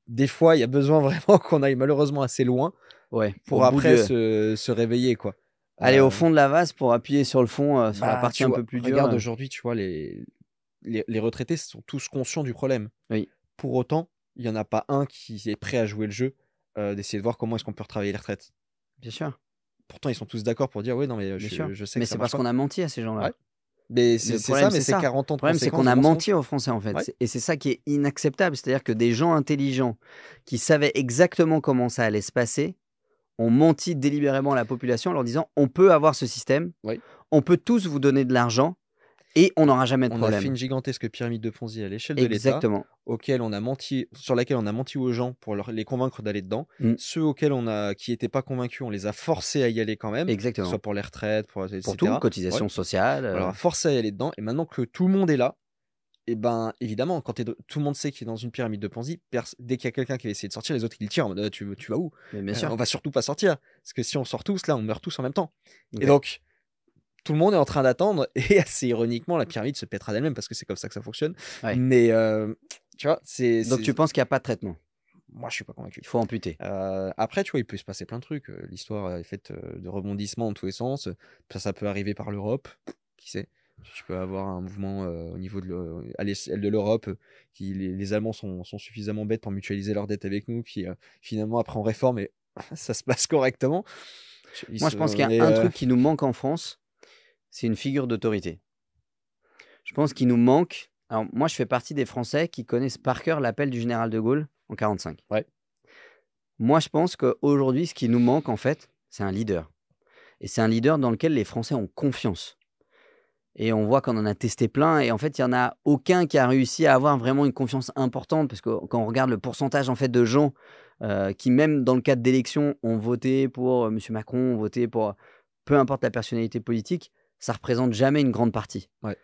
Des fois, il y a besoin vraiment qu'on aille malheureusement assez loin Ouais. pour Au bout après de... se réveiller, quoi. Aller au fond de la vase pour appuyer sur le fond, sur la partie Tu un vois, peu plus regarde dure. aujourd'hui, tu vois, les retraités sont tous conscients du problème. Oui. Pour autant, il n'y en a pas un qui est prêt à jouer le jeu, d'essayer de voir comment est-ce qu'on peut retravailler les retraites. Bien sûr. Pourtant, ils sont tous d'accord pour dire, oui, non, mais Bien sûr. je sais Mais que ça c'est marche parce pas. qu'on a menti à ces gens-là. Ouais. Mais Le c'est problème, ça, mais c'est 40 ans Le de problème, c'est conséquences qu'on de a mensonges. menti aux Français, en fait. Ouais. Et c'est ça qui est inacceptable. C'est-à-dire que des gens intelligents qui savaient exactement comment ça allait se passer ont menti délibérément à la population en leur disant on peut avoir ce système, Oui. on peut tous vous donner de l'argent et on n'aura jamais de On a fait problème. une gigantesque pyramide de Ponzi à l'échelle de l'État, Exactement. sur laquelle on a menti aux gens pour les convaincre d'aller dedans. Mm. Ceux qui n'étaient pas convaincus, on les a forcés à y aller quand même, que ce Exactement. soit pour les retraites, etc. Pour tout, cotisation Ouais. sociale. On leur a forcé à y aller dedans. Et maintenant que tout le monde est là, et ben évidemment, quand tout le monde sait qu'il est dans une pyramide de Ponzi, dès qu'il y a quelqu'un qui va essayer de sortir, les autres ils le tirent en mode tu vas où? Mais bien sûr. On va surtout pas sortir. Parce que si on sort tous, là, on meurt tous en même temps. Ok. Et donc, tout le monde est en train d'attendre. Et assez ironiquement, la pyramide se pètera d'elle-même parce que c'est comme ça que ça fonctionne. Ouais. Mais tu vois, Donc tu penses qu'il n'y a pas de traitement? Moi, je suis pas convaincu. Il faut amputer. Après, tu vois, il peut se passer plein de trucs. L'histoire est faite de rebondissements dans tous les sens. Ça peut arriver par l'Europe. Qui sait? Tu peux avoir un mouvement au niveau à l'échelle de l'Europe. Les Allemands sont suffisamment bêtes pour mutualiser leurs dettes avec nous. Puis finalement, après, on réforme et ça se passe correctement. Moi, je pense qu'il y a un truc qui nous manque en France, c'est une figure d'autorité. Je pense qu'il nous manque. Alors, moi, je fais partie des Français qui connaissent par cœur l'appel du général de Gaulle en 45. Ouais. Moi, je pense qu'aujourd'hui, ce qui nous manque, en fait, c'est un leader. Et c'est un leader dans lequel les Français ont confiance. Et on voit qu'on en a testé plein. Et en fait, il n'y en a aucun qui a réussi à avoir vraiment une confiance importante. Parce que quand on regarde le pourcentage en fait, de gens qui, même dans le cadre d'élections, ont voté pour M. Macron, ont voté pour peu importe la personnalité politique, ça ne représente jamais une grande partie. Ouais.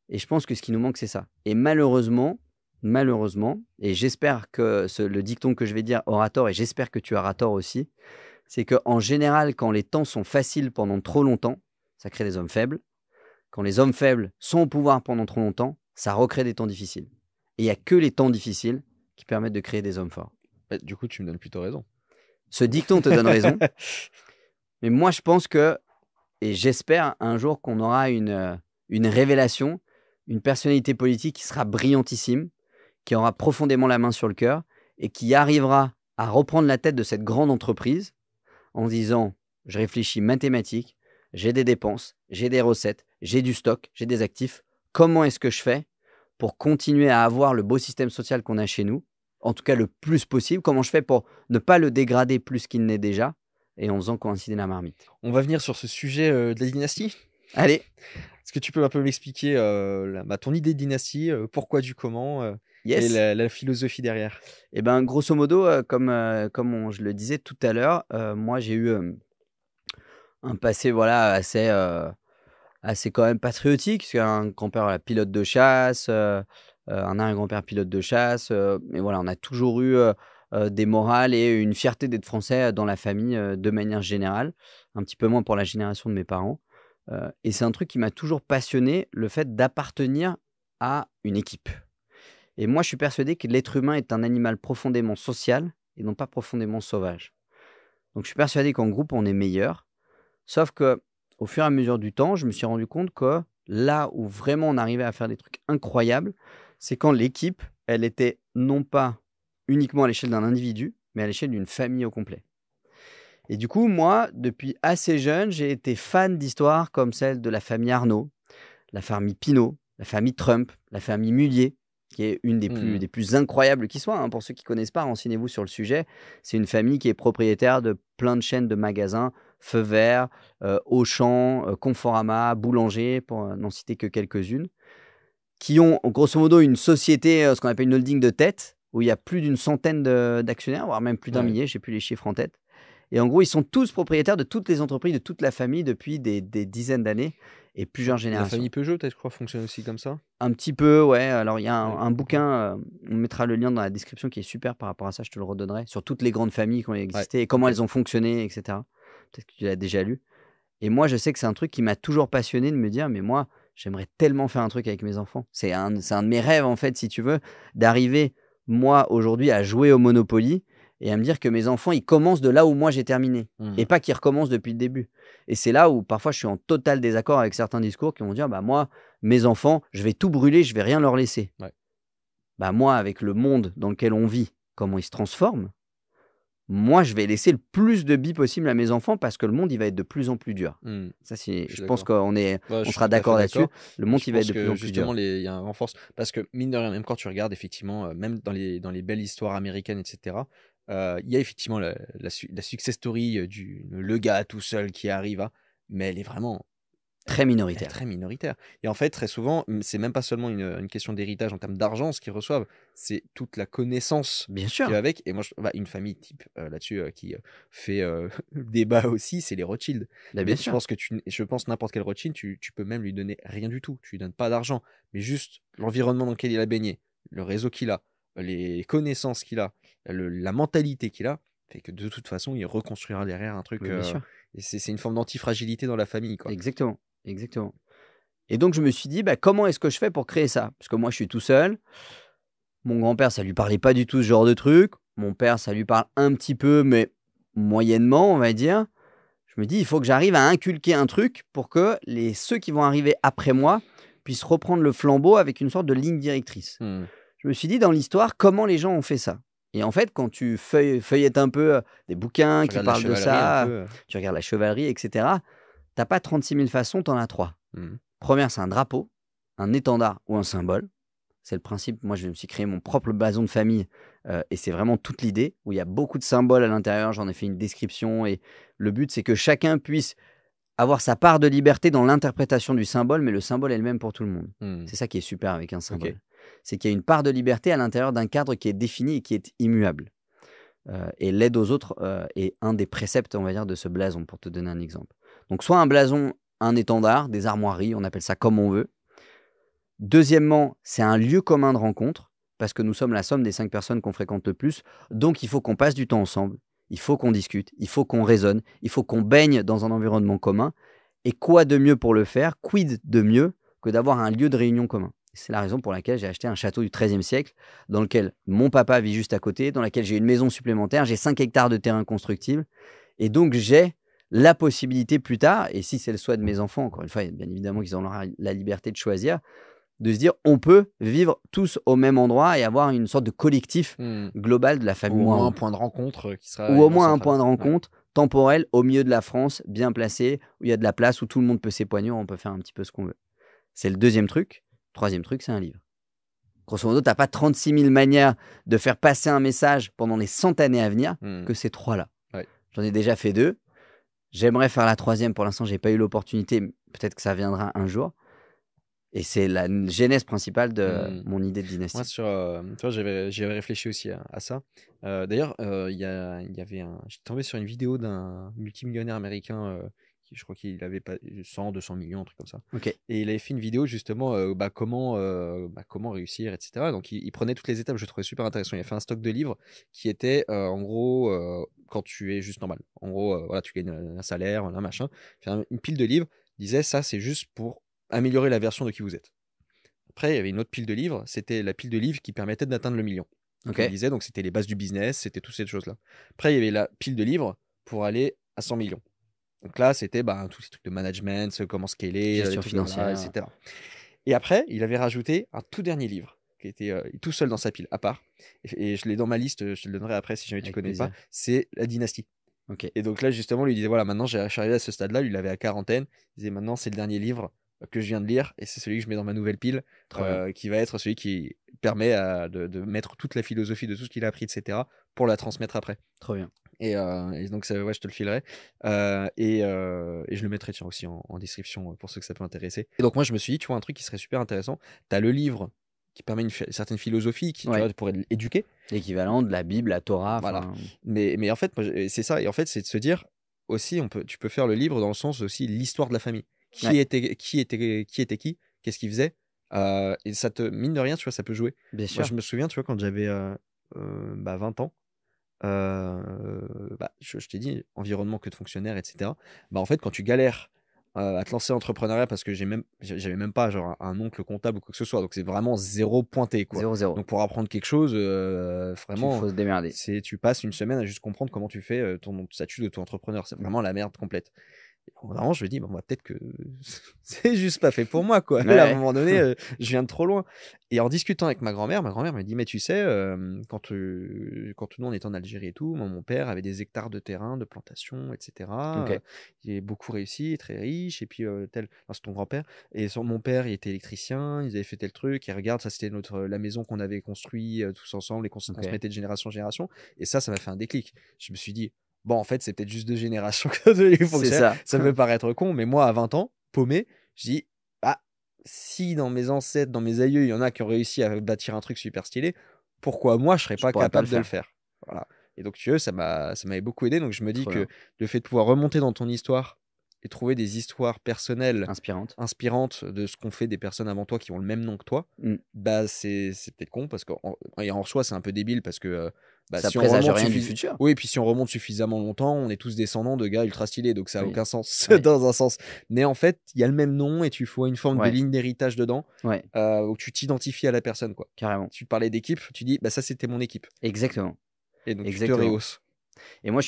Et je pense que ce qui nous manque, c'est ça. Et malheureusement, et j'espère que le dicton que je vais dire aura tort, et j'espère que tu auras tort aussi, c'est qu'en général, quand les temps sont faciles pendant trop longtemps, ça crée des hommes faibles. Quand les hommes faibles sont au pouvoir pendant trop longtemps, ça recrée des temps difficiles. Et il n'y a que les temps difficiles qui permettent de créer des hommes forts. Bah, du coup, tu me donnes plutôt raison. Ce dicton te donne raison. Mais moi, je pense que, et j'espère un jour qu'on aura une révélation, une personnalité politique qui sera brillantissime, qui aura profondément la main sur le cœur et qui arrivera à reprendre la tête de cette grande entreprise en disant « je réfléchis mathématiques, j'ai des dépenses, j'ai des recettes, j'ai du stock, j'ai des actifs. Comment est-ce que je fais pour continuer à avoir le beau système social qu'on a chez nous, en tout cas le plus possible? Comment je fais pour ne pas le dégrader plus qu'il n'est déjà et en faisant coïncider la marmite ?» On va venir sur ce sujet de la dynastie. Allez. Est-ce que tu peux un peu m'expliquer ton idée de dynastie, pourquoi du comment Yes. et la philosophie derrière? Eh ben, grosso modo, je le disais tout à l'heure, moi j'ai eu un passé voilà, assez quand même patriotique, parce qu'un grand-père pilote de chasse, un arrière-grand-père pilote de chasse, mais voilà, on a toujours eu des morales et une fierté d'être français dans la famille de manière générale, un petit peu moins pour la génération de mes parents. Et c'est un truc qui m'a toujours passionné, le fait d'appartenir à une équipe. Et moi, je suis persuadé que l'être humain est un animal profondément social et non pas profondément sauvage. Donc, je suis persuadé qu'en groupe, on est meilleur. Sauf que, au fur et à mesure du temps, je me suis rendu compte que là où vraiment on arrivait à faire des trucs incroyables, c'est quand l'équipe, elle était non pas uniquement à l'échelle d'un individu, mais à l'échelle d'une famille au complet. Et du coup, moi, depuis assez jeune, j'ai été fan d'histoires comme celle de la famille Arnaud, la famille Pinault, la famille Trump, la famille Mullier, qui est une des plus incroyables qui soit. Pour ceux qui ne connaissent pas, renseignez-vous sur le sujet. C'est une famille qui est propriétaire de plein de chaînes de magasins, Feu Vert, Auchan, Conforama, Boulanger, pour n'en citer que quelques-unes, qui ont grosso modo une société, ce qu'on appelle une holding de tête, où il y a plus d'une centaine d'actionnaires, voire même plus d'un millier, je n'ai plus les chiffres en tête. Et en gros, ils sont tous propriétaires de toutes les entreprises, de toute la famille depuis des dizaines d'années et plusieurs générations. La famille Peugeot, peut-être, je crois, fonctionne aussi comme ça. Un petit peu, ouais. Alors, il y a un bouquin, on mettra le lien dans la description qui est super par rapport à ça, je te le redonnerai, sur toutes les grandes familles qui ont existé et comment elles ont fonctionné, etc. Peut-être que tu l'as déjà lu. Et moi, je sais que c'est un truc qui m'a toujours passionné de me dire, mais moi, j'aimerais tellement faire un truc avec mes enfants. C'est un de mes rêves, en fait, si tu veux, d'arriver, moi, aujourd'hui, à jouer au Monopoly et à me dire que mes enfants, ils commencent de là où moi j'ai terminé et pas qu'ils recommencent depuis le début. Et c'est là où parfois je suis en total désaccord avec certains discours qui vont dire bah moi, mes enfants, je vais tout brûler, je vais rien leur laisser. Ouais. Bah moi, avec le monde dans lequel on vit, comment il se transforme, moi je vais laisser le plus de billes possible à mes enfants parce que le monde il va être de plus en plus dur. Ça, je pense qu'on sera d'accord là-dessus. Le monde il va être de plus en plus dur. Justement, il y a un renforce parce que mine de rien, même quand tu regardes effectivement, même dans les belles histoires américaines, etc. Il y a effectivement la success story le gars tout seul qui arrive mais elle est vraiment très minoritaire. Très minoritaire. Et en fait, très souvent, c'est même pas seulement une question d'héritage en termes d'argent, ce qu'ils reçoivent, c'est toute la connaissance qui va avec. Et moi, une famille type là-dessus qui fait débat aussi, c'est les Rothschild. Bien sûr. Je pense n'importe quel Rothschild, tu peux même lui donner rien du tout. Tu lui donnes pas d'argent, mais juste l'environnement dans lequel il a baigné, le réseau qu'il a, les connaissances qu'il a, la mentalité qu'il a, fait que de toute façon, il reconstruira derrière un truc. Et c'est une forme d'antifragilité dans la famille, quoi. Exactement. Et donc, je me suis dit, comment est-ce que je fais pour créer ça? Parce que moi, je suis tout seul. Mon grand-père, ça lui parlait pas du tout ce genre de truc. Mon père, ça lui parle un petit peu, mais moyennement, on va dire. Je me dis, il faut que j'arrive à inculquer un truc pour que ceux qui vont arriver après moi puissent reprendre le flambeau avec une sorte de ligne directrice. Je me suis dit, dans l'histoire, comment les gens ont fait ça? Et en fait, quand tu feuillettes un peu des bouquins qui parlent de ça, tu regardes la chevalerie, etc., t'as pas 36 000 façons, t'en as 3. Première, c'est un drapeau. un étendard ou un symbole. C'est le principe. Moi, je me suis créé mon propre blason de famille et c'est vraiment toute l'idée où il y a beaucoup de symboles à l'intérieur. J'en ai fait une description et le but, c'est que chacun puisse avoir sa part de liberté dans l'interprétation du symbole, mais le symbole est le même pour tout le monde. C'est ça qui est super avec un symbole. Ok. C'est qu'il y a une part de liberté à l'intérieur d'un cadre qui est défini et qui est immuable. Et l'aide aux autres est un des préceptes, on va dire, de ce blason, pour te donner un exemple. Donc, soit un blason, un étendard, des armoiries, on appelle ça comme on veut. Deuxièmement, c'est un lieu commun de rencontre, parce que nous sommes la somme des 5 personnes qu'on fréquente le plus. Donc, il faut qu'on passe du temps ensemble, il faut qu'on discute, il faut qu'on raisonne, il faut qu'on baigne dans un environnement commun. Et quoi de mieux pour le faire, quid de mieux que d'avoir un lieu de réunion commun? C'est la raison pour laquelle j'ai acheté un château du XIIIe siècle, dans lequel mon papa vit juste à côté, dans lequel j'ai une maison supplémentaire, j'ai 5 hectares de terrain constructible. Et donc, j'ai la possibilité plus tard, et si c'est le souhait de mes enfants, encore une fois, bien évidemment qu'ils auront la liberté de choisir, de se dire on peut vivre tous au même endroit et avoir une sorte de collectif global de la famille. Ou au moins Moirou. un point de rencontre qui sera Ou au une moins un centrale. point de rencontre temporel au milieu de la France, bien placé, où il y a de la place, où tout le monde peut s'époigner, où on peut faire un petit peu ce qu'on veut. C'est le deuxième truc. Troisième truc, c'est un livre. Grosso modo, tu n'as pas 36 000 manières de faire passer un message pendant les 100 années à venir que ces trois-là. Ouais. J'en ai déjà fait 2. J'aimerais faire la troisième. Pour l'instant, je n'ai pas eu l'opportunité. Peut-être que ça viendra un jour. Et c'est la genèse principale de mon idée de dynastie. Moi, tu vois, j'avais réfléchi aussi à ça. D'ailleurs, j'étais tombé sur une vidéo d'un multimillionnaire américain, qui, je crois qu'il avait pas 100, 200 millions, un truc comme ça. Ok. Et il avait fait une vidéo justement, comment réussir, etc. Donc, il prenait toutes les étapes, je le trouvais super intéressant. Il a fait un stock de livres qui était, en gros, quand tu es juste normal. En gros, voilà, tu gagnes un salaire, un machin. Il fait une pile de livres. Il disait, ça, c'est juste pour améliorer la version de qui vous êtes. Après, il y avait une autre pile de livres, c'était la pile de livres qui permettait d'atteindre le million. Donc, il disait, donc c'était les bases du business, c'était toutes ces choses-là. Après, il y avait la pile de livres pour aller à 100 millions. Donc là, c'était tous ces trucs de management, comment scaler, gestion financière, etc. Et après, il avait rajouté un tout dernier livre qui était tout seul dans sa pile, à part. Et je l'ai dans ma liste, je te le donnerai après si jamais tu connais pas. C'est la dynastie. Okay. Et donc là, justement, lui disait, voilà, maintenant, je suis arrivé à ce stade-là, lui, il avait à quarantaine. Il disait, maintenant, c'est le dernier livre que je viens de lire et c'est celui que je mets dans ma nouvelle pile qui va être celui qui permet de mettre toute la philosophie de tout ce qu'il a appris, etc., pour la transmettre après. Trop bien. Et donc, ouais, je te le filerai. Et je le mettrai aussi en description pour ceux que ça peut intéresser. Et donc, moi, je me suis dit, tu vois, un truc qui serait super intéressant. Tu as le livre qui permet une certaine philosophie qui, tu vois, pour éduquer. L'équivalent de la Bible, la Torah. Voilà. Mais en fait, c'est ça. Et en fait, c'est de se dire aussi, tu peux faire le livre dans le sens aussi l'histoire de la famille. Qui était qui, qu'est-ce qu'il faisait, et ça te, mine de rien, tu vois, ça peut jouer. Bien Moi, sûr. je me souviens, tu vois, quand j'avais 20 ans, je t'ai dit, environnement que de fonctionnaire, etc. En fait, quand tu galères à te lancer en entrepreneuriat, parce que j'avais même pas genre un oncle comptable ou quoi que ce soit, donc c'est vraiment zéro pointé, quoi. 0-0. Donc pour apprendre quelque chose, vraiment, il faut se démerder. tu passes une semaine à juste comprendre comment tu fais ton statut d'auto-entrepreneur. C'est vraiment la merde complète. Vraiment, je me dis, peut-être que c'est juste pas fait pour moi, quoi. Ouais. Là, à un moment donné, je viens de trop loin. Et en discutant avec ma grand-mère me dit, mais tu sais, quand nous on était en Algérie et tout, mon père avait des hectares de terrain, de plantation, etc. Okay. Il est beaucoup réussi, très riche. Et puis, c'est ton grand-père. Et mon père, il était électricien, ils avaient fait tel truc. Et regarde, ça, c'était la maison qu'on avait construite tous ensemble et qu'on se transmettait de génération en génération. Et ça m'a fait un déclic. Je me suis dit, bon, en fait, c'est peut-être juste 2 générations que ça peut paraître con, mais moi, à 20 ans, paumé, je dis, si dans mes ancêtres, dans mes aïeux, il y en a qui ont réussi à bâtir un truc super stylé, pourquoi moi, je serais pas capable de le faire? Voilà. Et donc, tu vois, ça m'avait beaucoup aidé. Donc, je me dis que le fait de pouvoir remonter dans ton histoire et trouver des histoires personnelles inspirantes de ce qu'ont fait des personnes avant toi qui ont le même nom que toi, c'est peut-être con parce qu'en soi, c'est un peu débile parce que ça présage rien du futur. Oui, et puis si on remonte suffisamment longtemps, on est tous descendants de gars ultra stylés, donc ça a aucun sens dans un sens. Mais en fait, il y a le même nom et tu vois une forme de ligne d'héritage dedans où tu t'identifies à la personne, quoi. Carrément. Tu parlais d'équipe, tu dis, ça c'était mon équipe. Exactement. Et donc tu te rehausses. Et moi,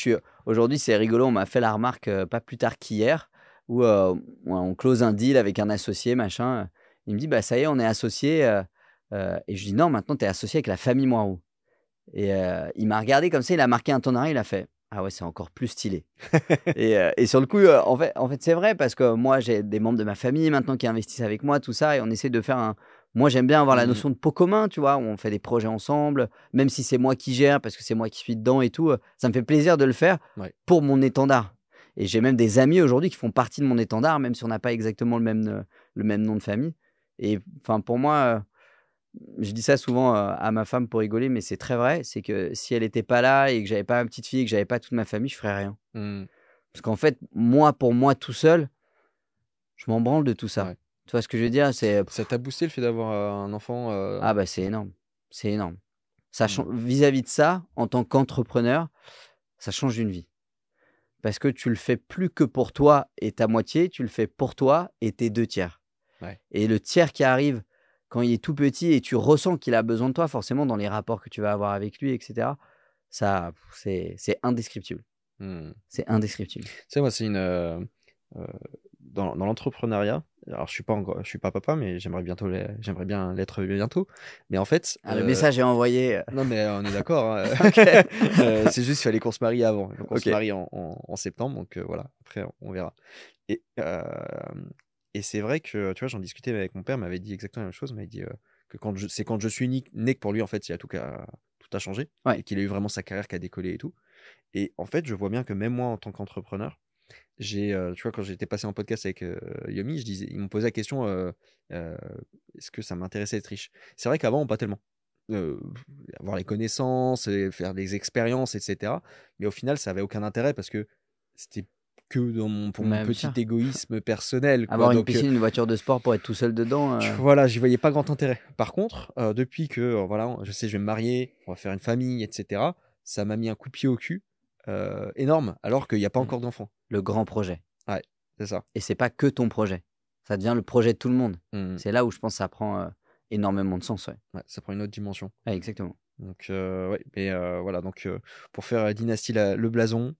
aujourd'hui, c'est rigolo, on m'a fait la remarque pas plus tard qu'hier, où on close un deal avec un associé, machin. Il me dit, ça y est, on est associé. Et je dis, non, maintenant, tu es associé avec la famille Moirou. Et il m'a regardé comme ça, il a marqué un ton d'arrêt, il a fait, Ah ouais, c'est encore plus stylé. Et sur le coup, en fait, c'est vrai parce que moi, j'ai des membres de ma famille maintenant qui investissent avec moi, tout ça et on essaie de faire un moi, j'aime bien avoir la Mmh. notion de pot commun, tu vois? Où on fait des projets ensemble, même si c'est moi qui gère parce que c'est moi qui suis dedans et tout, ça me fait plaisir de le faire Ouais. pour mon étendard et j'ai même des amis aujourd'hui qui font partie de mon étendard, même si on n'a pas exactement le même nom de famille et enfin, pour moi, je dis ça souvent, à ma femme pour rigoler, mais c'est très vrai, c'est que si elle était pas là et que j'avais pas ma petite fille et que j'avais pas toute ma famille, je ferais rien. Mmh. Parce qu'en fait, moi, pour moi tout seul, je m'en branle de tout ça. Ouais. Tu vois ce que je veux dire? C'est Ça t'a boosté le fait d'avoir, un enfant, ah bah, c'est énorme, c'est énorme. Ça chan Mmh. vis-à-vis de ça, en tant qu'entrepreneur, ça change une vie. Parce que tu le fais plus que pour toi et ta moitié, tu le fais pour toi et tes 2 tiers. Ouais. Et le tiers qui arrive quand il est tout petit et tu ressens qu'il a besoin de toi forcément dans les rapports que tu vas avoir avec lui et cetera, ça, c'est indescriptible. Mmh. C'est indescriptible. Tu sais, moi, c'est heu, dans l'entrepreneuriat, alors je suis pas papa, mais j'aimerais bien l'être bientôt. Mais en fait, Ah, le message est envoyé, non, mais on est d'accord, hein, OK. c'est juste il fallait qu'on se marie avant. Donc on se OK. marie en septembre, donc voilà, après on verra. Et et c'est vrai que, tu vois, j'en discutais avec mon père, il m'avait dit exactement la même chose. Il m'avait dit, que quand je suis né que pour lui, en fait, il y a tout a changé Ouais. et qu'il a eu vraiment sa carrière qui a décollé et tout. Et en fait, je vois bien que même moi, en tant qu'entrepreneur, tu vois, quand j'étais passé en podcast avec, Yomi, ils m'ont posé la question, heu, est-ce que ça m'intéressait d'être riche? C'est vrai qu'avant, pas tellement. Heu, Avoir les connaissances et faire des expériences et cetera, mais au final, ça avait aucun intérêt parce que c'était que pour mon Bah, bien petit sûr. égoïsme personnel, quoi. Avoir une Donc, piscine, une voiture de sport pour être tout seul dedans, voilà, j'y voyais pas grand intérêt. Par contre, depuis que, voilà, je sais, je vais me marier, on va faire une famille et cetera, ça m'a mis un coup de pied au cul, énorme, alors qu'il y a pas ouais, encore d'enfant. le grand projet Ouais, c'est ça. et c'est pas que ton projet. Ça devient le projet de tout le monde. Mmh. C'est là où je pense que ça prend, énormément de sens, ouais. Ouais, ça prend une autre dimension. Ouais, exactement. Donc, ouais, mais, voilà, donc, pour faire, Dynastie le blason,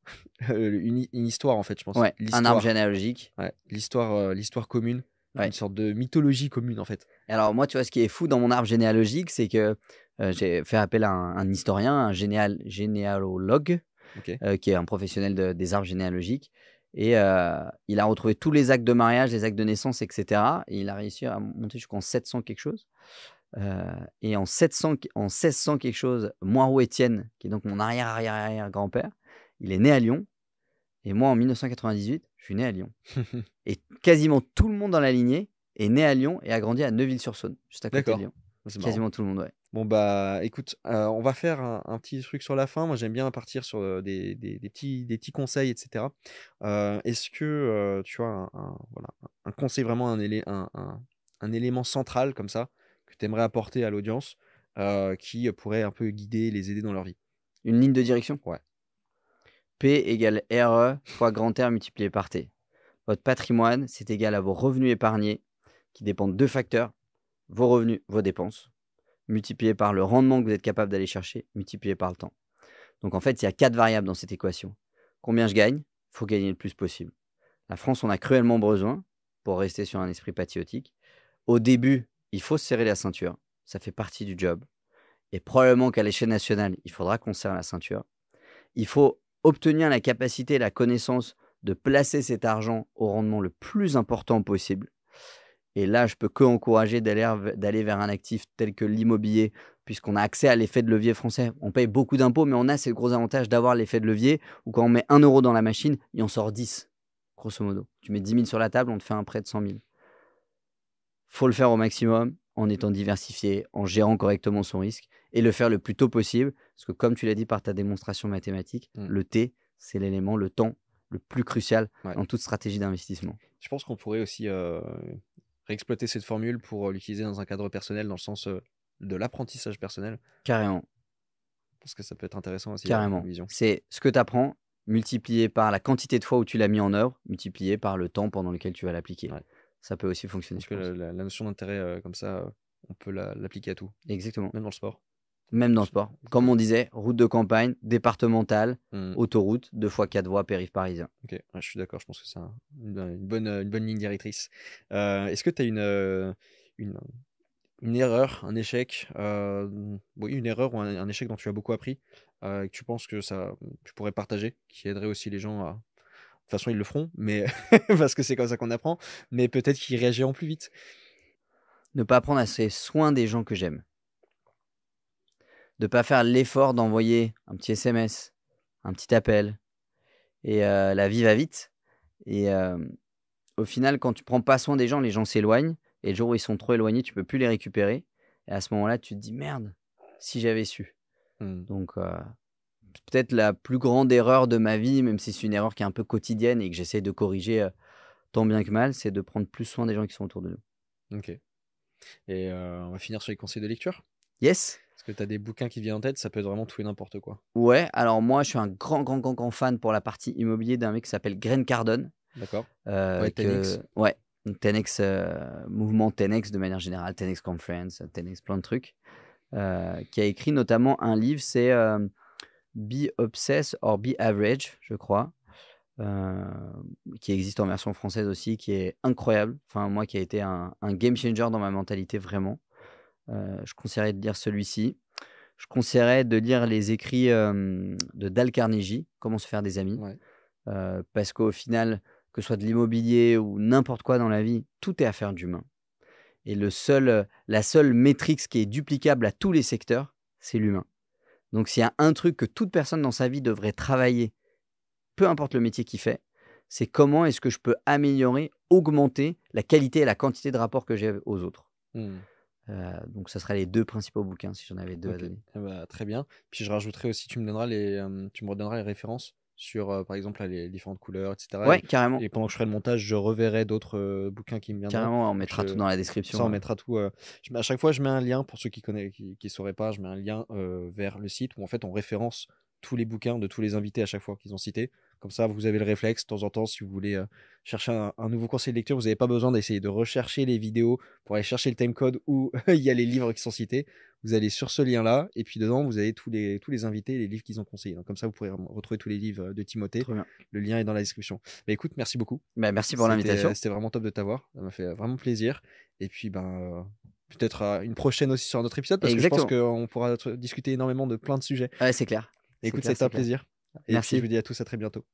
une histoire, en fait, je pense. Ouais, un arbre L'histoire, généalogique, ouais, l'histoire commune, une ouais. sorte de mythologie commune, en fait. Et alors moi, tu vois, ce qui est fou dans mon arbre généalogique, c'est que, j'ai fait appel à un historien, un généalologue, OK. qui est un professionnel des arbres généalogiques et il a retrouvé tous les actes de mariage, les actes de naissance et cetera et il a réussi à monter jusqu'en 700 quelque chose, heu et en 1600 quelque chose, Moirod Étienne, qui est donc mon arrière, arrière, arrière grand-père, il est né à Lyon et moi en 1998, je suis né à Lyon et quasiment tout le monde dans la lignée est né à Lyon et a grandi à Neuville-sur-Saône, juste à côté de D'accord, Lyon. c'est marrant. Quasiment tout le monde, ouais. Bon, bah, écoute, on va faire un petit truc sur la fin. Moi, j'aime bien partir sur, des petits conseils et cetera. Est-ce que, tu as voilà, un conseil, vraiment un élément central comme ça, que tu aimerais apporter à l'audience, qui pourrait un peu guider, les aider dans leur vie? Une ligne de direction? Ouais, P égale RE fois grand R multiplié par T. Votre patrimoine, c'est égal à vos revenus épargnés qui dépendent de 2 facteurs, vos revenus, vos dépenses, multiplié par le rendement que vous êtes capable d'aller chercher, multiplié par le temps. Donc en fait, il y a 4 variables dans cette équation. Combien je gagne? Il faut gagner le plus possible. La France en a cruellement besoin pour rester sur un esprit patriotique. Au début, il faut se serrer la ceinture. Ça fait partie du job. Et probablement qu'à l'échelle nationale, il faudra qu'on serre la ceinture. Il faut obtenir la capacité, la connaissance de placer cet argent au rendement le plus important possible. Et là, je peux qu'encourager d'aller vers un actif tel que l'immobilier, puisqu'on a accès à l'effet de levier français. On paye beaucoup d'impôts, mais on a ce gros avantage d'avoir l'effet de levier, où quand on met 1 € dans la machine, il en sort 10, grosso modo. Tu mets 10 000 sur la table, on te fait un prêt de 100 000. Faut le faire au maximum, en étant diversifié, en gérant correctement son risque, et le faire le plus tôt possible, parce que comme tu l'as dit par ta démonstration mathématique, mmh, le T, c'est l'élément, le temps, le plus crucial ouais. dans toute stratégie d'investissement. Je pense qu'on pourrait aussi, réexploiter cette formule pour, l'utiliser dans un cadre personnel, dans le sens, de l'apprentissage personnel. Carrément. Parce que ça peut être intéressant aussi, comme Carrément. vision. C'est ce que tu apprends, multiplié par la quantité de fois où tu l'as mis en œuvre, multiplié par le temps pendant lequel tu vas l'appliquer. Ouais. Ça peut aussi Je fonctionner, pense je que pense. la notion d'intérêt, comme ça, on peut l'appliquer à tout, Exactement. même dans le sport. Même dans le sport. Comme OK. on disait, route de campagne, départementale, Mmh. autoroute, 2 fois 4 voies, périph' parisien. OK. Ouais, je suis d'accord, je pense que c'est une bonne ligne directrice. Est-ce que tu as une, une erreur, un échec, oui, une erreur ou un échec dont tu as beaucoup appris, et que tu penses que tu pourrais partager, qui aiderait aussi les gens à. De toute façon, ils le feront, mais parce que c'est comme ça qu'on apprend, mais peut-être qu'ils réagiront plus vite. Ne pas prendre assez soin des gens que j'aime. De pas faire l'effort d'envoyer un petit SMS, un petit appel. Et la vie va vite. Et au final, quand tu prends pas soin des gens, les gens s'éloignent. Et le jour où ils sont trop éloignés, tu peux plus les récupérer. Et à ce moment-là, tu te dis merde, si j'avais su. Mmh. Donc, peut-être la plus grande erreur de ma vie, même si c'est une erreur qui est un peu quotidienne et que j'essaie de corriger tant bien que mal, c'est de prendre plus soin des gens qui sont autour de nous. OK, et on va finir sur les conseils de lecture. Yes? Est-ce que tu as des bouquins qui te viennent en tête? Ça peut être vraiment tout et n'importe quoi. Ouais, alors moi, je suis un grand fan pour la partie immobilier d'un mec qui s'appelle Grant Cardone. D'accord. Ouais, 10X. Ouais, donc 10X, mouvement 10X de manière générale, 10X Conference, 10X, plein de trucs. Qui a écrit notamment un livre, c'est Be Obsessed or Be Average, je crois, qui existe en version française aussi, qui est incroyable. Enfin, moi, qui a été un game changer dans ma mentalité, vraiment. Je conseillerais de lire celui-ci. Je conseillerais de lire les écrits de Dale Carnegie, Comment se faire des amis. Ouais. Parce qu'au final, que ce soit de l'immobilier ou n'importe quoi dans la vie, tout est affaire d'humain. Et la seule métrique qui est duplicable à tous les secteurs, c'est l'humain. Donc s'il y a un truc que toute personne dans sa vie devrait travailler, peu importe le métier qu'il fait, c'est comment est-ce que je peux améliorer, augmenter la qualité et la quantité de rapports que j'ai aux autres. Mmh. Donc ça serait les 2 principaux bouquins si j'en avais 2 à OK. donner. Eh bah, très bien. Puis je rajouterai aussi, tu me redonneras les références sur, par exemple, là, les différentes couleurs, et cetera, Ouais, carrément, et pendant que je ferai le montage, je reverrai d'autres, bouquins qui me viendront. carrément, on Donc mettra tout dans la description. ça, on mettra tout, à chaque fois, je mets un lien pour ceux qui sauraient pas, je mets un lien, vers le site où en fait on référence tous les bouquins de tous les invités à chaque fois qu'ils ont cités. Comme ça, vous avez le réflexe de temps en temps, si vous voulez, chercher un nouveau conseil de lecture, vous n'avez pas besoin d'essayer de rechercher les vidéos pour aller chercher le timecode où il y a les livres qui sont cités. Vous allez sur ce lien-là, et puis dedans, vous avez tous les invités et les livres qu'ils ont conseillés. Donc comme ça, vous pourrez retrouver tous les livres de Timothée. Trop bien. Le lien est dans la description. Bah, écoute, merci beaucoup. Merci pour l'invitation. C'était vraiment top de t'avoir. Ça m'a fait vraiment plaisir. Et puis, peut-être une prochaine aussi sur un autre épisode, parce que je pense qu'on pourra discuter énormément de plein de sujets. Ouais, c'est clair. Écoute, c'était un plaisir. Et puis, je Merci. vous dis à tous à très bientôt.